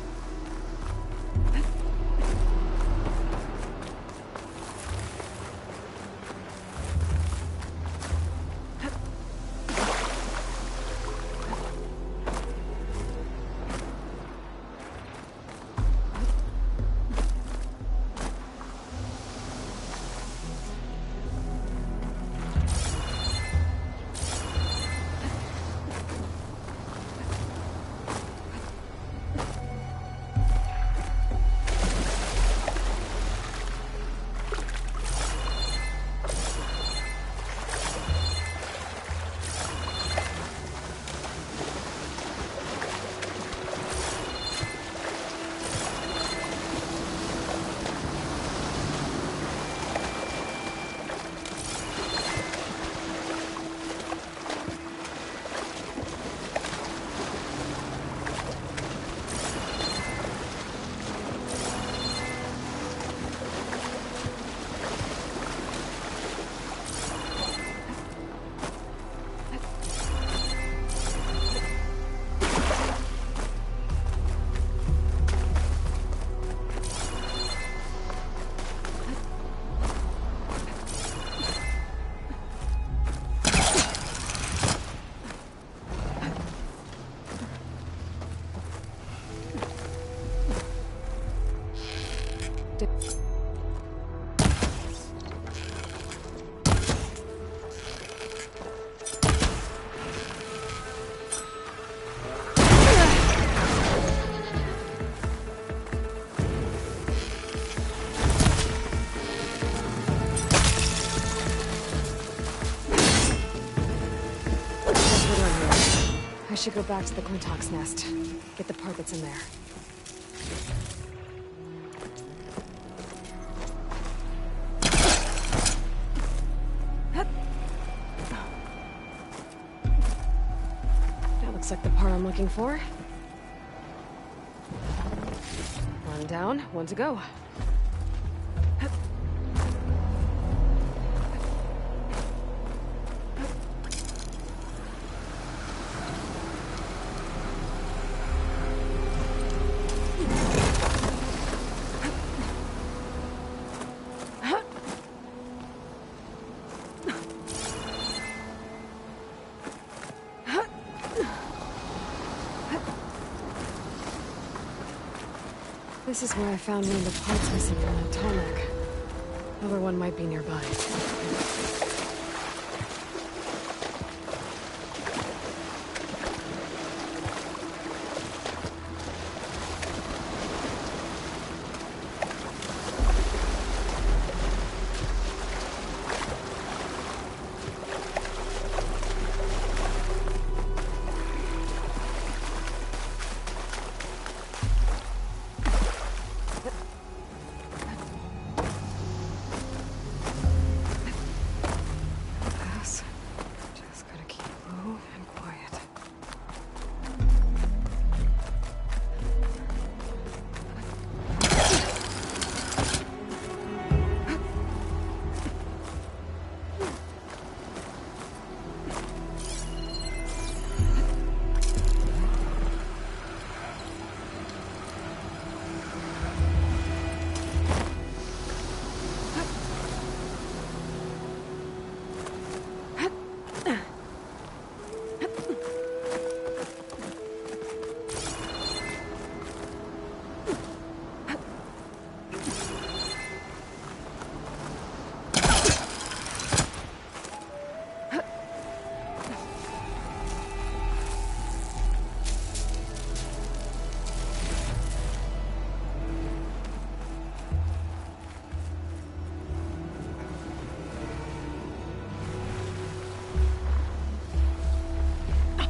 I should go back to the Quintox nest. Get the part that's in there. That looks like the part I'm looking for. One down, one to go. This is where I found one of the parts missing from that tarmac. Another one might be nearby.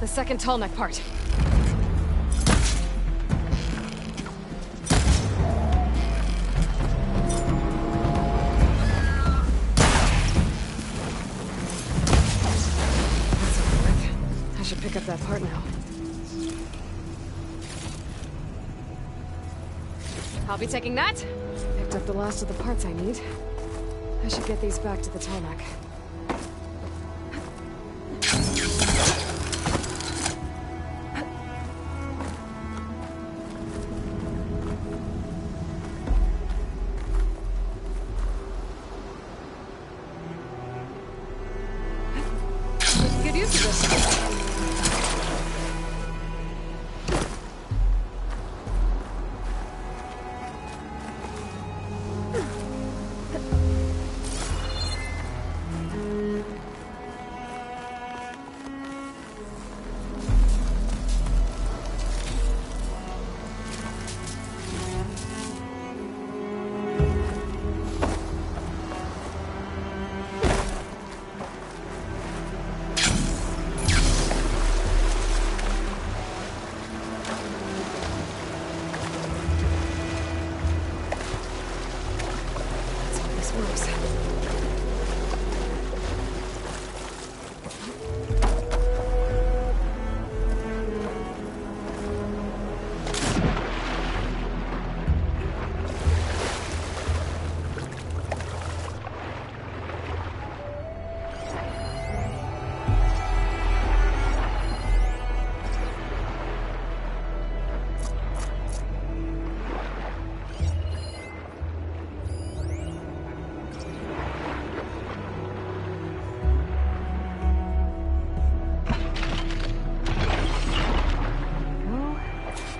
The second tall neck part. That's over with. I should pick up that part now. I'll be taking that. Picked up the last of the parts I need. I should get these back to the tall neck. Good use of this.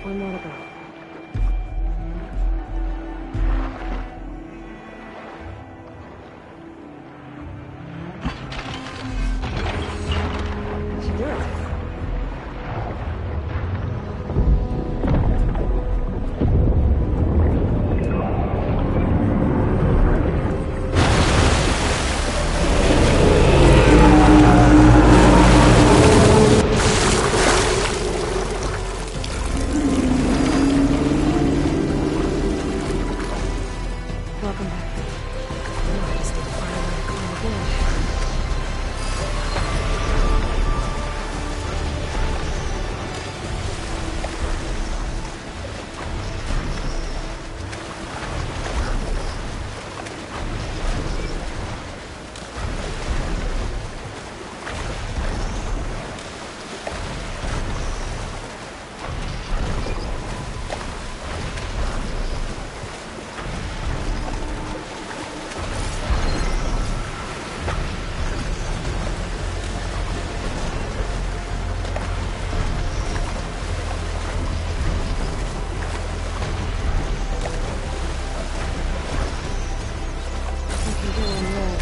One more to go. Should do it. Welcome back. I just need to find a way to climb again.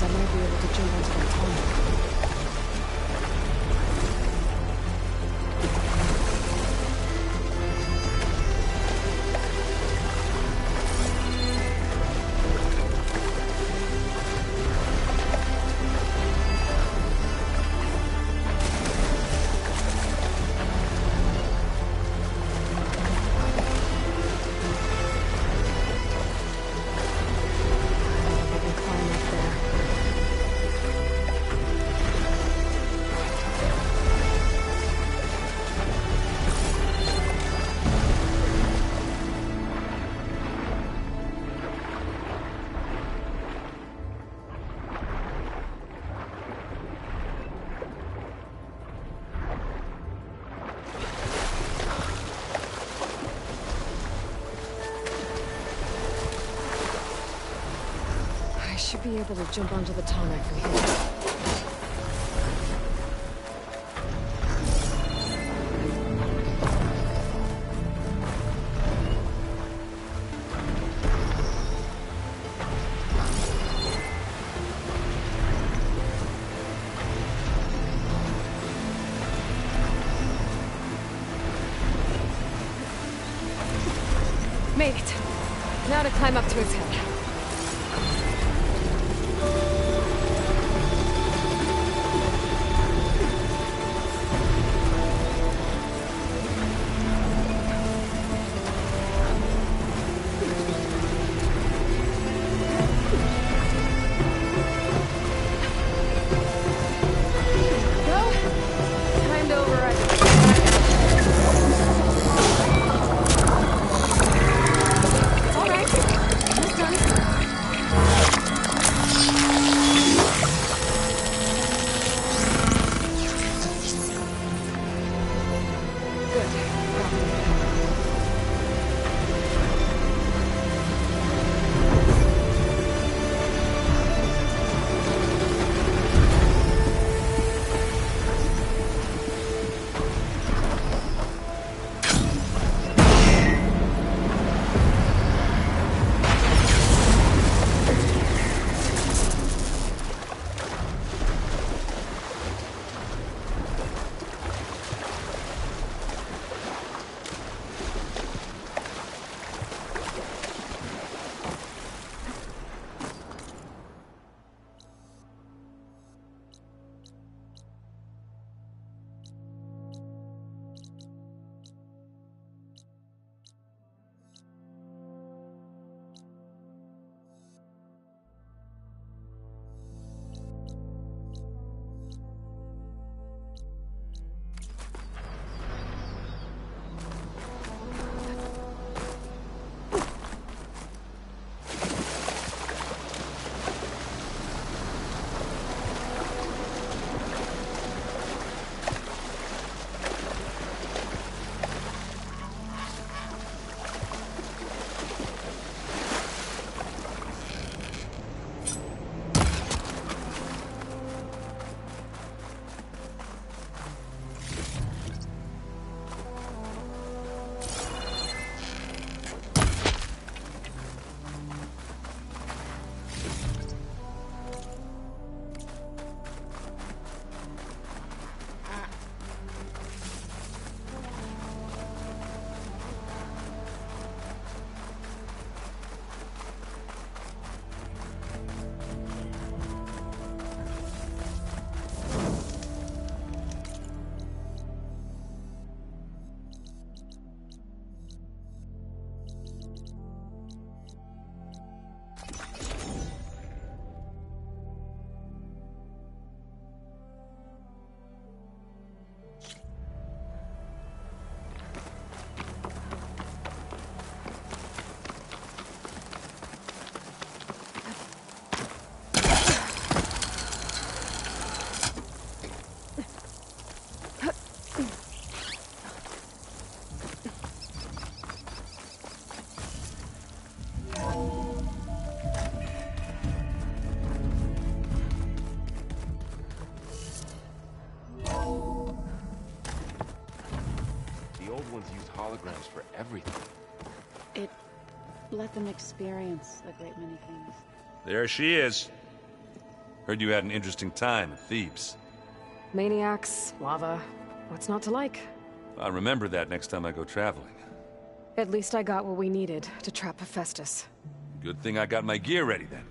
I might be able to jump onto that tunnel. I should be able to jump onto the tonic from here. Made it. Now to climb up to its head. holograms for everything. It let them experience a great many things. There she is. Heard you had an interesting time at Thebes. Maniacs, lava. What's not to like? I'll remember that next time I go traveling. At least I got what we needed to trap Hephaestus. Good thing I got my gear ready then.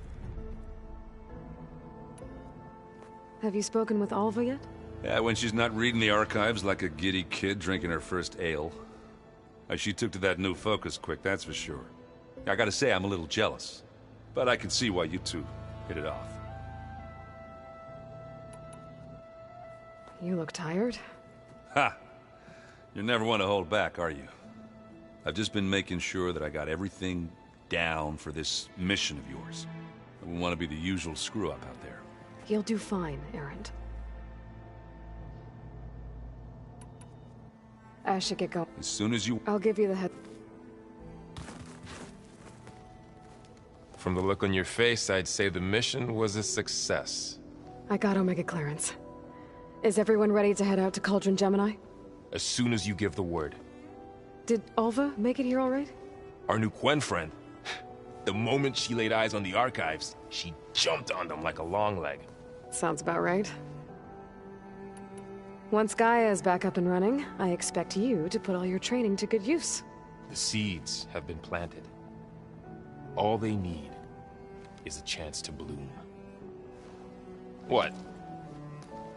Have you spoken with Alva yet? Yeah, when she's not reading the archives like a giddy kid drinking her first ale. She took to that new focus quick, that's for sure. I gotta say, I'm a little jealous. But I can see why you two hit it off. You look tired. Ha! You never want to hold back, are you? I've just been making sure that I got everything down for this mission of yours. I wouldn't want to be the usual screw-up out there. You'll do fine, Erend. I should get going. As soon as you... I'll give you the head... From the look on your face, I'd say the mission was a success. I got Omega clearance. Is everyone ready to head out to Cauldron Gemini? As soon as you give the word. Did Alva make it here all right? Our new Quen friend. The moment she laid eyes on the archives, she jumped on them like a long leg. Sounds about right. Once Gaia is back up and running, I expect you to put all your training to good use. The seeds have been planted. All they need is a chance to bloom. What?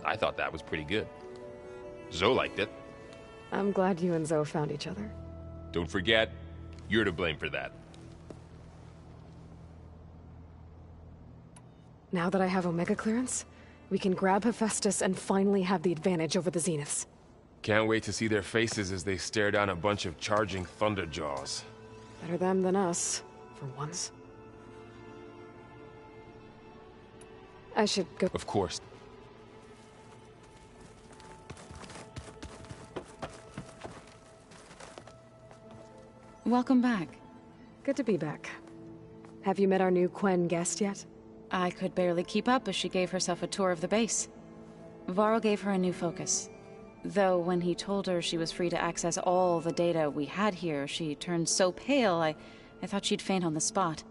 I thought that was pretty good. Zoe liked it. I'm glad you and Zoe found each other. Don't forget, you're to blame for that. Now that I have Omega clearance, we can grab Hephaestus and finally have the advantage over the Zeniths. Can't wait to see their faces as they stare down a bunch of charging Thunderjaws. Better them than us, for once. I should go. Of course. Welcome back. Good to be back. Have you met our new Quen guest yet? I could barely keep up as she gave herself a tour of the base. Varl gave her a new focus. Though when he told her she was free to access all the data we had here, she turned so pale I thought she'd faint on the spot.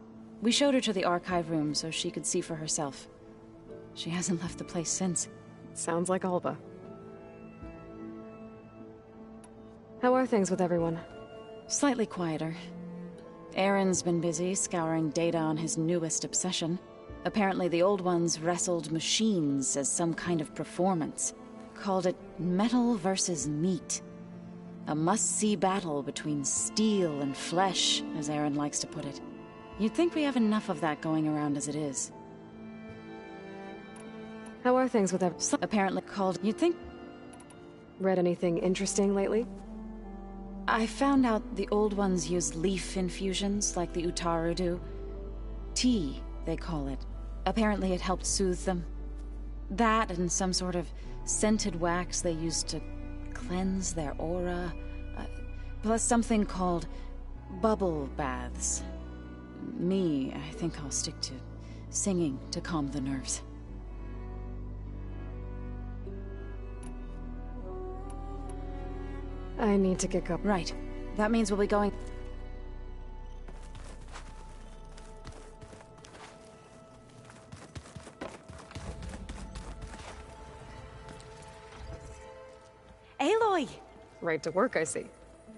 We showed her to the archive room so she could see for herself. She hasn't left the place since. Sounds like Alba. How are things with everyone? Slightly quieter. Aaron's been busy scouring data on his newest obsession. Apparently the old ones wrestled machines as some kind of performance. Called it metal versus meat. A must-see battle between steel and flesh, as Aaron likes to put it. You'd think we have enough of that going around as it is. How are things with apparently called... You'd think... Read anything interesting lately? I found out the old ones use leaf infusions like the Utaru do. Tea, they call it. Apparently it helped soothe them. That and some sort of scented wax they used to cleanse their aura. Plus something called bubble baths. Me, I think I'll stick to singing to calm the nerves. I need to get going. Right. That means we'll be going... Aloy! Right to work, I see.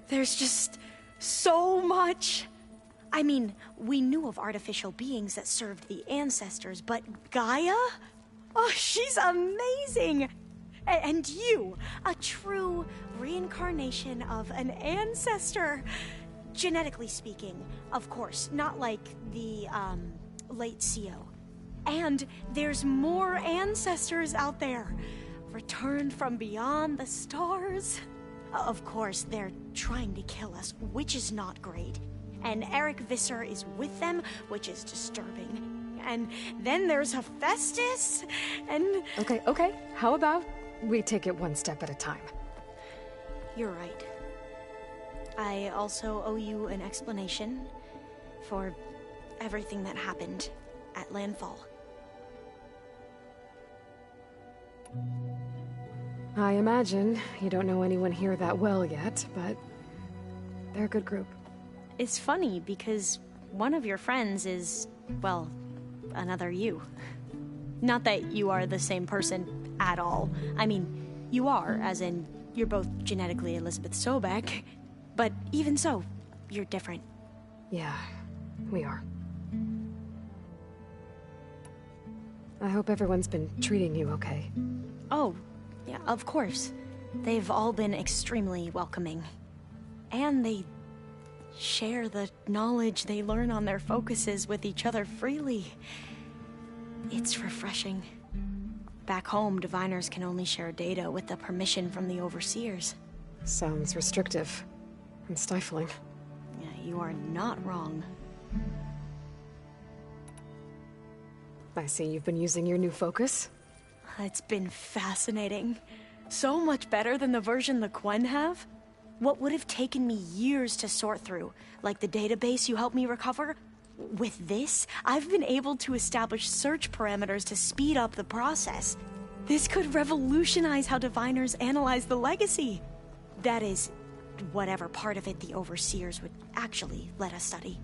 There's just so much. I mean, we knew of artificial beings that served the ancestors, but Gaia? Oh, she's amazing! And you, a true reincarnation of an ancestor. Genetically speaking, of course, not like the, late CO. And there's more ancestors out there, returned from beyond the stars. Of course, they're trying to kill us, which is not great. And Eric Visser is with them, which is disturbing. And then there's Hephaestus, and... Okay. How about we take it one step at a time? You're right. I also owe you an explanation for everything that happened at Landfall. I imagine you don't know anyone here that well yet, but They're a good group. It's funny because one of your friends is, well, another you. Not that you are the same person at all. I mean, you are, as in, you're both genetically Elizabeth Sobek, but even so, you're different. Yeah, we are. I hope everyone's been treating you okay. Oh, yeah, of course. They've all been extremely welcoming. And they share the knowledge they learn on their focuses with each other freely. It's refreshing. Back home, diviners can only share data with the permission from the overseers. Sounds restrictive and stifling. Yeah, you are not wrong. I see you've been using your new focus. It's been fascinating. So much better than the version the Quen have. What would have taken me years to sort through, like the database you helped me recover, with this, I've been able to establish search parameters to speed up the process. This could revolutionize how diviners analyze the legacy. That is, whatever part of it the overseers would actually let us study.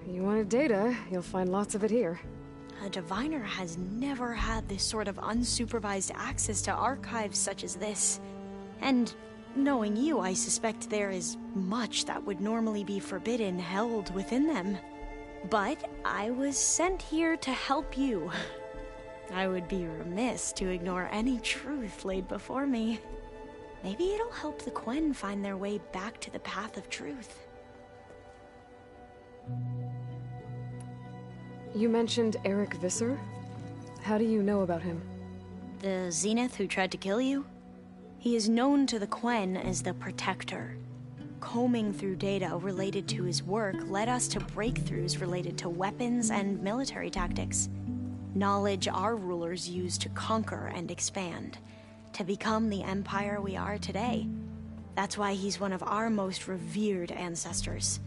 You wanted data, you'll find lots of it here. A diviner has never had this sort of unsupervised access to archives such as this. And knowing you, I suspect there is much that would normally be forbidden held within them. But I was sent here to help you. I would be remiss to ignore any truth laid before me. Maybe it'll help the Quen find their way back to the path of truth. You mentioned Eric Visser? How do you know about him? The Zenith who tried to kill you? He is known to the Quen as the Protector. Combing through data related to his work led us to breakthroughs related to weapons and military tactics. Knowledge our rulers used to conquer and expand, to become the empire we are today. That's why he's one of our most revered ancestors.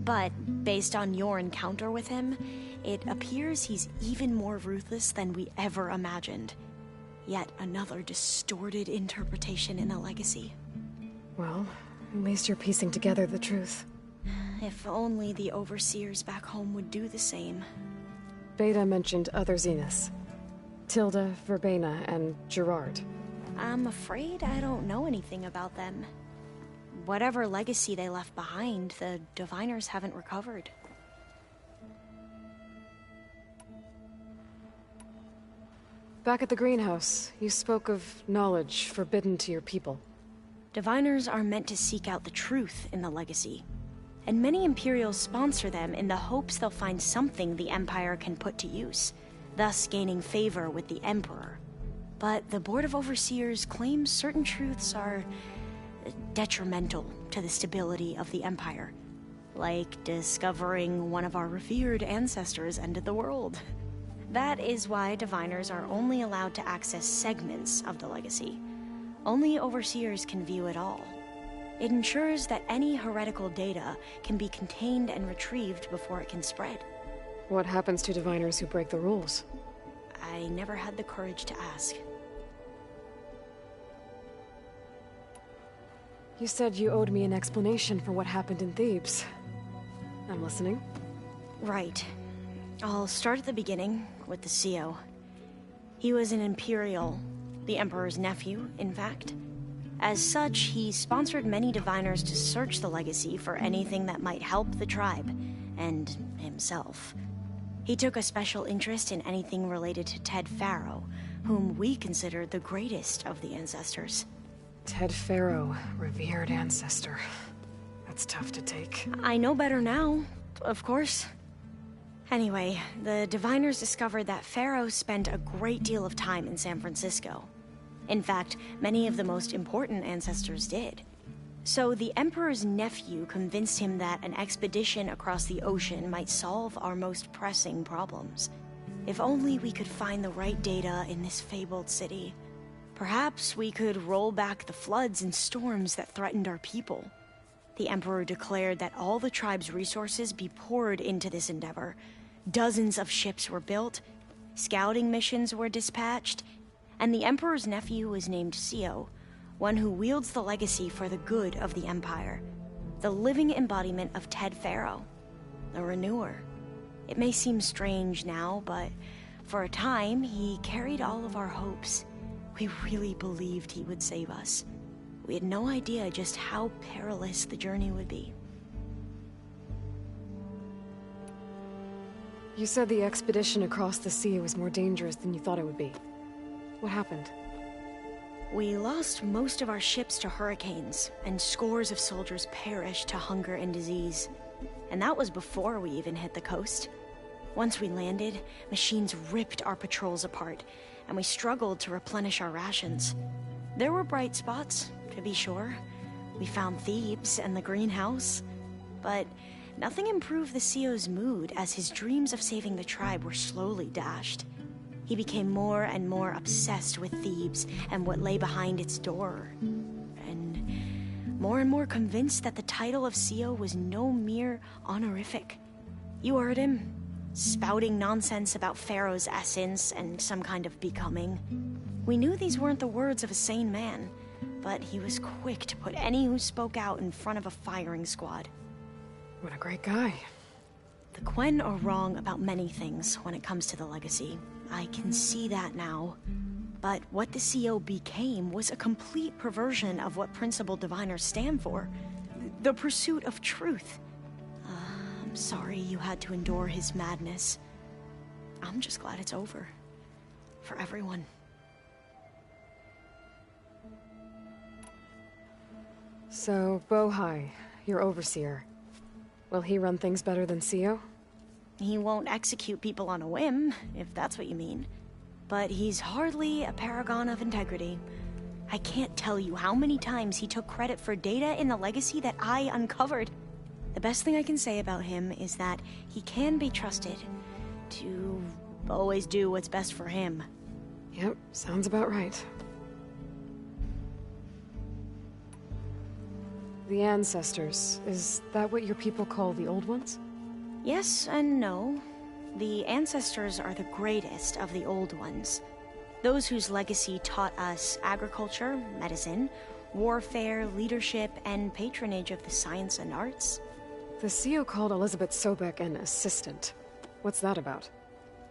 But based on your encounter with him, it appears he's even more ruthless than we ever imagined. Yet another distorted interpretation in the legacy. Well, at least you're piecing together the truth. If only the overseers back home would do the same. Beta mentioned other Zeniths. Tilda, Verbena, and Gerard. I'm afraid I don't know anything about them. Whatever legacy they left behind, the diviners haven't recovered. Back at the greenhouse, you spoke of knowledge forbidden to your people. Diviners are meant to seek out the truth in the legacy, and many Imperials sponsor them in the hopes they'll find something the Empire can put to use, thus gaining favor with the Emperor. But the Board of Overseers claims certain truths are detrimental to the stability of the Empire, like discovering one of our revered ancestors ended the world. That is why diviners are only allowed to access segments of the legacy. Only overseers can view it all. It ensures that any heretical data can be contained and retrieved before it can spread. What happens to diviners who break the rules? I never had the courage to ask. You said you owed me an explanation for what happened in Thebes. I'm listening. Right. I'll start at the beginning, with the CO. He was an Imperial, the Emperor's nephew, in fact. As such, he sponsored many diviners to search the legacy for anything that might help the tribe, and himself. He took a special interest in anything related to Ted Faro, whom we consider the greatest of the ancestors. Ted Faro, revered ancestor. That's tough to take. I know better now, of course. Anyway, the diviners discovered that Faro spent a great deal of time in San Francisco. In fact, many of the most important ancestors did. So the Emperor's nephew convinced him that an expedition across the ocean might solve our most pressing problems. If only we could find the right data in this fabled city. Perhaps we could roll back the floods and storms that threatened our people. The Emperor declared that all the tribe's resources be poured into this endeavor. Dozens of ships were built, scouting missions were dispatched, and the Emperor's nephew was named Sio, one who wields the legacy for the good of the Empire. The living embodiment of Ted Faro, the Renewer. It may seem strange now, but for a time, he carried all of our hopes. We really believed he would save us. We had no idea just how perilous the journey would be. You said the expedition across the sea was more dangerous than you thought it would be. What happened? We lost most of our ships to hurricanes, and scores of soldiers perished to hunger and disease. And that was before we even hit the coast. Once we landed, machines ripped our patrols apart, and we struggled to replenish our rations. There were bright spots, to be sure. We found Thebes and the greenhouse, but nothing improved the CEO's mood as his dreams of saving the tribe were slowly dashed. He became more and more obsessed with Thebes and what lay behind its door, and more convinced that the title of CEO was no mere honorific. You heard him, spouting nonsense about Pharaoh's essence and some kind of becoming. We knew these weren't the words of a sane man, but he was quick to put any who spoke out in front of a firing squad. What a great guy. The Quen are wrong about many things when it comes to the legacy. I can see that now. But what the CO became was a complete perversion of what principled diviners stand for. The pursuit of truth. I'm sorry you had to endure his madness. I'm just glad it's over. For everyone. So, Bohai, your overseer. Will he run things better than CEO? He won't execute people on a whim, if that's what you mean. But he's hardly a paragon of integrity. I can't tell you how many times he took credit for data in the legacy that I uncovered. The best thing I can say about him is that he can be trusted to always do what's best for him. Yep, sounds about right. The ancestors, is that what your people call the old ones? Yes and no. The ancestors are the greatest of the old ones. Those whose legacy taught us agriculture, medicine, warfare, leadership, and patronage of the science and arts. The CEO called Elizabeth Sobek an assistant. What's that about?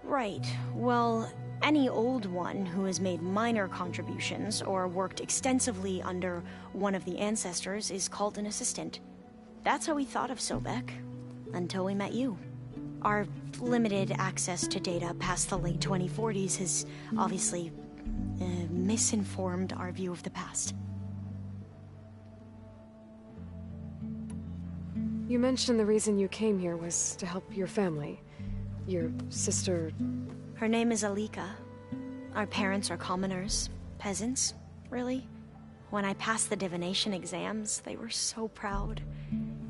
Right. Well, any old one who has made minor contributions or worked extensively under one of the ancestors is called an assistant. That's how we thought of Sobek, until we met you. Our limited access to data past the late 2040s has obviously misinformed our view of the past. You mentioned the reason you came here was to help your family. Your sister... Her name is Alika. Our parents are commoners. Peasants, really. When I passed the divination exams, they were so proud.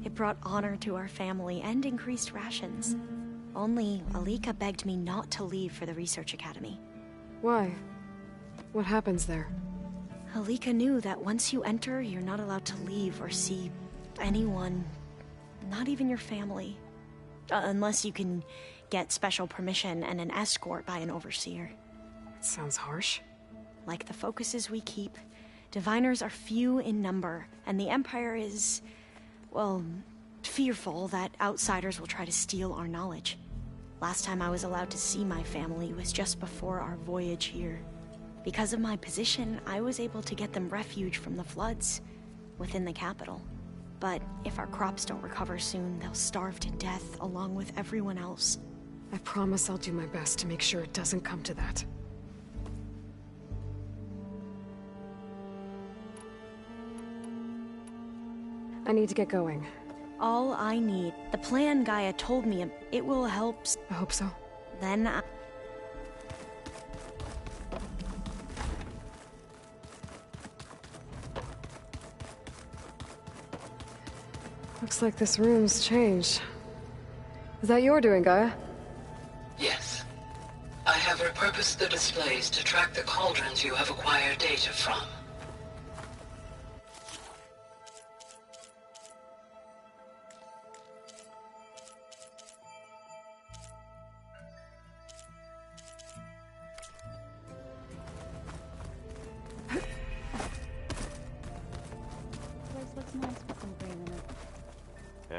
It brought honor to our family and increased rations. Only Alika begged me not to leave for the research academy. Why? What happens there? Alika knew that once you enter, you're not allowed to leave or see anyone. Not even your family. Unless you can get special permission and an escort by an overseer. Sounds harsh. Like the focuses we keep, diviners are few in number, and the Empire is, well, fearful that outsiders will try to steal our knowledge. Last time I was allowed to see my family was just before our voyage here. Because of my position, I was able to get them refuge from the floods within the capital. But if our crops don't recover soon, they'll starve to death along with everyone else. I promise I'll do my best to make sure it doesn't come to that. I need to get going. All I need. The plan Gaia told me, it will help. I hope so. Then Looks like this room's changed. Is that your doing, Gaia? Yes. I have repurposed the displays to track the cauldrons you have acquired data from.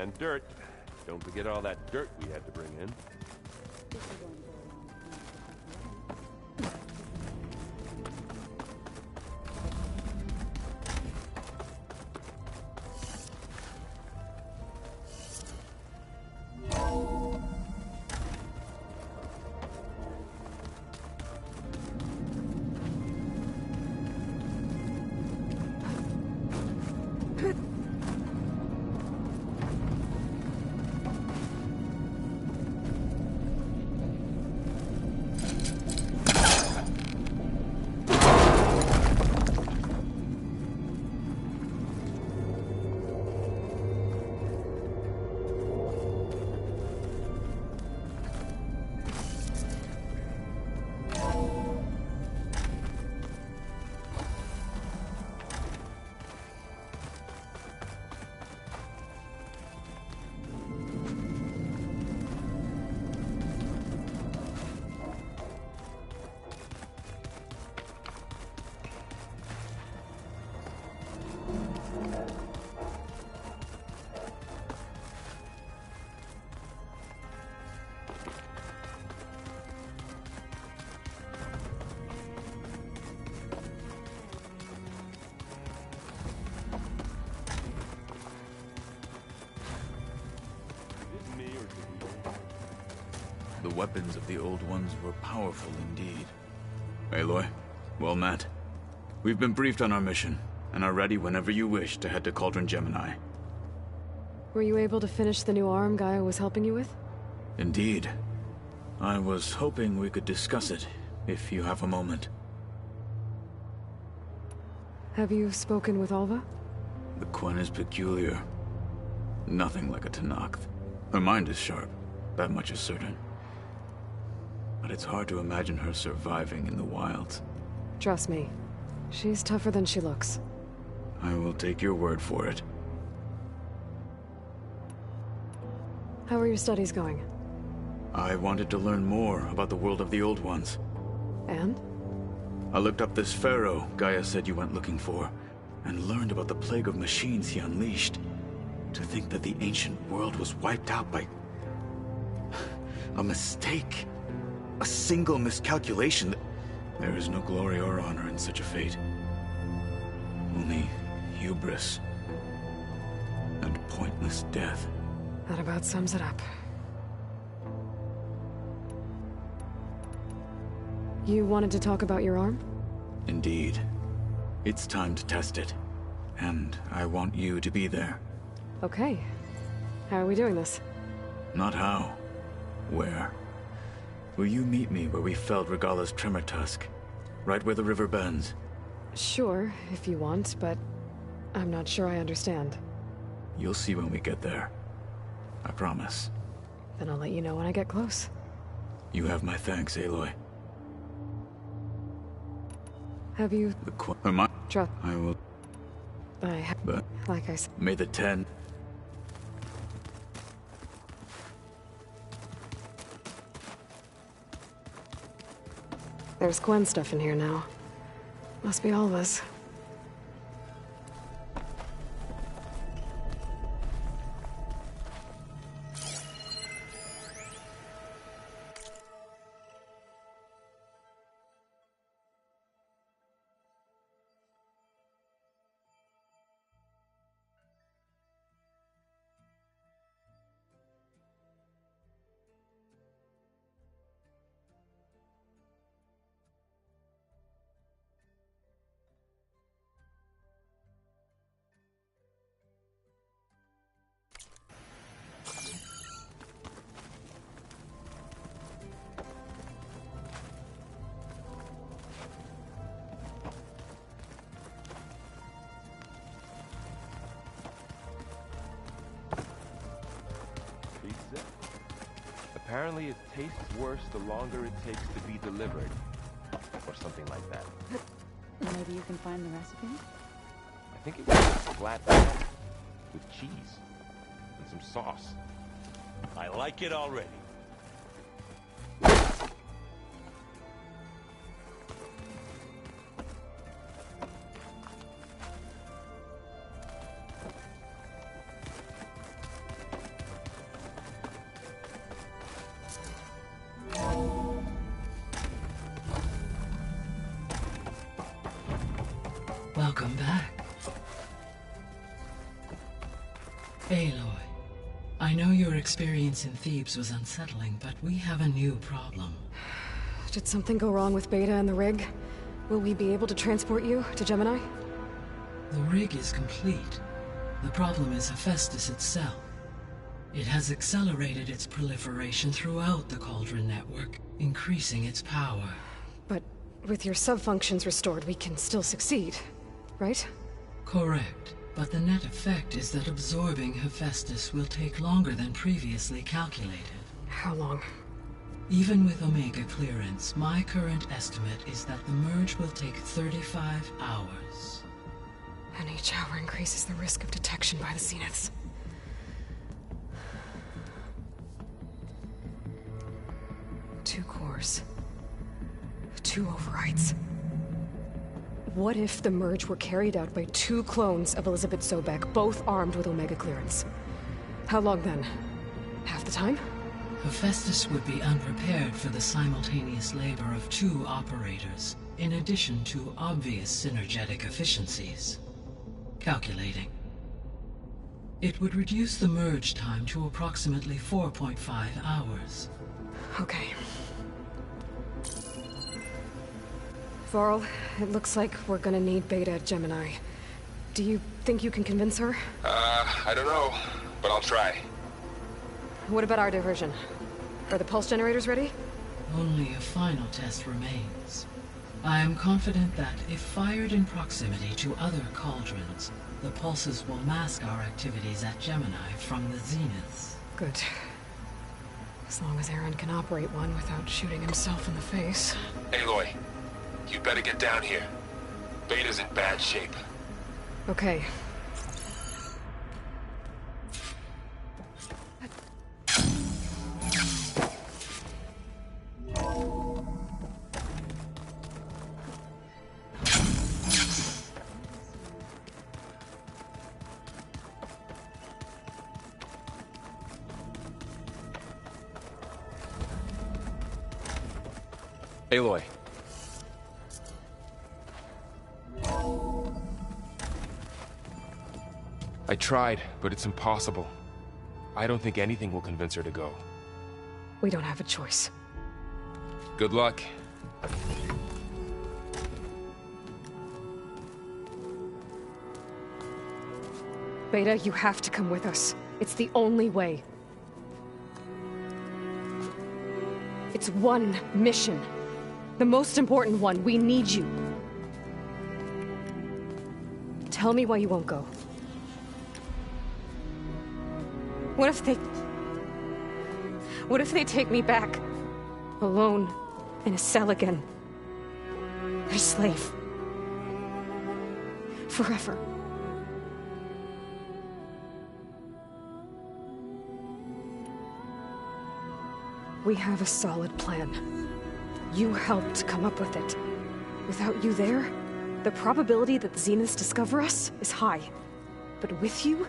And dirt. Don't forget all that dirt we had to bring in. The weapons of the Old Ones were powerful indeed. Aloy, well met. We've been briefed on our mission, and are ready whenever you wish to head to Cauldron Gemini. Were you able to finish the new arm Gaia was helping you with? Indeed. I was hoping we could discuss it, if you have a moment. Have you spoken with Alva? The Quen is peculiar. Nothing like a Tenakth. Her mind is sharp, that much is certain. But it's hard to imagine her surviving in the wilds. Trust me, she's tougher than she looks. I will take your word for it. How are your studies going? I wanted to learn more about the world of the Old Ones. And? I looked up this pharaoh Gaia said you went looking for, and learned about the plague of machines he unleashed. To think that the ancient world was wiped out by a mistake. A single miscalculation. There is no glory or honor in such a fate. Only hubris and pointless death. That about sums it up. You wanted to talk about your arm? Indeed. It's time to test it. And I want you to be there. Okay. How are we doing this? Not how. Where? Will you meet me where we felled Regala's tremor tusk? Right where the river bends? Sure, if you want, but I'm not sure I understand. You'll see when we get there. I promise. Then I'll let you know when I get close. You have my thanks, Aloy. Have you... Trust. I will... I have... But... Like I said... May the 10... There's Quen stuff in here now. Must be Alva's. Apparently it tastes worse the longer it takes to be delivered. Or something like that. Maybe you can find the recipe? I think it was flat bread with cheese and some sauce. I like it already. Welcome back. Aloy, I know your experience in Thebes was unsettling, but we have a new problem. Did something go wrong with Beta and the rig? Will we be able to transport you to Gemini? The rig is complete. The problem is Hephaestus itself. It has accelerated its proliferation throughout the Cauldron network, increasing its power. But with your sub-functions restored, we can still succeed, right? Correct. But the net effect is that absorbing Hephaestus will take longer than previously calculated. How long? Even with Omega clearance, my current estimate is that the merge will take 35 hours. And each hour increases the risk of detection by the Zeniths. Two cores. 2 overrides. What if the merge were carried out by 2 clones of Elizabeth Sobek, both armed with Omega clearance? How long then? Half the time? Hephaestus would be unprepared for the simultaneous labor of 2 operators, in addition to obvious synergetic efficiencies. Calculating. It would reduce the merge time to approximately 4.5 hours. Okay. Varl, it looks like we're gonna need Beta at Gemini. Do you think you can convince her? I don't know, but I'll try. What about our diversion? Are the pulse generators ready? Only a final test remains. I am confident that if fired in proximity to other cauldrons, the pulses will mask our activities at Gemini from the Zeniths. Good. As long as Aaron can operate one without shooting himself in the face. Aloy, you better get down here. Beta's in bad shape. Okay. Aloy. I tried, but it's impossible. I don't think anything will convince her to go. We don't have a choice. Good luck. Beta, you have to come with us. It's the only way. It's one mission. The most important one. We need you. Tell me why you won't go. What if they take me back? Alone, in a cell again. Their slave. Forever. We have a solid plan. You helped come up with it. Without you there, the probability that the Zeniths discover us is high. But with you,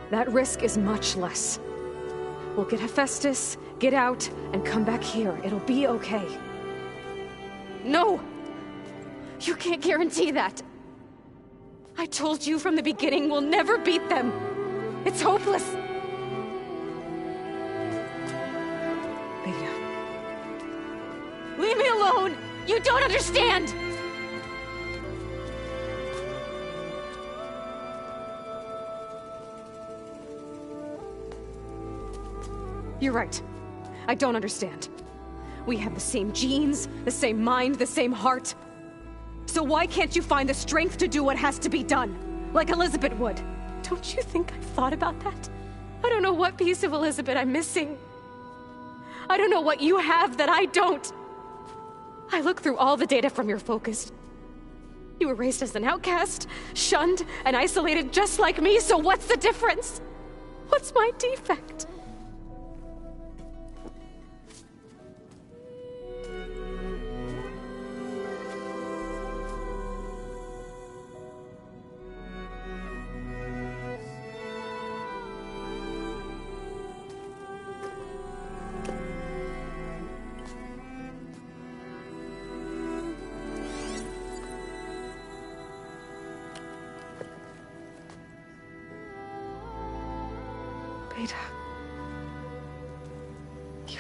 that risk is much less. We'll get Hephaestus, get out, and come back here. It'll be okay. No! You can't guarantee that! I told you from the beginning we'll never beat them! It's hopeless! Beta. Leave me alone! You don't understand! You're right. I don't understand. We have the same genes, the same mind, the same heart. So why can't you find the strength to do what has to be done? Like Elizabeth would. Don't you think I've thought about that? I don't know what piece of Elizabeth I'm missing. I don't know what you have that I don't. I look through all the data from your focus. You were raised as an outcast, shunned, and isolated just like me, so what's the difference? What's my defect?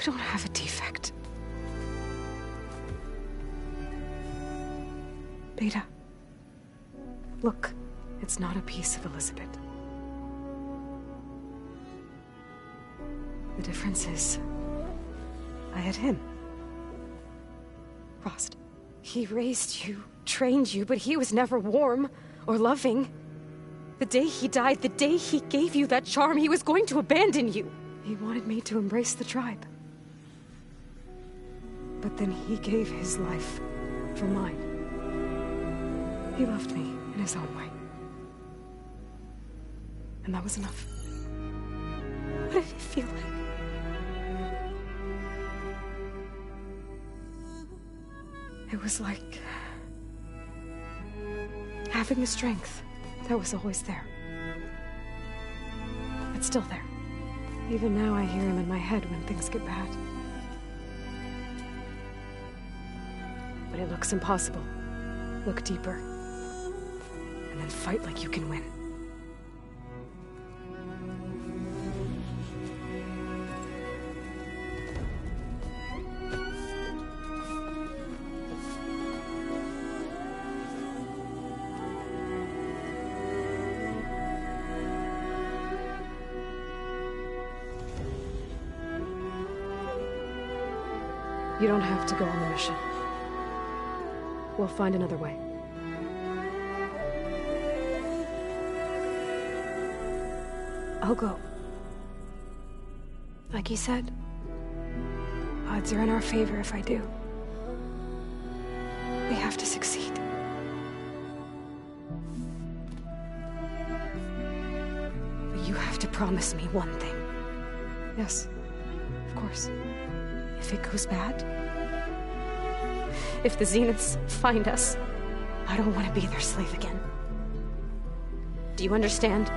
don't have a defect. Beta. Look, it's not a piece of Elizabeth. The difference is, I had him. Frost. He raised you, trained you, but he was never warm or loving. The day he died, the day he gave you that charm, he was going to abandon you. He wanted me to embrace the tribe. But then he gave his life for mine. He loved me in his own way. And that was enough. What did it feel like? It was like having the strength that was always there. It's still there. Even now I hear him in my head when things get bad. But it looks impossible. Look deeper. And then fight like you can win. You don't have to go on the mission. We'll find another way. I'll go. Like you said, odds are in our favor if I do. We have to succeed. But you have to promise me one thing. Yes, of course. If it goes bad, if the Zeniths find us, I don't want to be their slave again. Do you understand?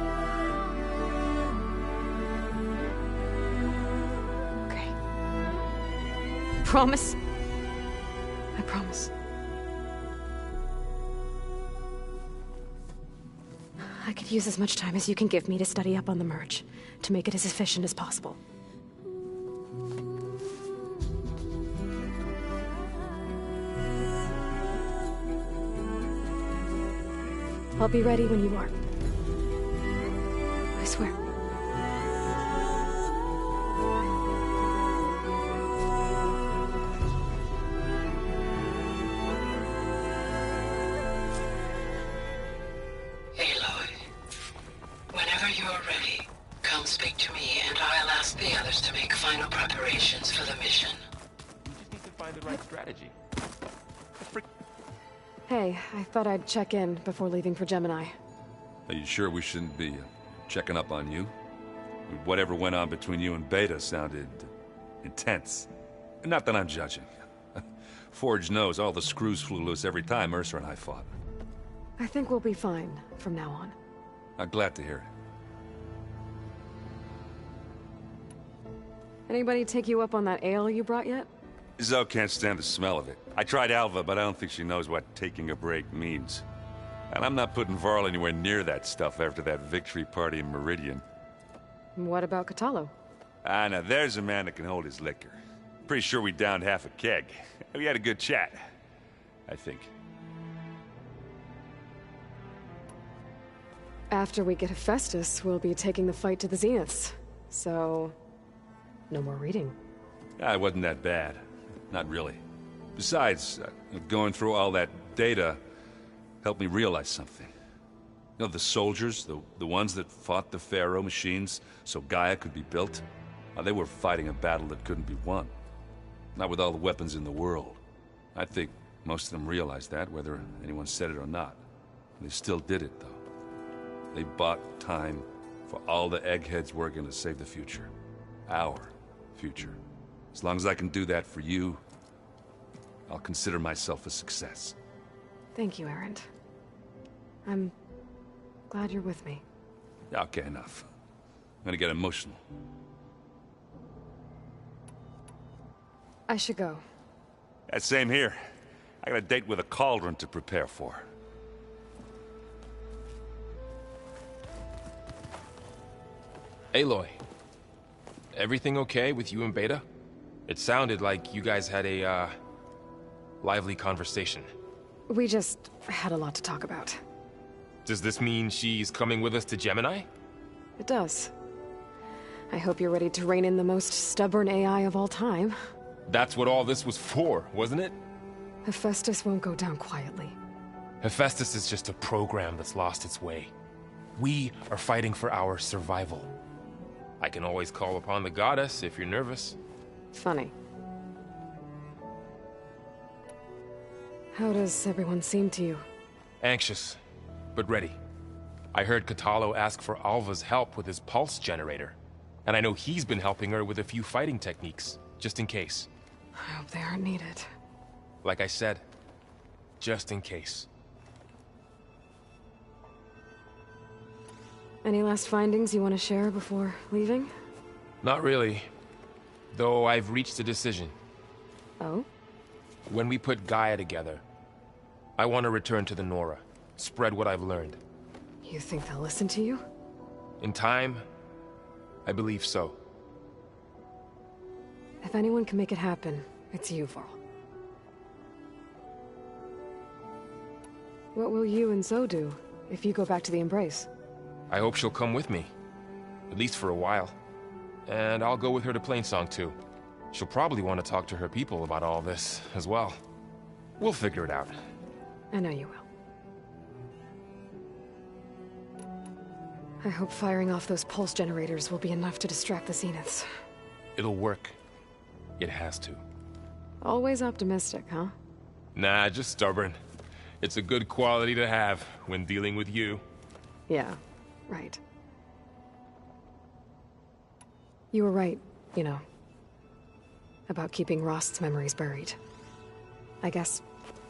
Okay. Promise? I promise. I could use as much time as you can give me to study up on the merge, to make it as efficient as possible. I'll be ready when you are. I swear. Aloy, whenever you're ready, come speak to me and I'll ask the others to make final preparations for the mission. We just need to find the right strategy. Hey, I thought I'd check in before leaving for Gemini. Are you sure we shouldn't be checking up on you? Whatever went on between you and Beta sounded intense. Not that I'm judging. Forge knows all the screws flew loose every time Ursa and I fought. I think we'll be fine from now on. I'm glad to hear it. Anybody take you up on that ale you brought yet? Zoe can't stand the smell of it. I tried Alva, but I don't think she knows what taking a break means. And I'm not putting Varl anywhere near that stuff after that victory party in Meridian. What about Catalo? Ah, now there's a man that can hold his liquor. Pretty sure we downed half a keg. We had a good chat, I think. After we get Hephaestus, we'll be taking the fight to the Zeniths. So, no more reading. Ah, it wasn't that bad. Not really. Besides, going through all that data helped me realize something. You know, the soldiers, the ones that fought the Pharaoh machines so Gaia could be built, they were fighting a battle that couldn't be won. Not with all the weapons in the world. I think most of them realized that, whether anyone said it or not. They still did it, though. They bought time for all the eggheads working to save the future. Our future. As long as I can do that for you, I'll consider myself a success. Thank you, Erend. I'm glad you're with me. Okay, enough. I'm gonna get emotional. I should go. That same here. I got a date with a cauldron to prepare for. Aloy, everything okay with you and Beta? It sounded like you guys had a, lively conversation. We just had a lot to talk about. Does this mean she's coming with us to Gemini? It does. I hope you're ready to rein in the most stubborn AI of all time. That's what all this was for, wasn't it? Hephaestus won't go down quietly. Hephaestus is just a program that's lost its way. We are fighting for our survival. I can always call upon the goddess if you're nervous. Funny. How does everyone seem to you? Anxious, but ready. I heard Katalo ask for Alva's help with his pulse generator. And I know he's been helping her with a few fighting techniques, just in case. I hope they aren't needed. Like I said, just in case. Any last findings you want to share before leaving? Not really. Though I've reached a decision. Oh? When we put Gaia together, I want to return to the Nora. Spread what I've learned. You think they'll listen to you? In time, I believe so. If anyone can make it happen, it's you, Varl. What will you and Zoe do if you go back to the Embrace? I hope she'll come with me. At least for a while. And I'll go with her to Plainsong too. She'll probably want to talk to her people about all this as well. We'll figure it out. I know you will. I hope firing off those pulse generators will be enough to distract the Zeniths. It'll work. It has to. Always optimistic, huh? Nah, just stubborn. It's a good quality to have when dealing with you. Yeah, right. You were right, you know. About keeping Rost's memories buried. I guess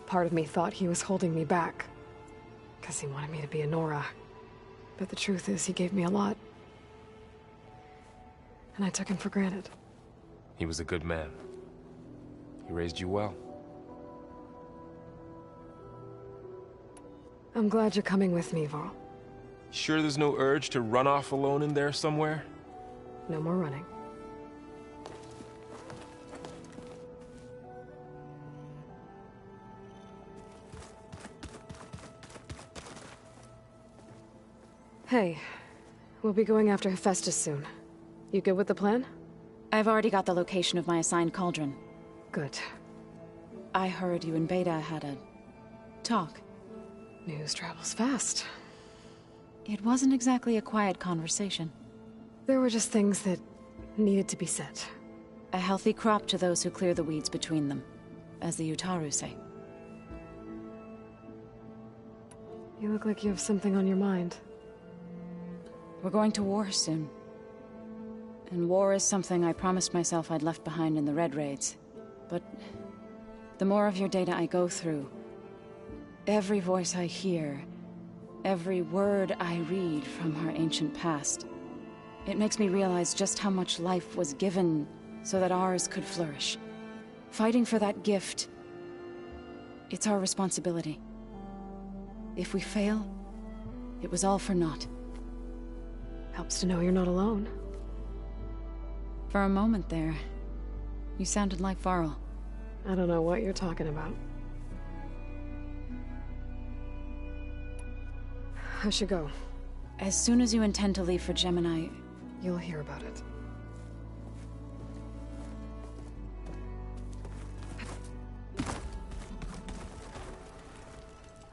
part of me thought he was holding me back. Because he wanted me to be a Nora. But the truth is, he gave me a lot. And I took him for granted. He was a good man. He raised you well. I'm glad you're coming with me, Varl. Sure there's no urge to run off alone in there somewhere? No more running. Hey, we'll be going after Hephaestus soon. You good with the plan? I've already got the location of my assigned cauldron. Good. I heard you and Beta had a talk. News travels fast. It wasn't exactly a quiet conversation. There were just things that needed to be said. A healthy crop to those who clear the weeds between them, as the Utaru say. You look like you have something on your mind. We're going to war soon. And war is something I promised myself I'd left behind in the Red Raids. But the more of your data I go through, every voice I hear, every word I read from our ancient past, it makes me realize just how much life was given so that ours could flourish. Fighting for that gift, it's our responsibility. If we fail, it was all for naught. Helps to know you're not alone. For a moment there, you sounded like Varl. I don't know what you're talking about. I should go. As soon as you intend to leave for Gemini, you'll hear about it.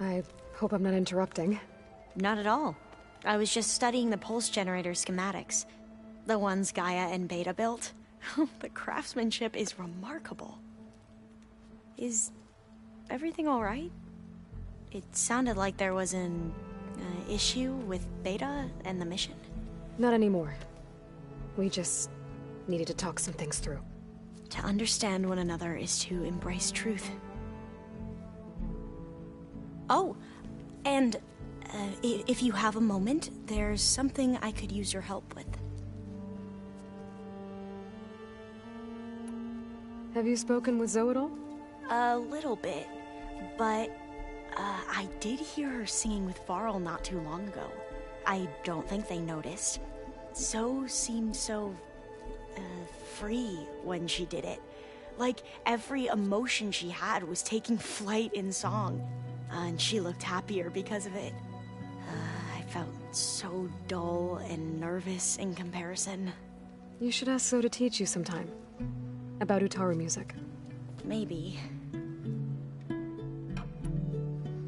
I hope I'm not interrupting. Not at all. I was just studying the pulse generator schematics. The ones Gaia and Beta built. The craftsmanship is remarkable. Is everything alright? It sounded like there was an issue with Beta and the mission. Not anymore. We just needed to talk some things through. To understand one another is to embrace truth. Oh, and if you have a moment, there's something I could use your help with. Have you spoken with Zoe at all? A little bit, but I did hear her singing with Varl not too long ago. I don't think they noticed. Zoe seemed so free when she did it. Like every emotion she had was taking flight in song. And she looked happier because of it. I felt so dull and nervous in comparison. You should ask So to teach you sometime. About Utaru music. Maybe.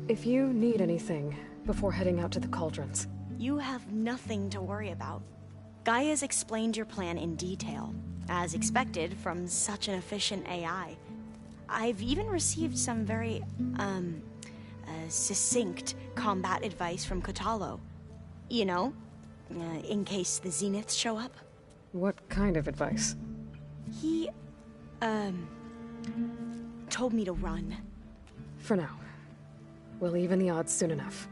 If you need anything before heading out to the cauldrons. You have nothing to worry about. Gaia's explained your plan in detail, as expected from such an efficient AI. I've even received some very, succinct combat advice from Kotalo. You know, in case the Zeniths show up. What kind of advice? He, told me to run. For now. We'll even the odds soon enough.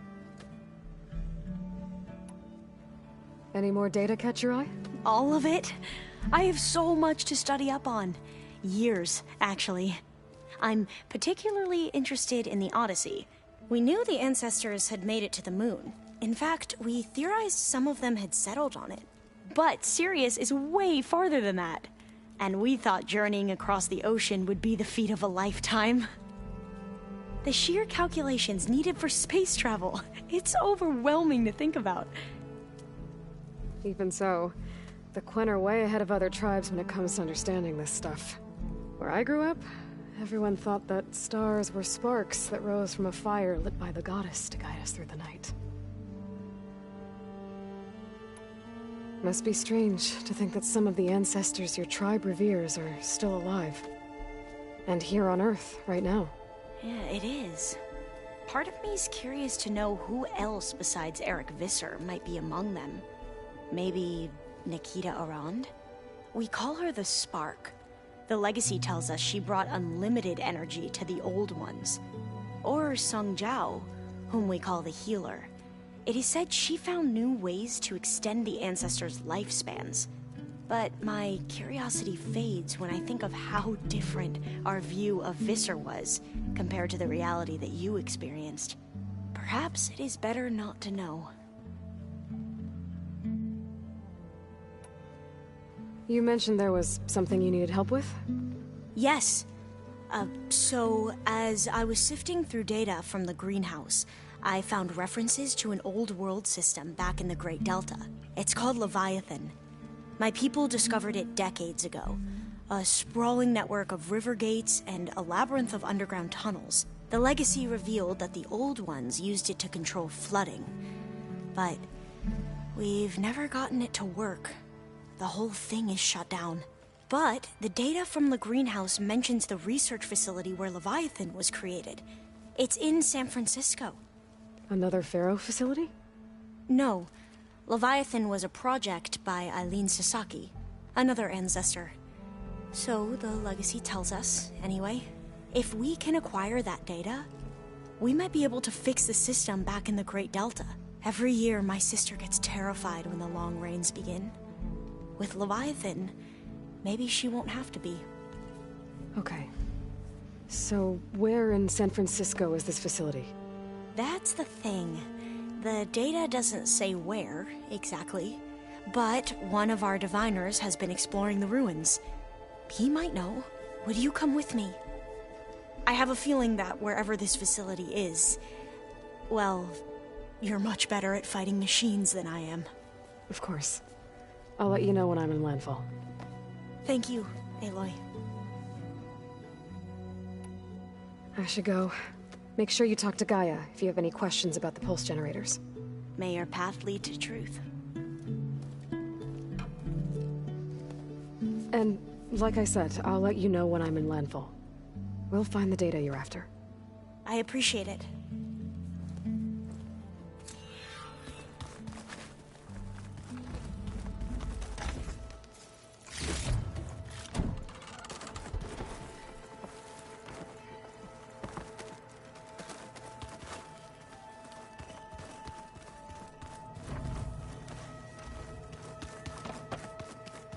Any more data catch your eye? All of it? I have so much to study up on. Years, actually. I'm particularly interested in the Odyssey. We knew the ancestors had made it to the moon. In fact, we theorized some of them had settled on it. But Sirius is way farther than that. And we thought journeying across the ocean would be the feat of a lifetime. The sheer calculations needed for space travel. It's overwhelming to think about. Even so, the Quen are way ahead of other tribes when it comes to understanding this stuff. Where I grew up, everyone thought that stars were sparks that rose from a fire lit by the goddess to guide us through the night. Must be strange to think that some of the ancestors your tribe reveres are still alive. And here on Earth, right now. Yeah, it is. Part of me's curious to know who else besides Eric Visser might be among them. Maybe Nikita Arand? We call her the Spark. The legacy tells us she brought unlimited energy to the old ones. Or Sung Jiao, whom we call the Healer. It is said she found new ways to extend the ancestors' lifespans. But my curiosity fades when I think of how different our view of Visser was compared to the reality that you experienced. Perhaps it is better not to know. You mentioned there was something you needed help with? Yes. So, as I was sifting through data from the greenhouse, I found references to an old world system back in the Great Delta. It's called Leviathan. My people discovered it decades ago. A sprawling network of river gates and a labyrinth of underground tunnels. The legacy revealed that the old ones used it to control flooding. But we've never gotten it to work. The whole thing is shut down. But the data from the greenhouse mentions the research facility where Leviathan was created. It's in San Francisco. Another Pharaoh facility? No. Leviathan was a project by Eileen Sasaki, another ancestor. So the legacy tells us, anyway, if we can acquire that data, we might be able to fix the system back in the Great Delta. Every year, my sister gets terrified when the long rains begin. With Leviathan, maybe she won't have to be. Okay. So, where in San Francisco is this facility? That's the thing. The data doesn't say where, exactly. But one of our diviners has been exploring the ruins. He might know. Would you come with me? I have a feeling that wherever this facility is, well, you're much better at fighting machines than I am. Of course. I'll let you know when I'm in landfall. Thank you, Aloy. I should go. Make sure you talk to Gaia if you have any questions about the pulse generators. May your path lead to truth. And, like I said, I'll let you know when I'm in landfall. We'll find the data you're after. I appreciate it.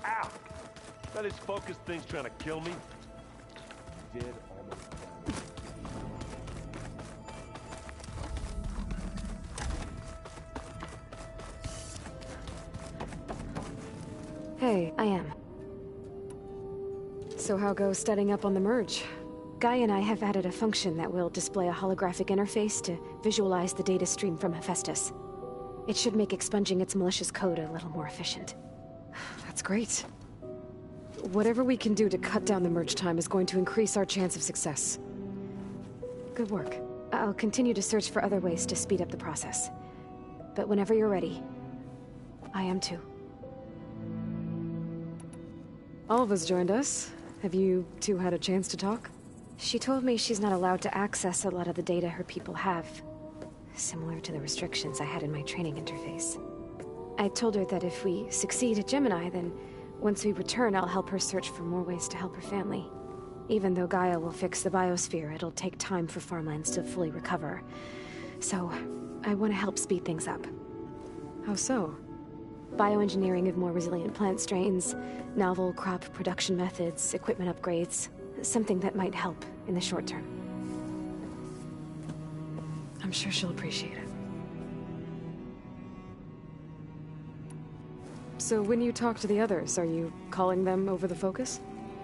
Ow! That is focused thing's trying to kill me. Dead almost. Hey, I am. So how goes setting up on the merge? Guy and I have added a function that will display a holographic interface to visualize the data stream from Hephaestus. It should make expunging its malicious code a little more efficient. That's great. Whatever we can do to cut down the merge time is going to increase our chance of success. Good work. I'll continue to search for other ways to speed up the process. But whenever you're ready, I am too. Alva's joined us. Have you two had a chance to talk? She told me she's not allowed to access a lot of the data her people have. Similar to the restrictions I had in my training interface. I told her that if we succeed at Gemini, then once we return, I'll help her search for more ways to help her family. Even though Gaia will fix the biosphere, it'll take time for farmlands to fully recover. So, I want to help speed things up. How so? Bioengineering of more resilient plant strains, novel crop production methods, equipment upgrades. Something that might help in the short term. I'm sure she'll appreciate it. So when you talk to the others, are you calling them over the focus?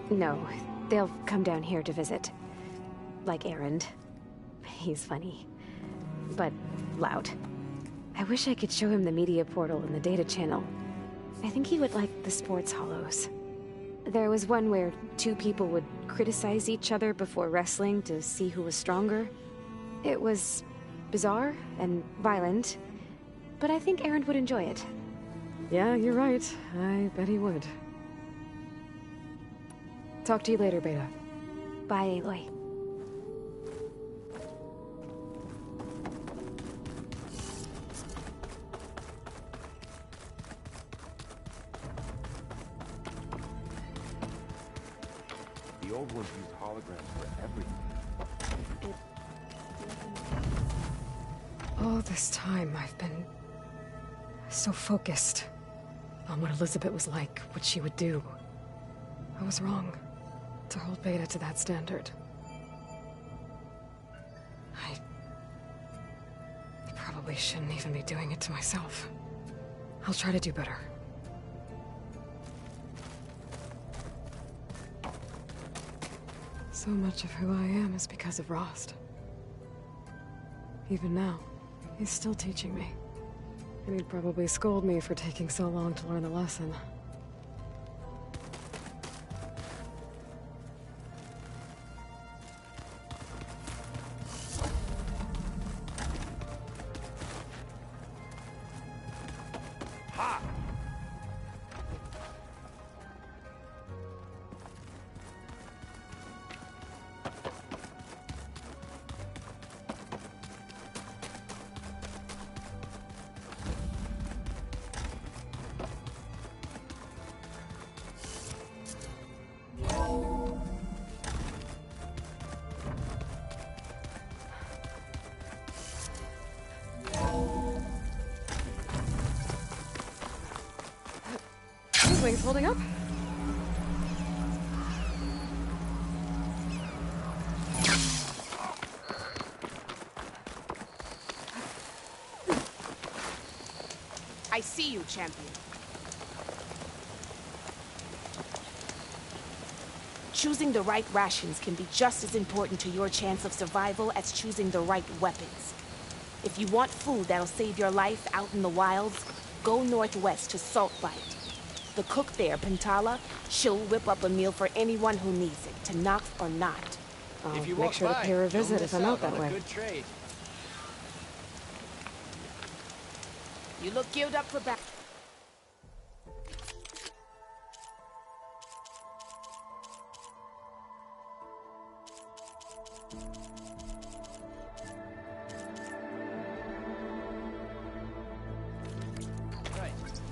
No, they'll come down here to visit. Like Erend. He's funny. But loud. I wish I could show him the media portal and the data channel. I think he would like the sports hollows. There was one where two people would criticize each other before wrestling to see who was stronger. It was bizarre and violent, but I think Erend would enjoy it. Yeah, you're right. I bet he would. Talk to you later, Beta. Bye, Aloy. The old ones used holograms for everything. All this time, I've been so focused on what Elizabeth was like, what she would do. I was wrong to hold Beta to that standard. I probably shouldn't even be doing it to myself. I'll try to do better. So much of who I am is because of Rost. Even now, he's still teaching me. And he'd probably scold me for taking so long to learn the lesson. Wings holding up? I see you, champion. Choosing the right rations can be just as important to your chance of survival as choosing the right weapons. If you want food that'll save your life out in the wilds, go northwest to Saltbite. The cook there, Pantala, she'll whip up a meal for anyone who needs it, to Nox or not. I'll make sure to pay her a visit if I'm out that way. Good trade. You look geared up for battle.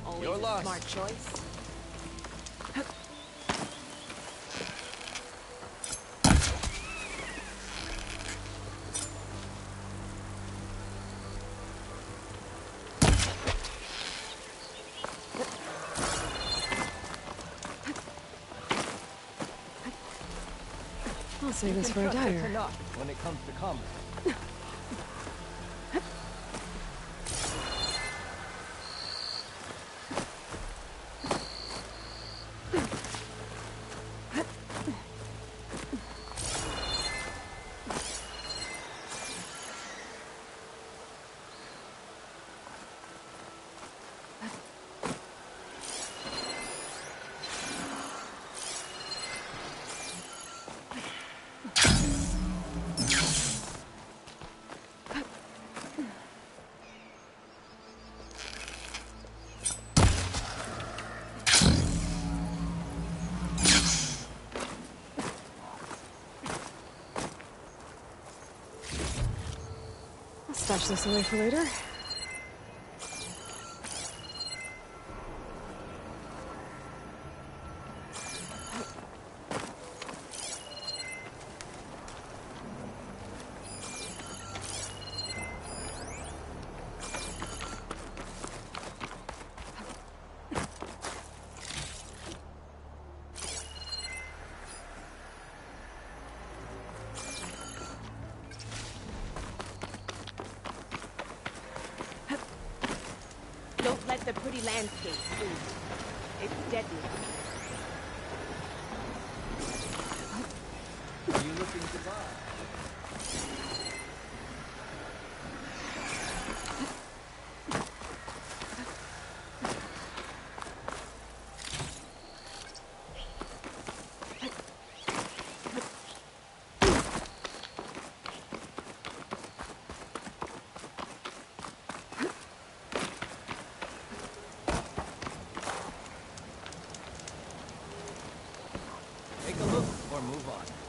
Always Your a loss. smart choice. I'll save this for a diner. When it comes to combat. Stash this away for later. Don't let the pretty landscape fool you. It's deadly. Are you looking to buy? Take a look or move on.